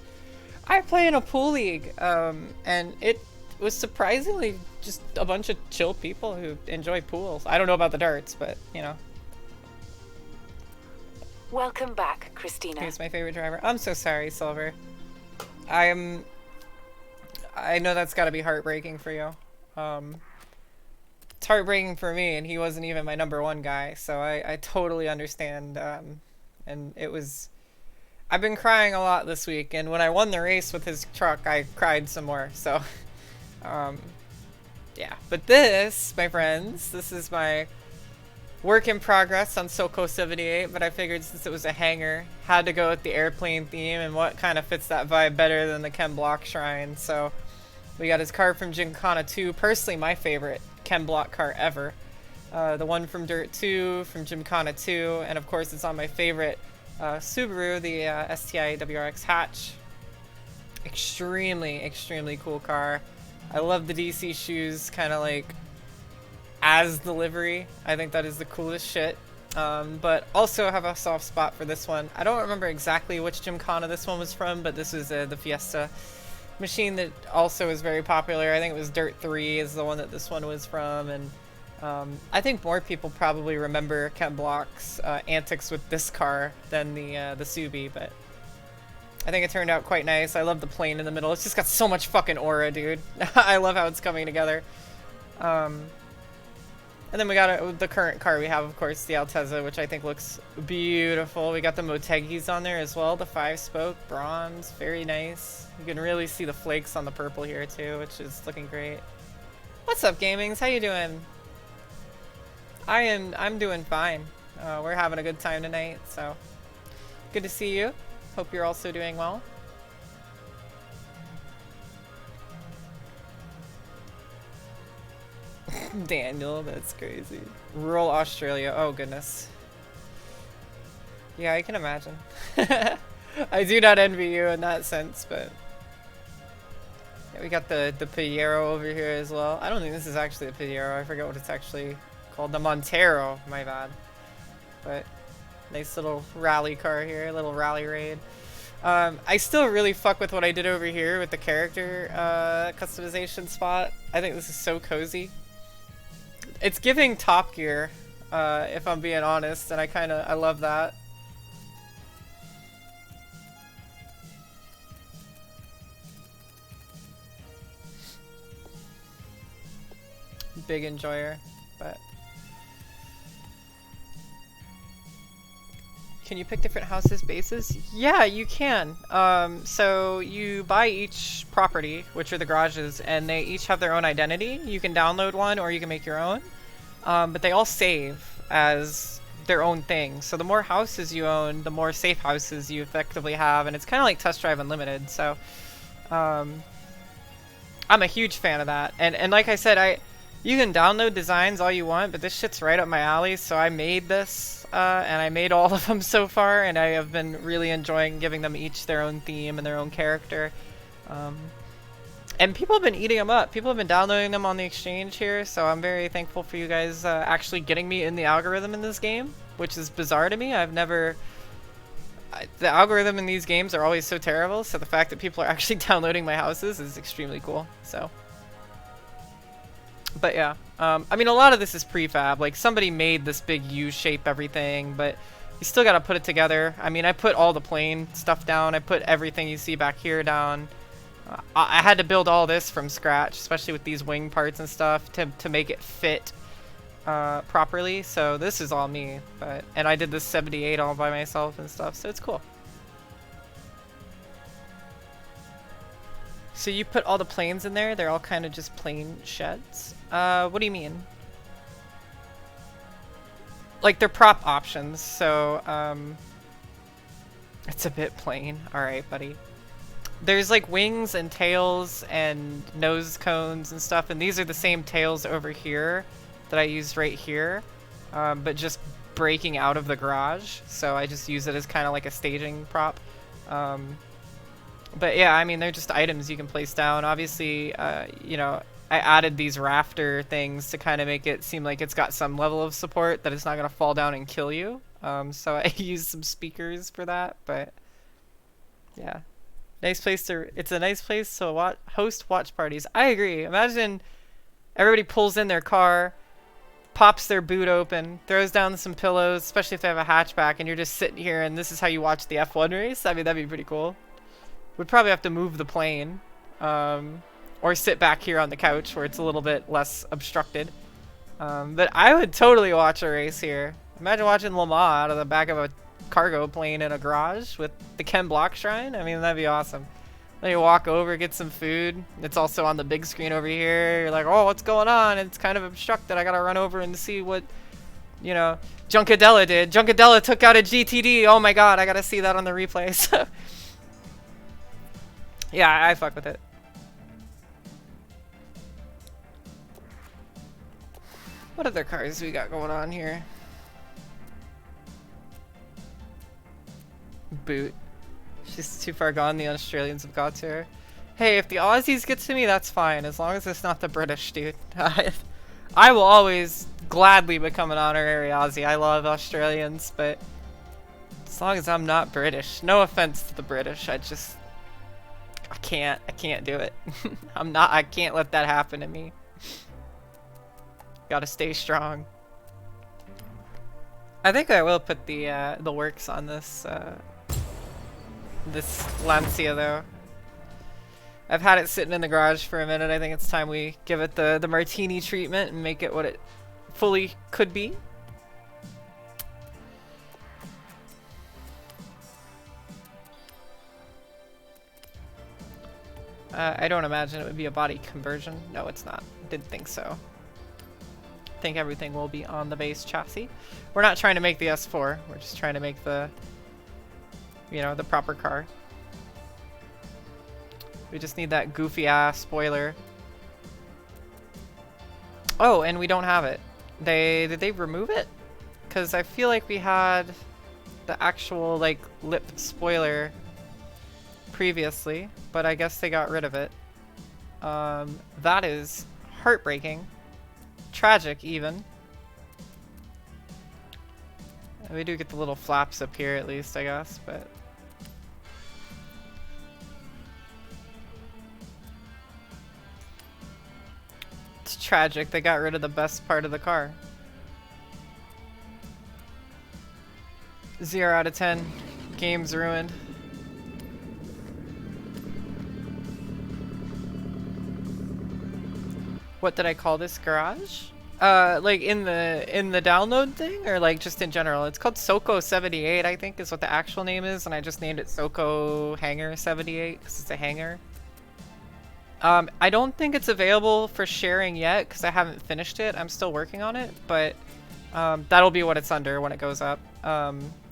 I play in a pool league, and was surprisingly just a bunch of chill people who enjoy pools. I don't know about the darts, but you know. Welcome back, Christina. He's my favorite driver. I'm so sorry, Silver. I know that's got to be heartbreaking for you. It's heartbreaking for me, and he wasn't even my #1 guy, so I totally understand. And it was... I've been crying a lot this week, and when I won the race with his truck, I cried some more, so... yeah. But this, my friends, this is my work in progress on Soko 78, but I figured since it was a hangar, had to go with the airplane theme, and what kind of fits that vibe better than the Ken Block Shrine, so... We got his car from Gymkhana 2, personally my favorite Ken Block car ever. The one from Dirt 2, from Gymkhana 2, and of course it's on my favorite Subaru, the STI WRX hatch. Extremely, extremely cool car. I love the DC shoes, kind of like as the livery. I think that is the coolest shit. But also have a soft spot for this one. I don't remember exactly which Gymkhana this one was from, but this was the Fiesta machine that also is very popular. I think it was Dirt 3 is the one that this one was from, and I think more people probably remember Ken Block's antics with this car than the Subi, but I think it turned out quite nice. I love the plane in the middle. It's just got so much fucking aura, dude. I love how it's coming together. And then we got the current car we have, of course, the Altezza, which I think looks beautiful. We got the Motegis on there as well, the 5-spoke bronze, very nice. You can really see the flakes on the purple here too, which is looking great. What's up, Gamings? How you doing? I'm doing fine. We're having a good time tonight, so good to see you. Hope you're also doing well. Daniel, that's crazy. Rural Australia, oh goodness. Yeah, I can imagine. I do not envy you in that sense, but... Yeah, we got the Pajero over here as well. I don't think this is actually a Pajero, I forget what it's actually called. The Montero, my bad. But, nice little rally car here, little rally raid. I still really fuck with what I did over here with the character customization spot. I think this is so cozy. It's giving Top Gear, if I'm being honest, and I love that. Big enjoyer, but... Can you pick different houses' bases? Yeah, you can. So you buy each property, which are the garages, and they each have their own identity. You can download one or you can make your own. But they all save as their own thing. So the more houses you own, the more safe houses you effectively have, and it's kind of like Test Drive Unlimited. So I'm a huge fan of that. And like I said, you can download designs all you want, but this shit's right up my alley, so I made this. And I made all of them so far, and I have been really enjoying giving them each their own theme and their own character. And people have been eating them up. People have been downloading them on the exchange here, so I'm very thankful for you guys actually getting me in the algorithm in this game, which is bizarre to me. I've never... The algorithm in these games are always so terrible, so the fact that people are actually downloading my houses is extremely cool, so... But yeah, I mean, a lot of this is prefab. Like, somebody made this big U-shape everything, but you still gotta put it together. I mean, I put all the plane stuff down. I put everything you see back here down. I had to build all this from scratch, especially with these wing parts and stuff, to make it fit properly. So this is all me, and I did this 78 all by myself and stuff, so it's cool. So you put all the planes in there? They're all kind of just plain sheds? What do you mean? Like, they're prop options, so, it's a bit plain. Alright, buddy. There's, like, wings and tails and nose cones and stuff, and these are the same tails over here that I used right here, but just breaking out of the garage, so I just use it as kind of like a staging prop. But yeah, I mean, they're just items you can place down. Obviously, you know, I added these rafter things to kind of make it seem like it's got some level of support, that it's not going to fall down and kill you. So I used some speakers for that, but yeah. Nice place to. It's a nice place to host watch parties. I agree. Imagine everybody pulls in their car, pops their boot open, throws down some pillows, especially if they have a hatchback, and you're just sitting here and this is how you watch the F1 race. I mean, that'd be pretty cool. We'd probably have to move the plane, or sit back here on the couch where it's a little bit less obstructed. But I would totally watch a race here. Imagine watching Le Mans out of the back of a cargo plane in a garage with the Ken Block Shrine. I mean, that'd be awesome. Then you walk over, get some food. It's also on the big screen over here. You're like, oh, what's going on? It's kind of obstructed. I gotta run over and see what, you know, Junkadella did. Junkadella took out a GTD. Oh my god, I gotta see that on the replay. So, yeah, I fuck with it. What other cars we got going on here? Boot. She's too far gone. The Australians have got to her. Hey, if the Aussies get to me, that's fine. As long as it's not the British, dude. I will always gladly become an honorary Aussie. I love Australians, but as long as I'm not British. No offense to the British. I can't do it. I can't let that happen to me. Gotta stay strong. I think I will put the works on this this Lancia though. I've had it sitting in the garage for a minute. I think it's time we give it the martini treatment and make it what it fully could be. I don't imagine it would be a body conversion. No, it's not. Didn't think so. I think everything will be on the base chassis. We're not trying to make the S4. We're just trying to make the, you know, the proper car. We just need that goofy ass spoiler. Oh, and we don't have it. Did they remove it? Because I feel like we had the actual like lip spoiler previously, but I guess they got rid of it. That is heartbreaking. Tragic, even. We do get the little flaps up here, at least, I guess, but... It's tragic. They got rid of the best part of the car. 0 out of 10. Game's ruined. What did I call this garage? Like in the download thing, or like just in general? It's called Soko 78, I think, is what the actual name is, and I just named it Soko Hangar 78 because it's a hangar. I don't think it's available for sharing yet because I haven't finished it. I'm still working on it, but that'll be what it's under when it goes up.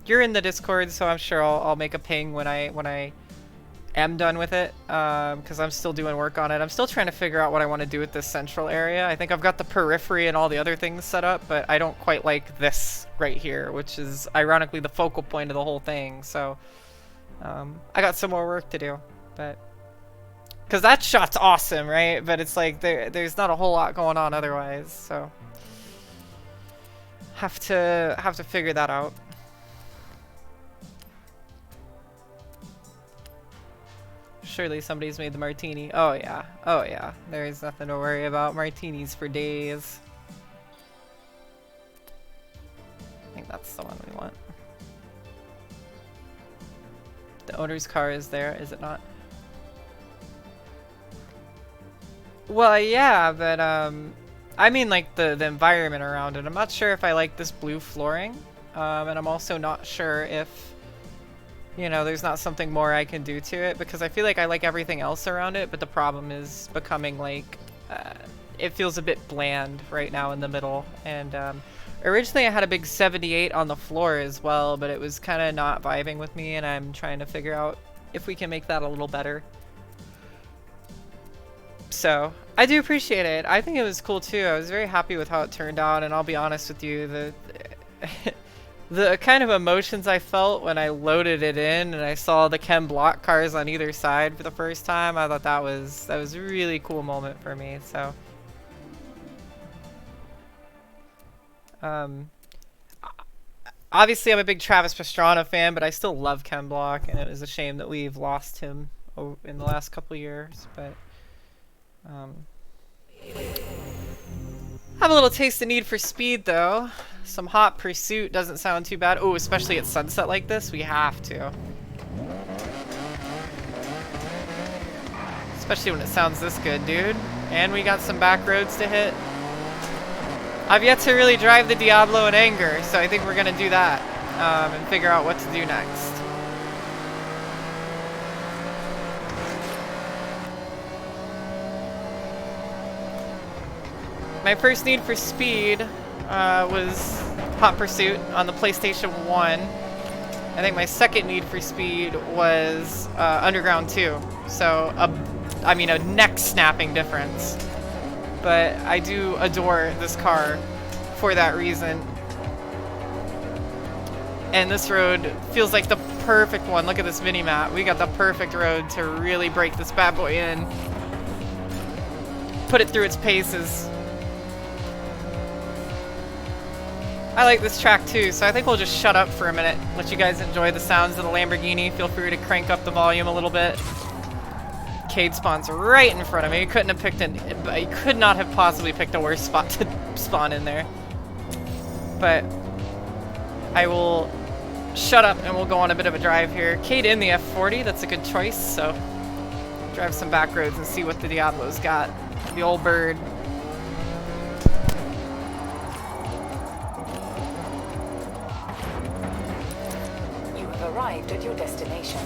You're in the Discord, so I'm sure I'll make a ping when I am done with it, because I'm still doing work on it. I'm still trying to figure out what I want to do with this central area. I think I've got the periphery and all the other things set up, but I don't quite like this right here, which is ironically the focal point of the whole thing. So I got some more work to do, but because that shot's awesome, right? But it's like there's not a whole lot going on otherwise, so have to figure that out. Surely somebody's made the martini. Oh yeah. Oh yeah. There is nothing to worry about. Martinis for days. I think that's the one we want. The owner's car is there, is it not? Well, yeah, but I mean like the environment around it. I'm not sure if I like this blue flooring. And I'm also not sure if, you know, there's not something more I can do to it, because I feel like I like everything else around it, but the problem is becoming like, it feels a bit bland right now in the middle. And originally I had a big 78 on the floor as well, but it was kind of not vibing with me, and I'm trying to figure out if we can make that a little better. So I do appreciate it. I think it was cool too. I was very happy with how it turned out, and I'll be honest with you, the kind of emotions I felt when I loaded it in and I saw the Ken Block cars on either side for the first time, I thought that was a really cool moment for me. So obviously I'm a big Travis Pastrana fan, but I still love Ken Block, and it was a shame that we've lost him in the last couple years, but have a little taste of Need for Speed though. Some Hot Pursuit doesn't sound too bad. Oh, especially at sunset like this, we have to. Especially when it sounds this good, dude. And we got some back roads to hit. I've yet to really drive the Diablo in anger, so I think we're gonna do that and figure out what to do next. My first Need for Speed was Hot Pursuit on the PlayStation 1. I think my second Need for Speed was Underground 2. So, I mean, a neck-snapping difference. But I do adore this car for that reason. And this road feels like the perfect one. Look at this mini-map. We got the perfect road to really break this bad boy in. Put it through its paces. I like this track too, so I think we'll just shut up for a minute. Let you guys enjoy the sounds of the Lamborghini. Feel free to crank up the volume a little bit. Cade spawns right in front of me. He couldn't have picked he could not have possibly picked a worse spot to spawn in there. But I will shut up and we'll go on a bit of a drive here. Cade in the F40, that's a good choice, so drive some back roads and see what the Diablo's got. The old bird. You have arrived at your destination.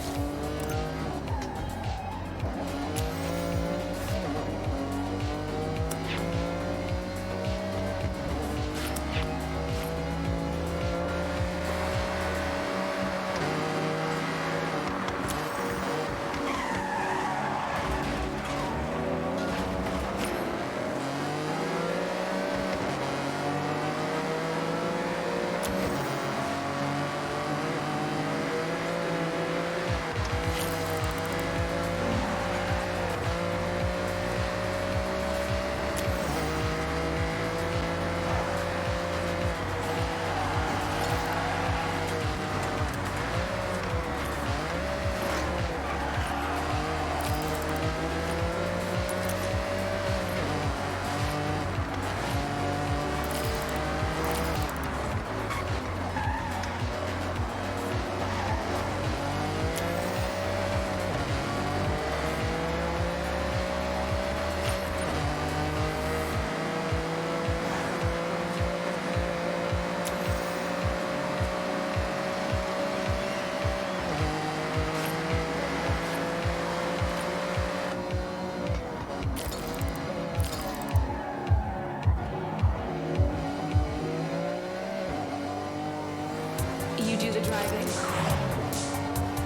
You do the driving.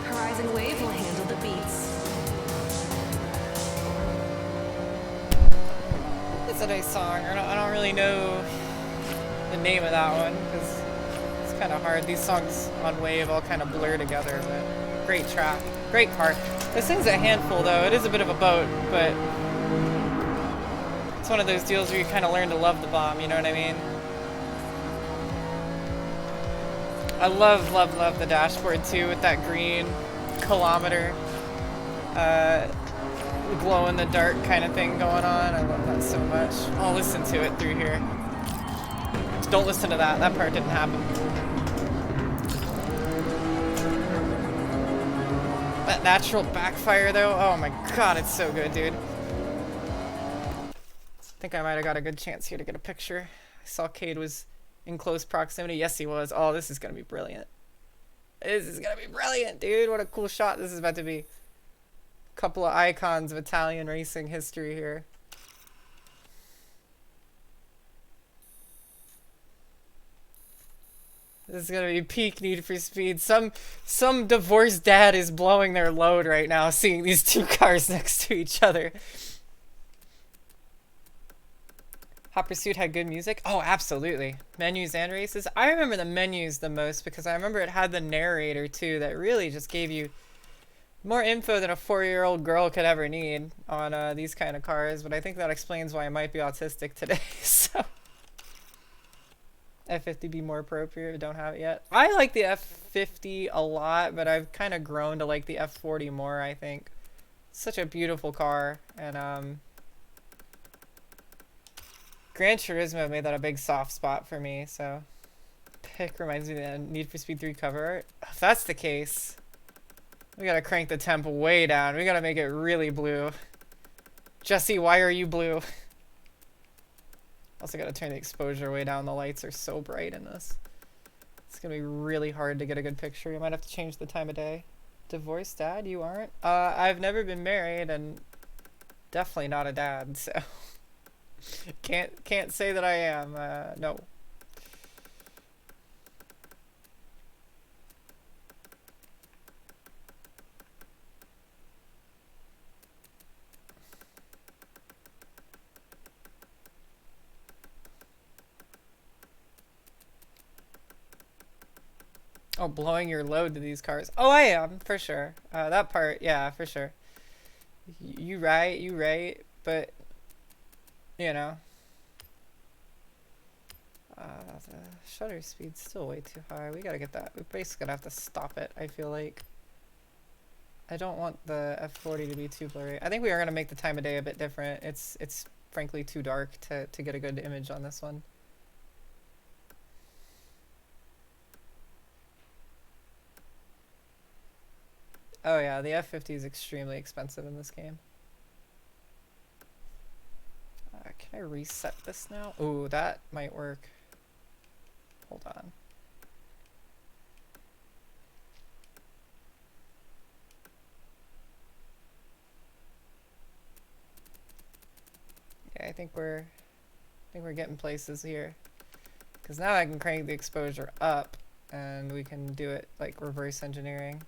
Horizon Wave will handle the beats. It's a nice song. I don't really know the name of that one because it's kind of hard. These songs on Wave all kind of blur together, but great track. Great car. This thing's a handful though. It is a bit of a boat, but it's one of those deals where you kind of learn to love the bomb, you know what I mean? I love, love, love the dashboard too with that green kilometer glow in the dark kind of thing going on. I love that so much. I'll listen to it through here. Don't listen to that. That part didn't happen. That natural backfire though, oh my god, it's so good, dude. I think I might have got a good chance here to get a picture. I saw Cade was in close proximity. Yes, he was. Oh, this is gonna be brilliant. This is gonna be brilliant, dude. What a cool shot this is about to be. Couple of icons of Italian racing history here. This is gonna be peak Need for Speed. Some divorced dad is blowing their load right now seeing these two cars next to each other. Hot Pursuit had good music? Oh, absolutely. Menus and races? I remember the menus the most because I remember it had the narrator too that really just gave you more info than a 4-year-old girl could ever need on these kind of cars, but I think that explains why I might be autistic today, so... F50 be more appropriate, don't have it yet. I like the F50 a lot, but I've kind of grown to like the F40 more, I think. Such a beautiful car, and Gran Turismo made that a big soft spot for me, so pick reminds me of the Need for Speed 3 cover art. If that's the case, we gotta crank the temp way down. We gotta make it really blue. Jesse, why are you blue? Also gotta turn the exposure way down. The lights are so bright in this. It's gonna be really hard to get a good picture. You might have to change the time of day. Divorced dad? You aren't? I've never been married and definitely not a dad, so can't say that I am. No. Oh, blowing your load to these cars. Oh, I am, for sure. That part, yeah, for sure. You right. But, you know. The shutter speed's still way too high. We gotta get that. We're basically gonna have to stop it, I feel like. I don't want the F40 to be too blurry. I think we are gonna make the time of day a bit different. It's frankly too dark to get a good image on this one. Oh yeah, the F50 is extremely expensive in this game. Can I reset this now? Ooh, that might work. Hold on. Yeah, I think we're getting places here. Because now I can crank the exposure up and we can do it like reverse engineering.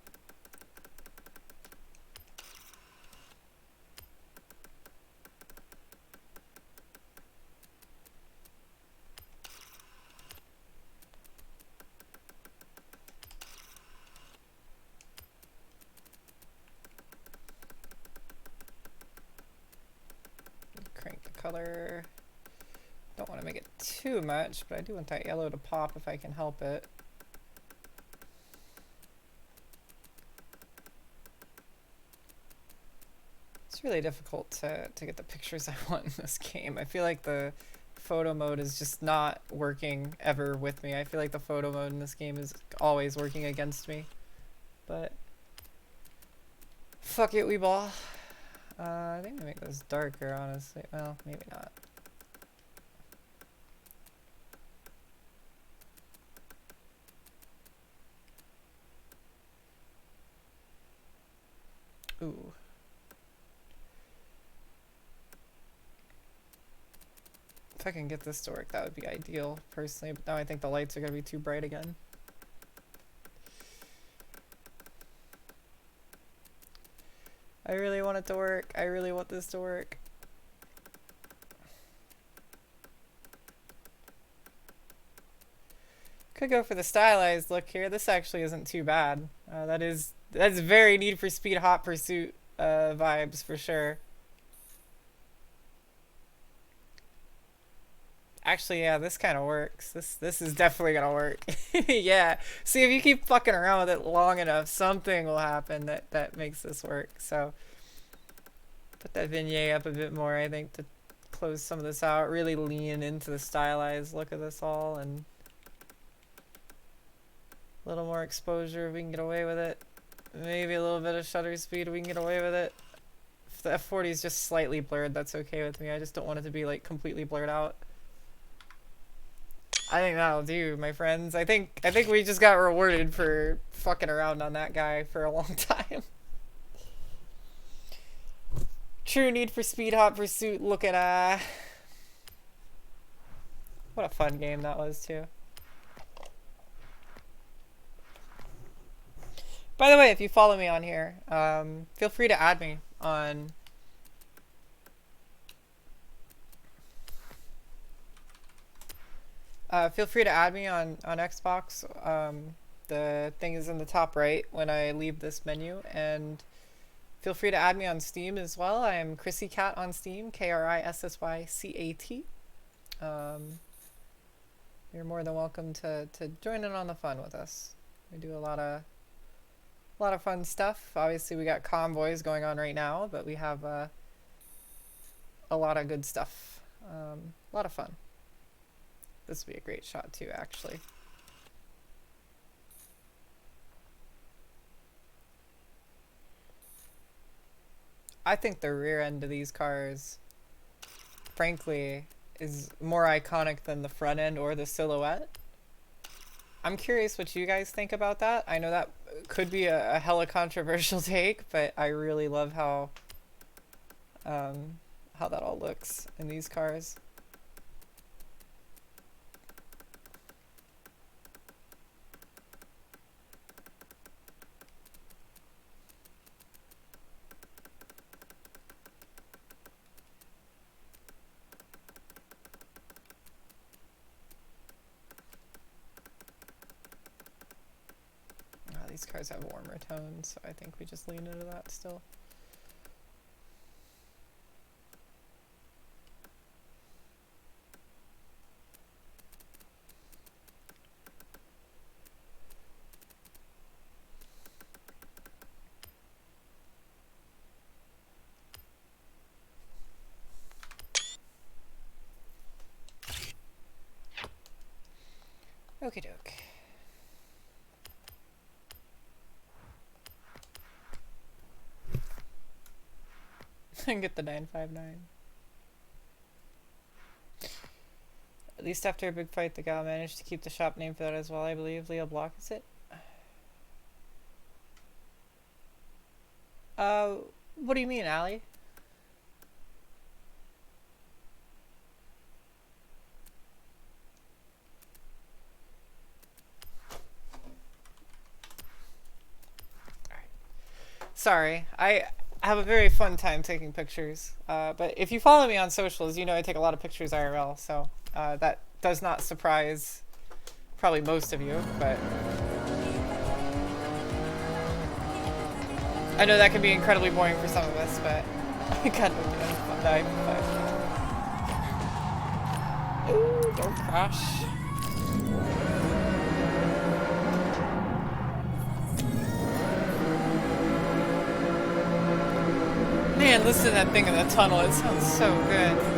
Color. Don't want to make it too much, but I do want that yellow to pop if I can help it. It's really difficult to get the pictures I want in this game. I feel like the photo mode is just not working ever with me. I feel like the photo mode in this game is always working against me. But fuck it, we ball. I think we make those darker, honestly. Well, maybe not. Ooh. If I can get this to work, that would be ideal, personally. But now I think the lights are going to be too bright again. I really want it to work. I really want this to work. Could go for the stylized look here. This actually isn't too bad. That's very Need for Speed Hot Pursuit vibes for sure. Actually, yeah, this kind of works. This is definitely gonna work. Yeah. See, if you keep fucking around with it long enough, something will happen that makes this work. So put that vignette up a bit more, I think, to close some of this out. Really lean into the stylized look of this all, and a little more exposure if we can get away with it. Maybe a little bit of shutter speed, we can get away with it. If the F40 is just slightly blurred, that's okay with me. I just don't want it to be like completely blurred out. I think that'll do, my friends. I think we just got rewarded for fucking around on that guy for a long time. True Need for Speed Hot Pursuit. Look at what a fun game that was too. By the way, if you follow me on here, feel free to add me on Xbox. The thing is in the top right when I leave this menu, and feel free to add me on Steam as well. I am Chrissy Cat on Steam, KRISSYCAT. You're more than welcome to join in on the fun with us. We do a lot A lot of fun stuff. Obviously, we got convoys going on right now, but we have a lot of good stuff. A lot of fun. This would be a great shot too, actually. I think the rear end of these cars, frankly, is more iconic than the front end or the silhouette. I'm curious what you guys think about that. I know that could be a hella controversial take, but I really love how that all looks in these cars. These cars have warmer tones, so I think we just lean into that still. Okie doke. And get the 959. At least after a big fight, the gal managed to keep the shop name for that as well, I believe. Leo Block, is it? What do you mean, Allie? Alright. Sorry, I have a very fun time taking pictures, but if you follow me on socials, you know I take a lot of pictures IRL, so that does not surprise probably most of you, but I know that can be incredibly boring for some of us, but I kind of die. Ooh, don't crash. Man, listen to that thing in the tunnel. It sounds so good.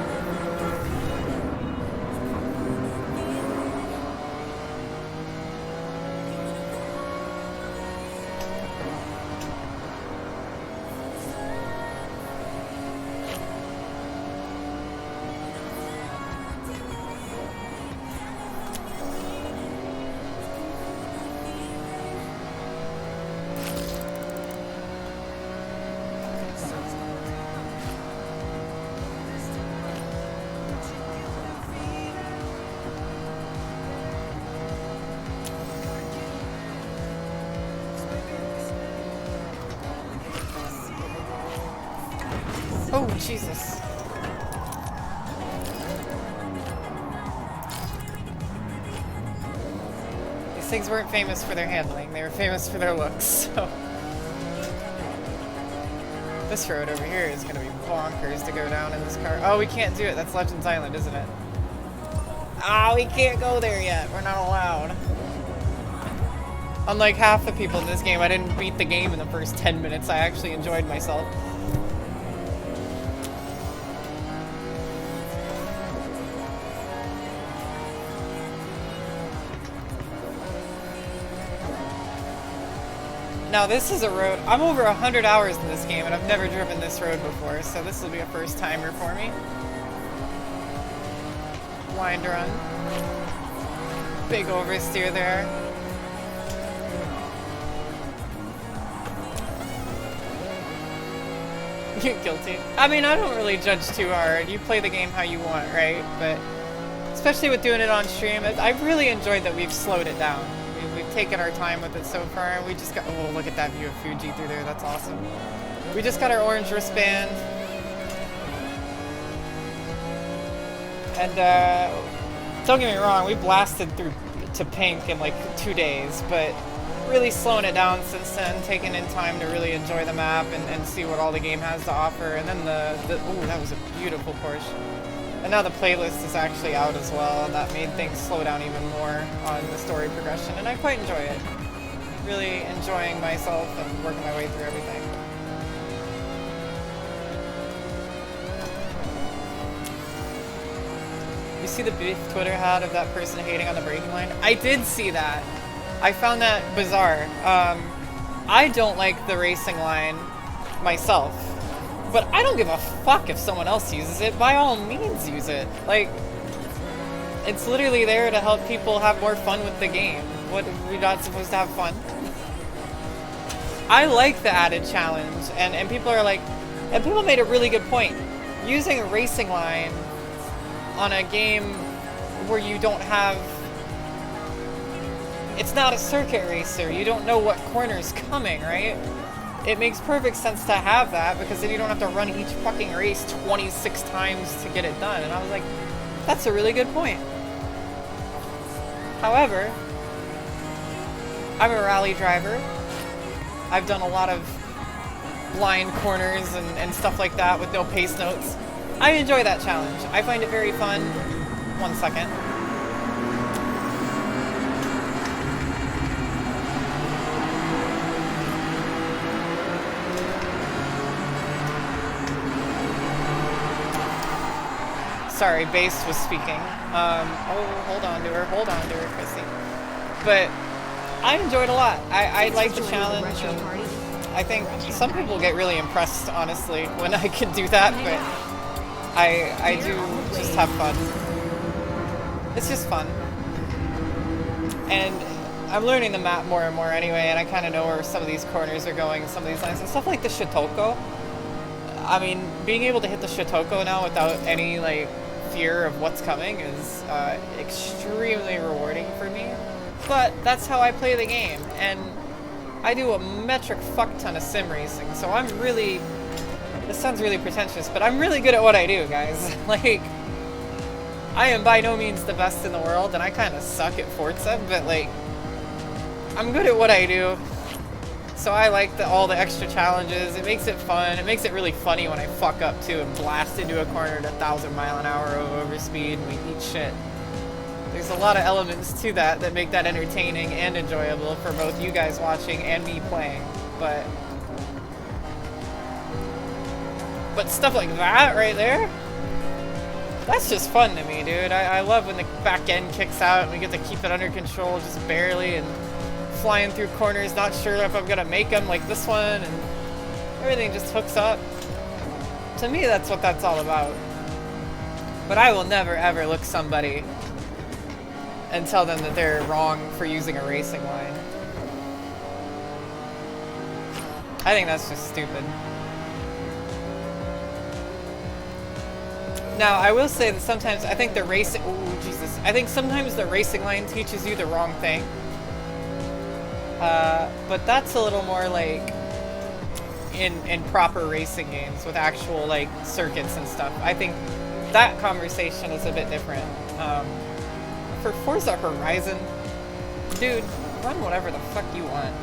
Oh, Jesus. These things weren't famous for their handling, they were famous for their looks, so. This road over here is gonna be bonkers to go down in this car. Oh, we can't do it. That's Legends Island, isn't it? Ah, we can't go there yet. We're not allowed. Unlike half the people in this game, I didn't beat the game in the first 10 minutes. I actually enjoyed myself. Now this is a road, I'm over 100 hours in this game and I've never driven this road before, so this will be a first timer for me. Wind run. Big oversteer there. You're guilty. I mean, I don't really judge too hard. You play the game how you want, right? But especially with doing it on stream, I've really enjoyed that we've slowed it down. We've taken our time with it so far, and we just got, oh, look at that view of Fuji through there, that's awesome. We just got our orange wristband. And, don't get me wrong, we blasted through to pink in like 2 days, but really slowing it down since then, taking in time to really enjoy the map and see what all the game has to offer. And then oh, that was a beautiful Porsche. And now the playlist is actually out as well, and that made things slow down even more on the story progression, and I quite enjoy it. really enjoying myself and working my way through everything. You see the beef Twitter had of that person hating on the braking line? I did see that. I found that bizarre. I don't like the racing line myself, but I don't give a fuck if someone else uses it. By all means, use it. Like, it's literally there to help people have more fun with the game. What, are we not supposed to have fun? I like the added challenge, and people are like, and people made a really good point. Using a racing line on a game where you don't have, it's not a circuit racer, you don't know what corner's coming, right? It makes perfect sense to have that, because then you don't have to run each fucking race 26 times to get it done. And I was like, that's a really good point. However, I'm a rally driver. I've done a lot of blind corners and stuff like that with no pace notes. I enjoy that challenge. I find it very fun. 1 second. Sorry, Base was speaking. Oh, hold on to her, Chrissy. But I enjoyed a lot. I like the challenge. I think some people get really impressed, honestly, when I can do that, but I do just have fun. It's just fun. And I'm learning the map more and more anyway, and I kind of know where some of these corners are going, some of these lines, and stuff like the Shotoko. I mean, being able to hit the Shotoko now without any, like, fear of what's coming is extremely rewarding for me. But that's how I play the game, and I do a metric fuck ton of sim racing, so I'm really, this sounds really pretentious, but I'm really good at what I do, guys. Like, I am by no means the best in the world, and I kind of suck at Forza, but like, I'm good at what I do. So I like all the extra challenges. It makes it fun. It makes it really funny when I fuck up too and blast into a corner at 1,000 mile an hour over speed and we eat shit. There's a lot of elements to that that make that entertaining and enjoyable for both you guys watching and me playing. But stuff like that right there, that's just fun to me, dude. I love when the back end kicks out and we get to keep it under control just barely and flying through corners, not sure if I'm gonna make them like this one, and everything just hooks up. To me, that's what that's all about. But I will never ever look somebody and tell them that they're wrong for using a racing line. I think that's just stupid. Now, I will say that sometimes I think the racing, oh Jesus, I think sometimes the racing line teaches you the wrong thing. But that's a little more like in proper racing games with actual like circuits and stuff. I think that conversation is a bit different. For Forza Horizon, dude, run whatever the fuck you want.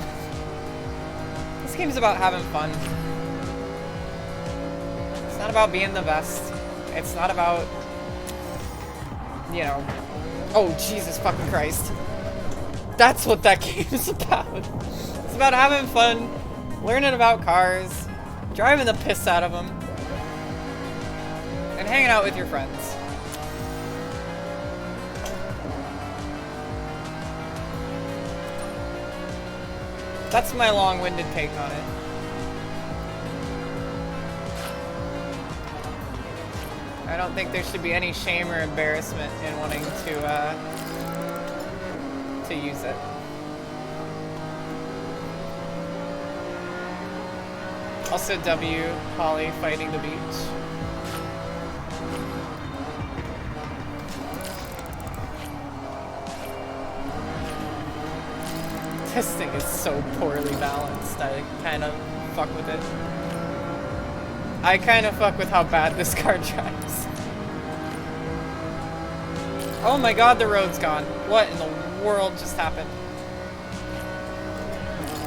This game's about having fun. It's not about being the best. It's not about, you know, oh Jesus fucking Christ. That's what that game is about. It's about having fun, learning about cars, driving the piss out of them, and hanging out with your friends. That's my long-winded take on it. I don't think there should be any shame or embarrassment in wanting to use it. Also W, Holly fighting the beach. This thing is so poorly balanced, I kind of fuck with it. I kind of fuck with how bad this car drives. Oh my god, the road's gone. What in the world just happened?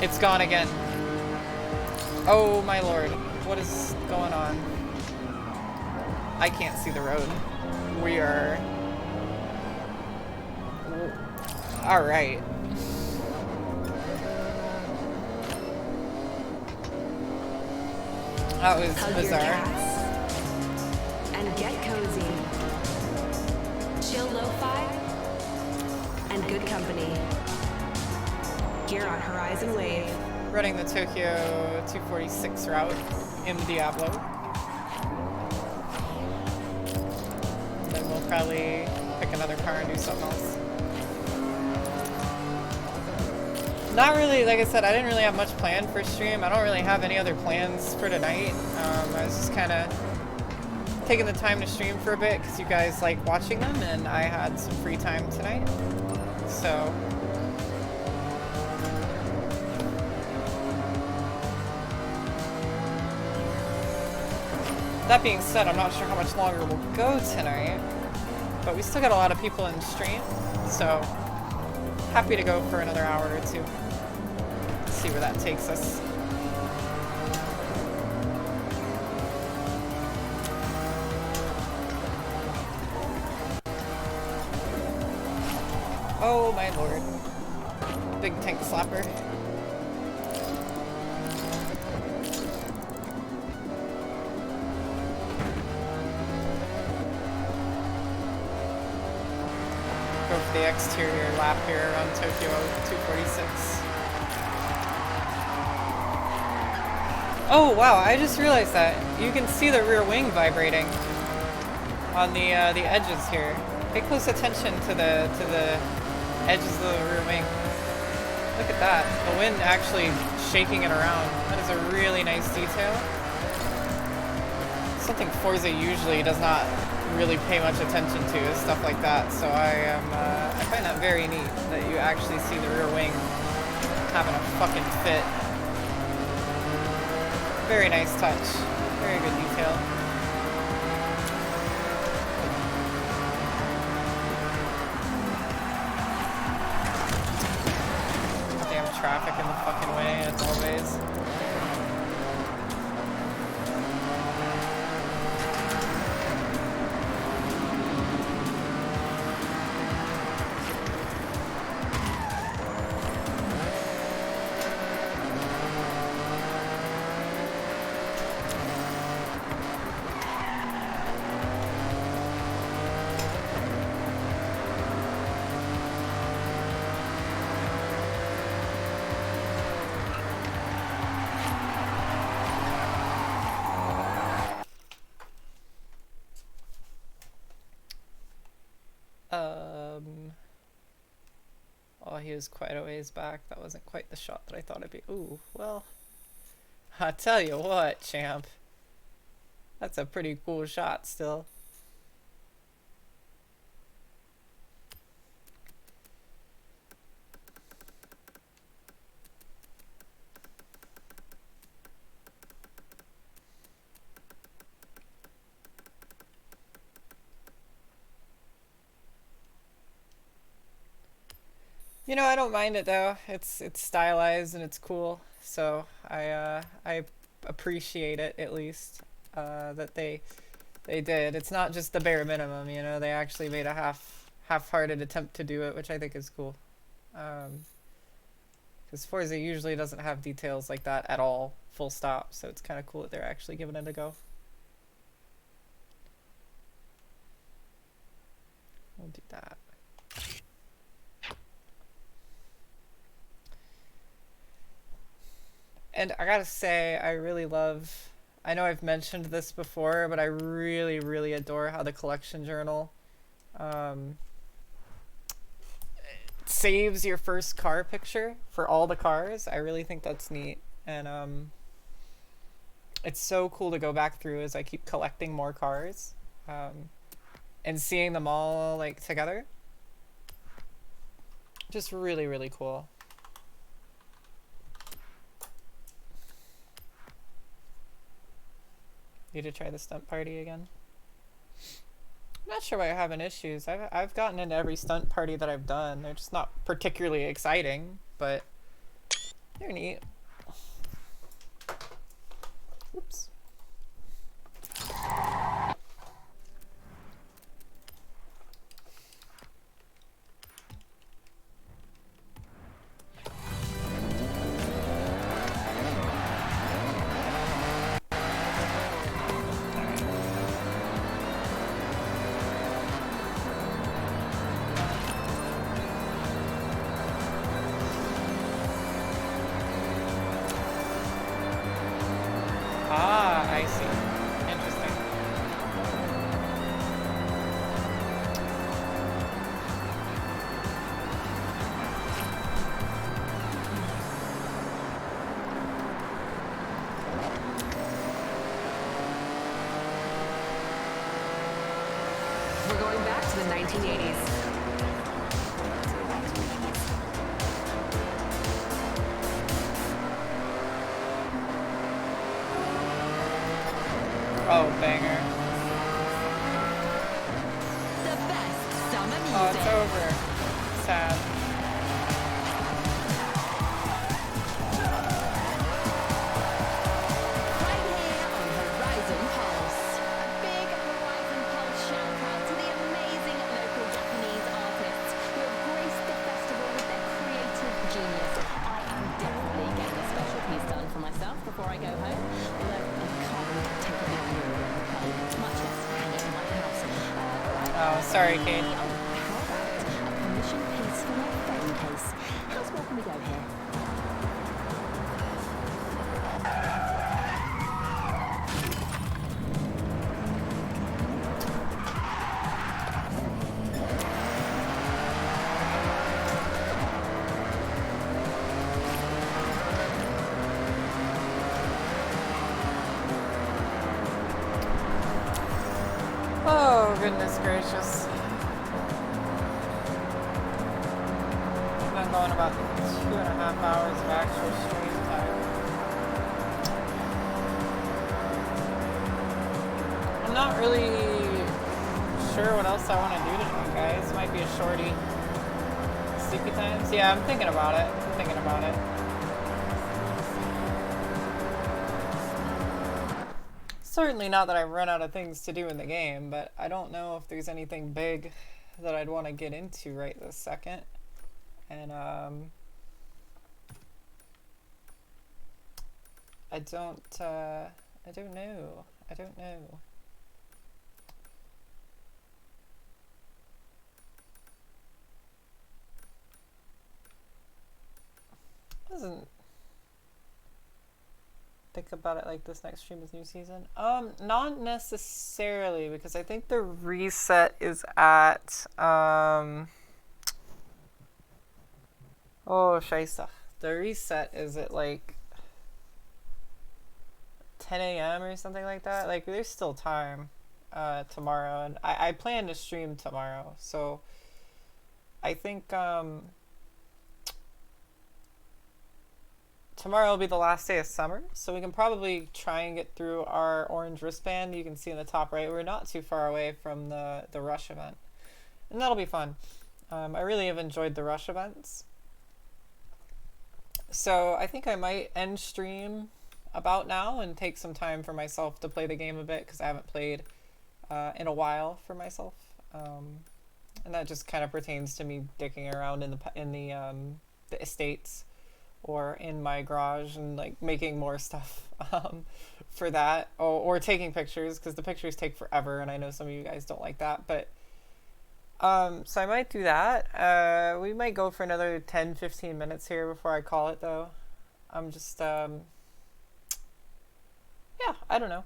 It's gone again. Oh my lord. What is going on? I can't see the road. We are... Alright. That was Hug your bizarre. cats. And get cozy. Chill lo-fi. And good company. Here on Horizon Wave. Running the Tokyo 246 route in Diablo. Then we'll probably pick another car and do something else. Not really, like I said, I didn't really have much planned for stream. I don't really have any other plans for tonight. I was just kind of taking the time to stream for a bit because you guys like watching them and I had some free time tonight. So... that being said, I'm not sure how much longer we'll go tonight, but we still got a lot of people in stream, so happy to go for another hour or two. See where that takes us. Oh my lord. Big tank slapper. Go for the exterior lap here around Tokyo 246. Oh wow, I just realized that. You can see the rear wing vibrating on the edges here. Pay close attention to the edges of the rear wing. Look at that. The wind actually shaking it around. That is a really nice detail. Something Forza usually does not really pay much attention to is stuff like that. So I find that very neat that you actually see the rear wing having a fucking fit. Very nice touch. Very good detail. Damn traffic in the fucking way as always. Oh, he was quite a ways back. That wasn't quite the shot that I thought it'd be. Ooh, well, I tell you what, champ. That's a pretty cool shot still. You know, I don't mind it though. It's stylized and it's cool. So I appreciate it at least that they did. It's not just the bare minimum, you know. They actually made a half-hearted attempt to do it, which I think is cool. Because Forza usually doesn't have details like that at all, full stop. So it's kind of cool that they're actually giving it a go. We'll do that. And I gotta say, I really love, I know I've mentioned this before, but I really, really adore how the collection journal saves your first car picture for all the cars. I really think that's neat. And it's so cool to go back through as I keep collecting more cars and seeing them all like together. Just really, really cool. Need to try the stunt party again. I'm not sure why I'm having issues. I've gotten into every stunt party that I've done. They're just not particularly exciting, but they're neat. Oops. I see. Interesting. We're going back to the 1980s. Oh, banger. The best summer music. Oh, it's over. Sad. Right here on Horizon Pulse. A big Horizon Pulse shout out to the amazing local Japanese artists who have graced the festival with their creative genius. I am definitely getting a special piece done for myself before I go home. Although I can't really take it down here in the pub, much less hang it in my house. Oh, sorry, Kate. How about a permission piece for my phone case? How small can we go here? Oh, goodness gracious. I've been going about 2.5 hours of actual stream time. I'm not really sure what else I want to do today, guys. Might be a shorty. Sleepy times? Yeah, I'm thinking about it. I'm thinking about it. Certainly not that I've run out of things to do in the game, but I don't know if there's anything big that I'd want to get into right this second. And I don't know. I don't know. Doesn't think about it like this next stream is new season. Not necessarily, because I think the reset is at oh scheisse. The reset is at like 10 a.m. or something like that. Like there's still time tomorrow, and I plan to stream tomorrow, so I think tomorrow will be the last day of summer, so we can probably try and get through our orange wristband. You can see in the top right, we're not too far away from the rush event, and that'll be fun. I really have enjoyed the rush events, so I think I might end stream about now and take some time for myself to play the game a bit, because I haven't played in a while for myself, and that just kind of pertains to me dicking around in the estates or in my garage and like making more stuff for that, or taking pictures, because the pictures take forever and I know some of you guys don't like that, but so I might do that. We might go for another 10-15 minutes here before I call it, though. I'm just yeah, I don't know.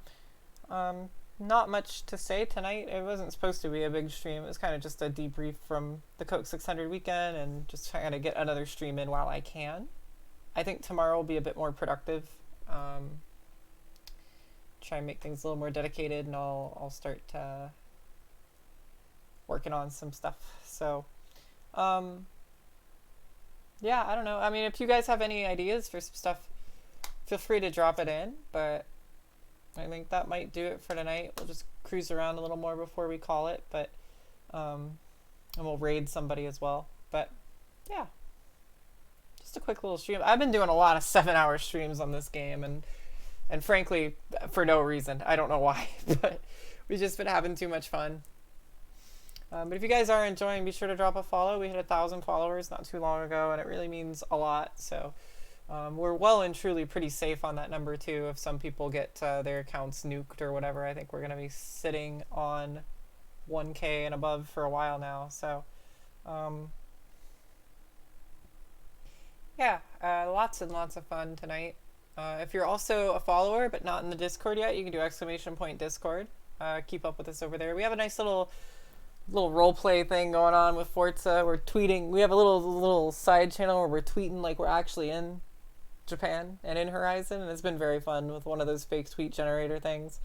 Not much to say tonight. It wasn't supposed to be a big stream. It was kind of just a debrief from the Coke 600 weekend and just trying to get another stream in while I can. I think tomorrow will be a bit more productive. Try and make things a little more dedicated, and I'll start working on some stuff. So, yeah, I don't know. I mean, if you guys have any ideas for some stuff, feel free to drop it in, but I think that might do it for tonight. We'll just cruise around a little more before we call it, but and we'll raid somebody as well. But yeah, just a quick little stream. I've been doing a lot of 7-hour streams on this game, and frankly, for no reason. I don't know why, but we've just been having too much fun. But if you guys are enjoying, be sure to drop a follow. We hit 1,000 followers not too long ago, and it really means a lot. So we're well and truly pretty safe on that number too. If some people get their accounts nuked or whatever, I think we're going to be sitting on 1K and above for a while now. So yeah, lots and lots of fun tonight. If you're also a follower but not in the Discord yet, you can do ! Discord. Keep up with us over there. We have a nice little role play thing going on with Forza. We're tweeting. We have a little side channel where we're tweeting like we're actually in Japan and in Horizon, and it's been very fun with one of those fake tweet generator things.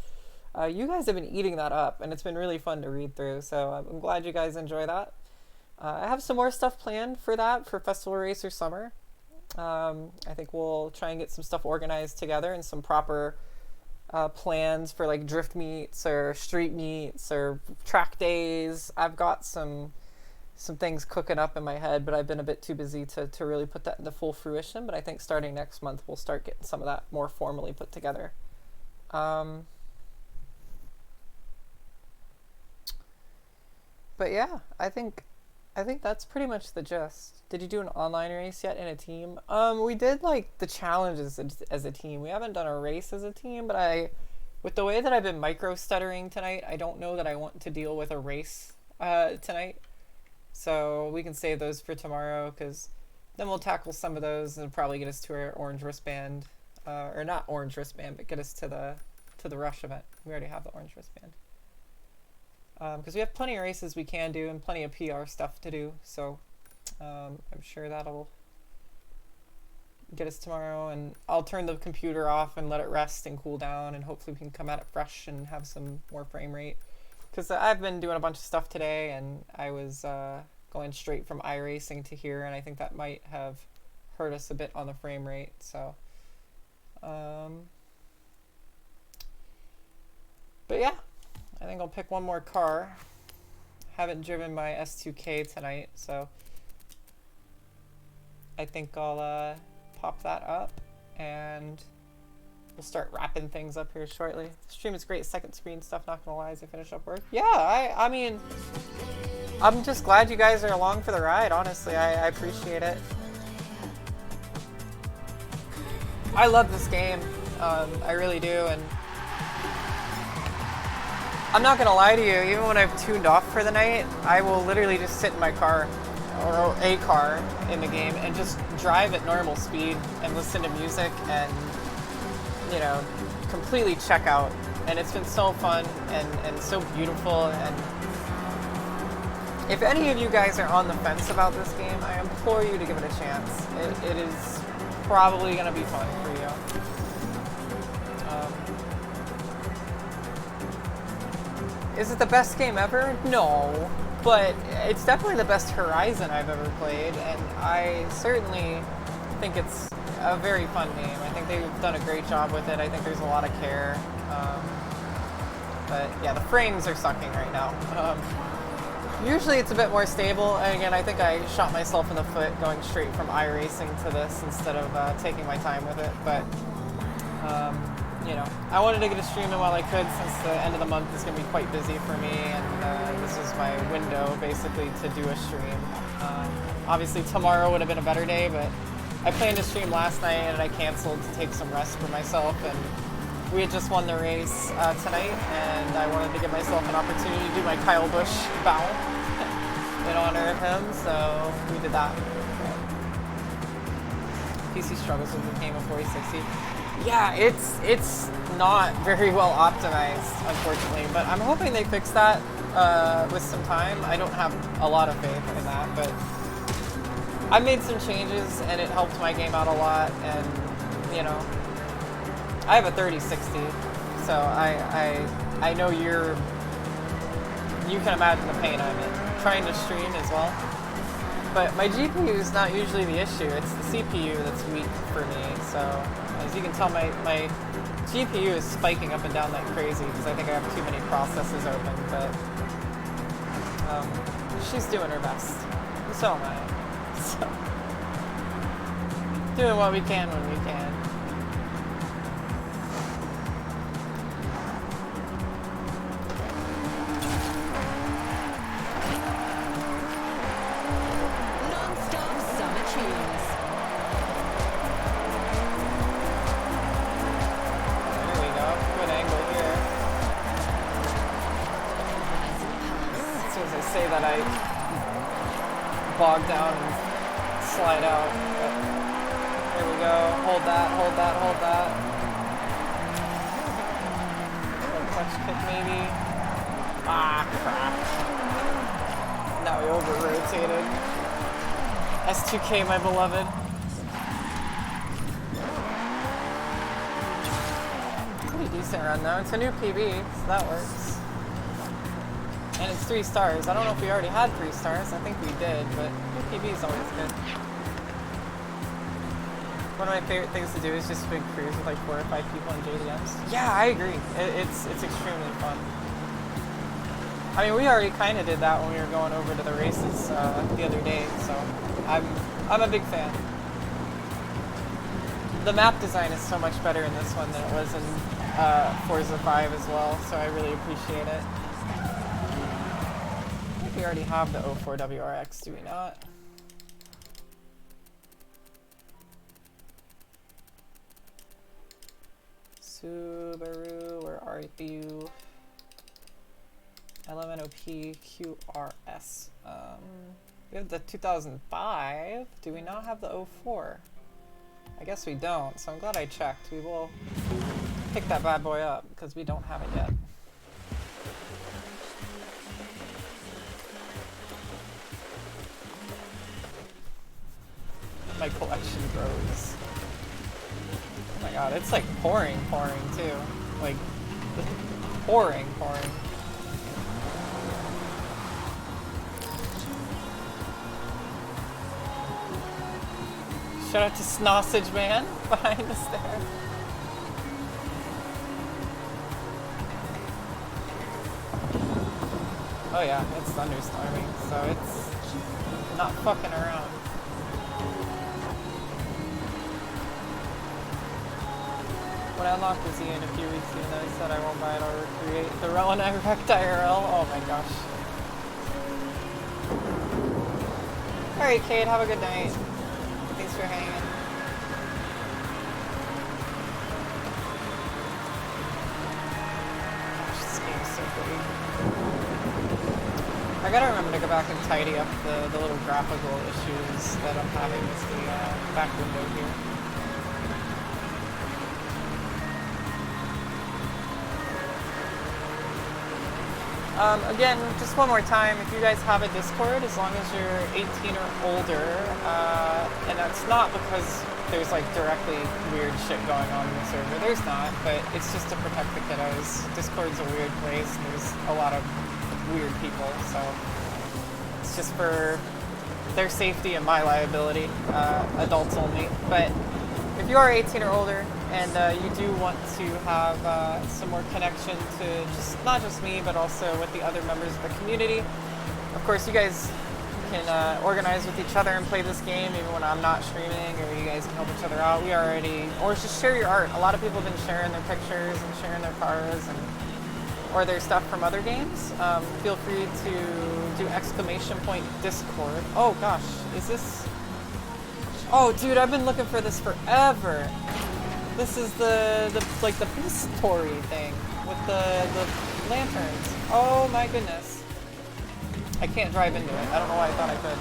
You guys have been eating that up, and it's been really fun to read through, so I'm glad you guys enjoy that. I have some more stuff planned for that for Festival Racer Summer. I think we'll try and get some stuff organized together and some proper plans for like drift meets or street meets or track days. I've got some things cooking up in my head, but I've been a bit too busy to really put that into full fruition. But I think starting next month, we'll start getting some of that more formally put together. But yeah, I think that's pretty much the gist. Did you do an online race yet in a team? We did like the challenges as a team. We haven't done a race as a team, but with the way that I've been micro stuttering tonight, I don't know that I want to deal with a race tonight. So we can save those for tomorrow, because then we'll tackle some of those and probably get us to our orange wristband, or not orange wristband, but get us to the rush event. We already have the orange wristband. Because we have plenty of races we can do and plenty of PR stuff to do, so I'm sure that'll get us tomorrow, and I'll turn the computer off and let it rest and cool down, and hopefully we can come at it fresh and have some more frame rate. Because I've been doing a bunch of stuff today, and I was going straight from iRacing to here, and I think that might have hurt us a bit on the frame rate, so but yeah, I think I'll pick one more car. Haven't driven my S2K tonight, so I think I'll pop that up and we'll start wrapping things up here shortly. The stream is great, second screen stuff, not gonna lie, as I finish up work. Yeah, I mean, I'm just glad you guys are along for the ride, honestly. I appreciate it. I love this game, I really do, and I'm not gonna lie to you, even when I've tuned off for the night, I will literally just sit in my car, or a car in the game, and just drive at normal speed and listen to music and, you know, completely check out. And it's been so fun and so beautiful. And if any of you guys are on the fence about this game, I implore you to give it a chance. It is probably gonna be fun for you. Is it the best game ever? No, but it's definitely the best Horizon I've ever played, and I certainly think it's a very fun game. I think they've done a great job with it. I think there's a lot of care. But yeah, the frames are sucking right now. Usually it's a bit more stable, and again, I think I shot myself in the foot going straight from iRacing to this instead of taking my time with it, but you know, I wanted to get a stream in while I could, since the end of the month is going to be quite busy for me, and this is my window, basically, to do a stream. Obviously, tomorrow would have been a better day, but I planned to stream last night, and I canceled to take some rest for myself, and we had just won the race tonight, and I wanted to give myself an opportunity to do my Kyle Busch bow in honor of him, so we did that. PC struggles with the game of 4060. Yeah, it's not very well optimized, unfortunately, but I'm hoping they fix that with some time. I don't have a lot of faith in that, but I made some changes and it helped my game out a lot, and you know, I have a 3060, so I know you can imagine the pain I'm in trying to stream as well. But my GPU is not usually the issue, it's the CPU that's weak for me, so as you can tell, my GPU is spiking up and down like crazy because I think I have too many processes open, but she's doing her best. So am I. So, doing what we can when we can. Bog down and slide out. But there we go. Hold that, hold that, hold that. Crap. Now we over-rotated. S2K, my beloved. Pretty decent run though. It's a new PB, so that works. And it's 3 stars. I don't know if we already had 3 stars. I think we did, but new PB is always good. One of my favorite things to do is just big cruise with like 4 or 5 people in JDMs. Yeah, I agree. It's extremely fun. I mean, we already kind of did that when we were going over to the races the other day, so I'm a big fan. The map design is so much better in this one than it was in Forza 5 as well, so I really appreciate it. I think we already have the 04WRX, do we not? Subaru, where are you? LMNOP QRS. We have the 2005. Do we not have the 04? I guess we don't, so I'm glad I checked. We will pick that bad boy up because we don't have it yet. My collection grows. Oh my god, it's like pouring too. Like, pouring. Shout out to Snossage Man behind us there. Oh yeah, it's thunderstorming, so it's not fucking around. When I unlocked the Z in a few weeks, even though I said I won't buy it, I'll recreate the Rel and I wrecked IRL. Oh my gosh. Alright, Kate, have a good night. Thanks for hanging. Gosh, this game's so great. I gotta remember to go back and tidy up the little graphical issues that I'm having with the back window here. Again, just one more time, if you guys have a Discord, as long as you're 18 or older, and that's not because there's like directly weird shit going on in the server, there's not, but it's just to protect the kiddos. Discord's a weird place, and there's a lot of weird people, so it's just for their safety and my liability, adults only. But if you are 18 or older, and you do want to have some more connection to not just me, but also with the other members of the community. Of course, you guys can organize with each other and play this game even when I'm not streaming, or you guys can help each other out. Or just share your art. A lot of people have been sharing their pictures and sharing their cars or their stuff from other games. Feel free to do !Discord. Oh gosh, is this? Oh dude, I've been looking for this forever. This is the Beast Tory thing with the lanterns. Oh my goodness. I can't drive into it. I don't know why I thought I could.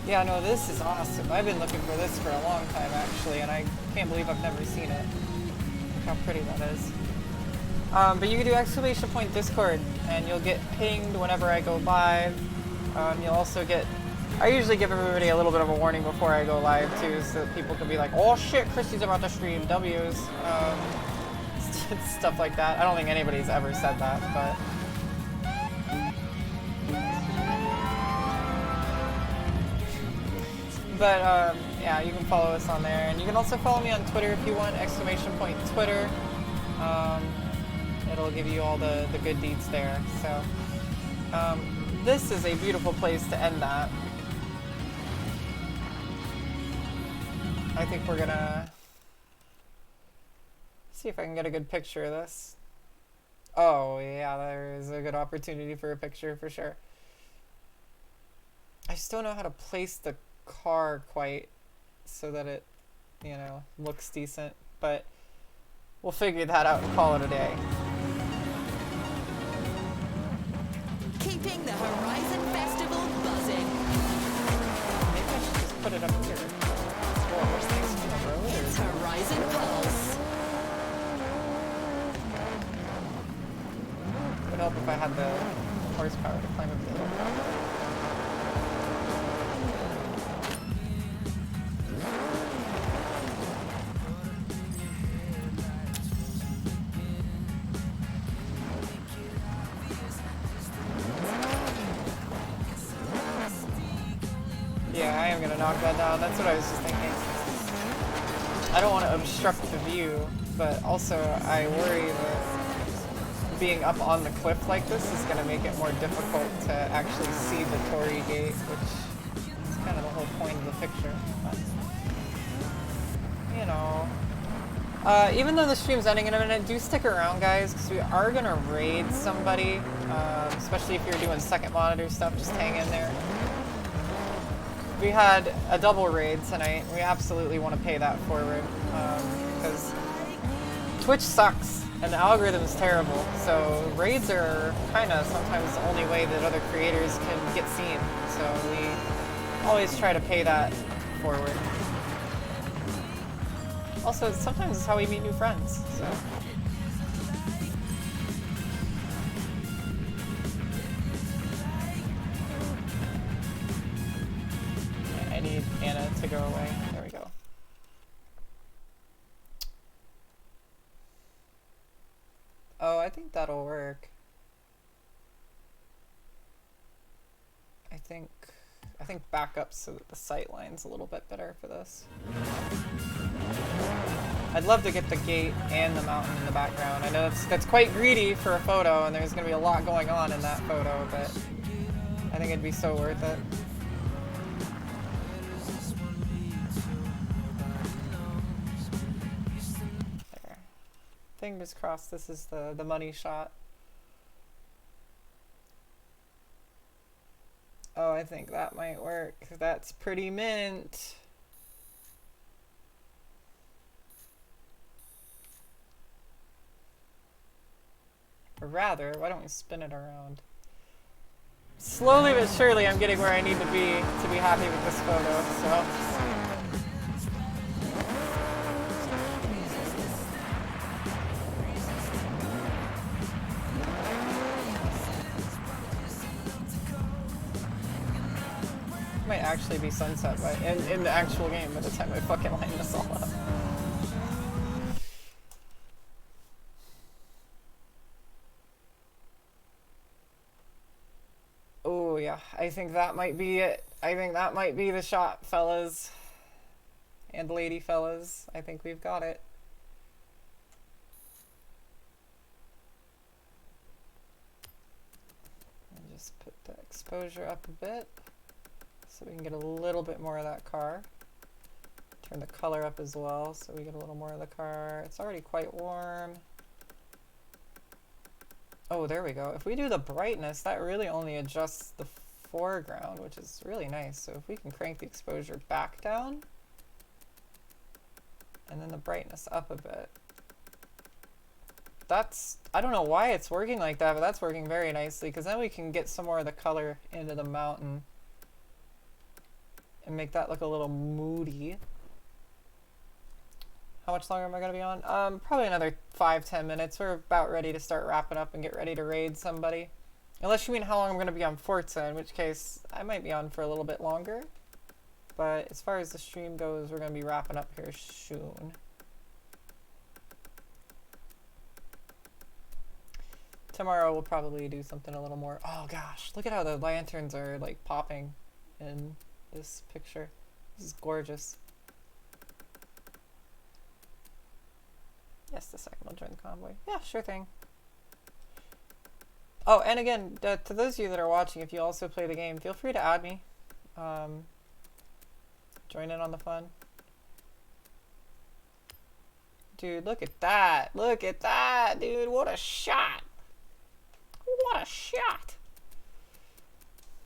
Yeah, no, this is awesome. I've been looking for this for a long time actually, and I can't believe I've never seen it. Look how pretty that is. But you can do !Discord, and you'll get pinged whenever I go live. You'll also get... I usually give everybody a little bit of a warning before I go live too, so that people can be like, oh shit, Christy's about to stream, W's. Stuff like that. I don't think anybody's ever said that, but... yeah, you can follow us on there. And you can also follow me on Twitter if you want, !Twitter. It'll give you all the good deeds there. So, this is a beautiful place to end that. I think we're gonna see if I can get a good picture of this. Oh yeah, there is a good opportunity for a picture for sure. I just don't know how to place the car quite so that it, you know, looks decent, but we'll figure that out and call it a day. Keeping the Horizon Festival buzzing. Maybe I should just put it up here. It's Horizon Pulse. if I had the horsepower to climb up the hill. Yeah, I am gonna knock that down. That's what I was just thinking. I don't want to obstruct the view, but also I worry that being up on the cliff like this is going to make it more difficult to actually see the Torii Gate, which is kind of the whole point of the picture. But, you know. Even though the stream's ending in a minute, do stick around, guys, because we are going to raid somebody, especially if you're doing second monitor stuff, just hang in there. We had a double raid tonight. We absolutely want to pay that forward because Twitch sucks and the algorithm's terrible. So raids are kind of sometimes the only way that other creators can get seen. So we always try to pay that forward. Also, sometimes it's how we meet new friends. So. I need Anna to go away. There we go. Oh, I think that'll work. I think back up so that the sight line's a little bit better for this. I'd love to get the gate and the mountain in the background. I know that's quite greedy for a photo, and there's going to be a lot going on in that photo, but I think it'd be so worth it. There. Fingers crossed this is the money shot. Oh, I think that might work. That's pretty mint. Or rather, why don't we spin it around? Slowly but surely I'm getting where I need to be happy with this photo, so. Might actually be sunset in the actual game by the time I fucking line this all up. Oh yeah, I think that might be it. I think that might be the shot, fellas. And lady fellas. I think we've got it. And just put the exposure up a bit so we can get a little bit more of that car. Turn the color up as well so we get a little more of the car. It's already quite warm. Oh, there we go. If we do the brightness, that really only adjusts the foreground, which is really nice. So if we can crank the exposure back down, and then the brightness up a bit. That's, I don't know why it's working like that, but that's working very nicely, because then we can get some more of the color into the mountain and make that look a little moody. How much longer am I going to be on? Probably another 5-10 minutes. We're about ready to start wrapping up and get ready to raid somebody. Unless you mean how long I'm going to be on Forza, in which case I might be on for a little bit longer. But as far as the stream goes, we're going to be wrapping up here soon. Tomorrow we'll probably do something a little more... Oh gosh, look at how the lanterns are like popping in this picture. This is gorgeous. Just a second, I'll join the convoy. Yeah, sure thing. Oh, and again, to those of you that are watching, if you also play the game, feel free to add me. Join in on the fun. Dude, look at that. Look at that, dude. What a shot. What a shot.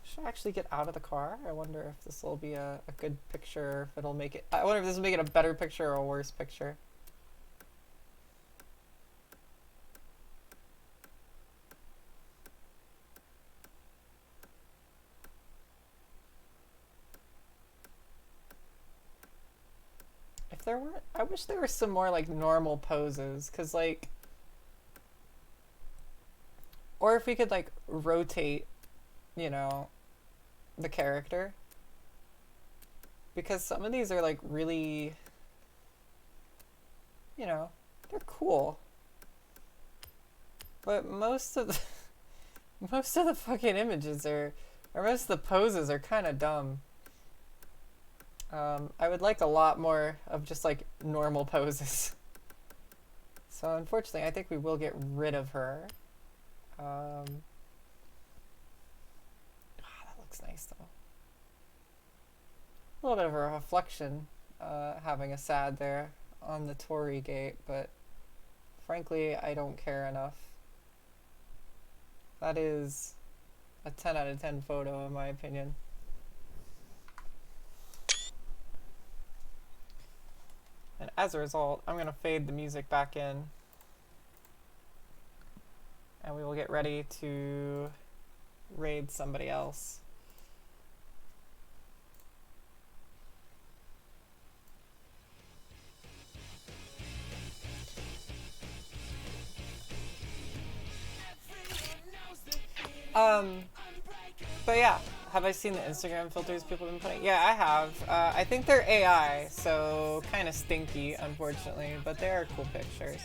Should I actually get out of the car? I wonder if this will be a good picture, if it'll make it... I wonder if this will make it a better picture or a worse picture. There weren't, I wish there were some more like normal poses, because like, Or if we could like rotate, you know, the character. Because some of these are like really, you know, they're cool. But most of the fucking images or most of the poses are kind of dumb. I would like a lot more of just like normal poses. So unfortunately, I think we will get rid of her. That looks nice though. A little bit of a reflection, having a sad there on the Torii gate, but frankly, I don't care enough. That is a 10 out of 10 photo in my opinion. And as a result, I'm going to fade the music back in. And we will get ready to raid somebody else. But yeah, have I seen the Instagram filters people have been putting? Yeah, I have. I think they're AI, so kind of stinky, unfortunately, but they are cool pictures.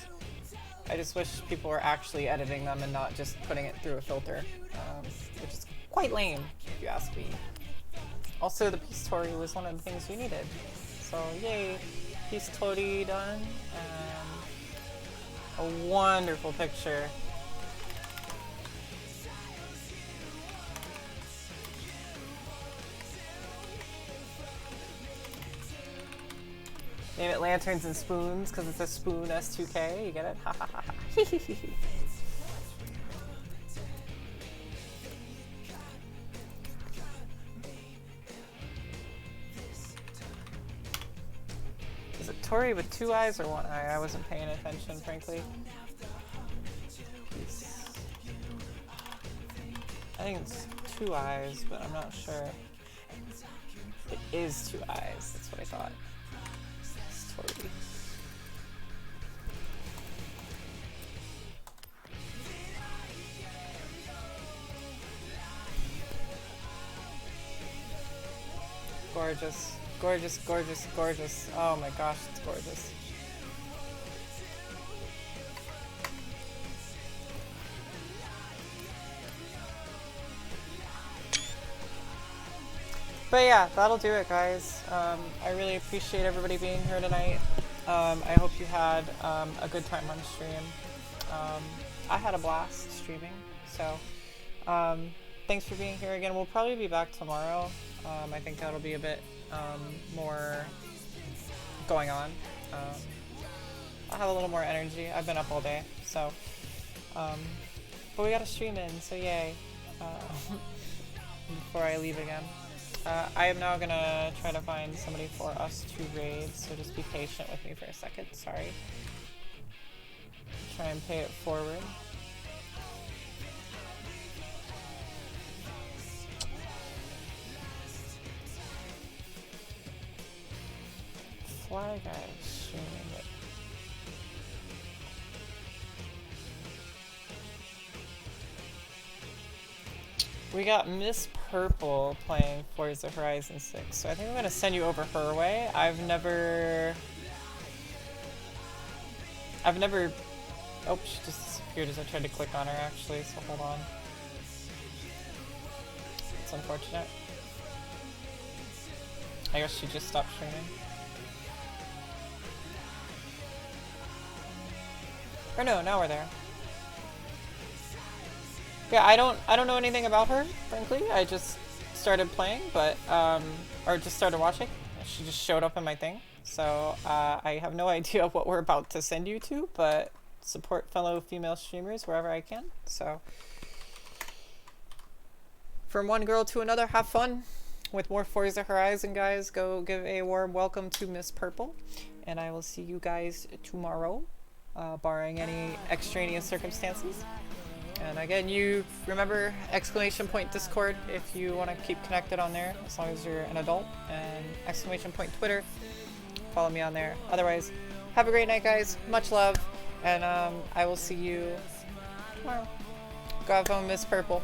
I just wish people were actually editing them and not just putting it through a filter, which is quite lame, if you ask me. Also, the Peace Torii was one of the things we needed. So, yay, Peace Torii done, and a wonderful picture. Name it Lanterns and Spoons because it's a spoon S2K. You get it? Ha ha ha ha. Is it Torii with 2 eyes or 1 eye? I wasn't paying attention, frankly. I think it's 2 eyes, but I'm not sure. It is 2 eyes. That's what I thought. Gorgeous, gorgeous, gorgeous, gorgeous. Oh my gosh, it's gorgeous. But yeah, that'll do it, guys. I really appreciate everybody being here tonight. I hope you had a good time on stream. I had a blast streaming, so thanks for being here again. We'll probably be back tomorrow. I think that'll be a bit more going on. I'll have a little more energy. I've been up all day, so but we got a stream in, so yay. Before I leave again. I am now gonna try to find somebody for us to raid, so just be patient with me for a second, sorry. Try and pay it forward. Fly guy streaming it. We got Miss Purple playing Forza Horizon 6, so I think I'm gonna send you over her way. I've never... Oh, she just disappeared as I tried to click on her, actually, so hold on. It's unfortunate. I guess she just stopped streaming. Or no, now we're there. Yeah, I don't know anything about her, frankly. I just started playing, but or just started watching. She just showed up in my thing, so I have no idea what we're about to send you to, but support fellow female streamers wherever I can. So from one girl to another, have fun with more Forza Horizon, guys. Go give a warm welcome to Miss Purple, and I will see you guys tomorrow, barring any extraneous circumstances. And again, you remember ! Discord if you want to keep connected on there, as long as you're an adult, and ! Twitter, follow me on there. Otherwise, have a great night, guys. Much love, and I will see you tomorrow. Go have fun, Miss Purple.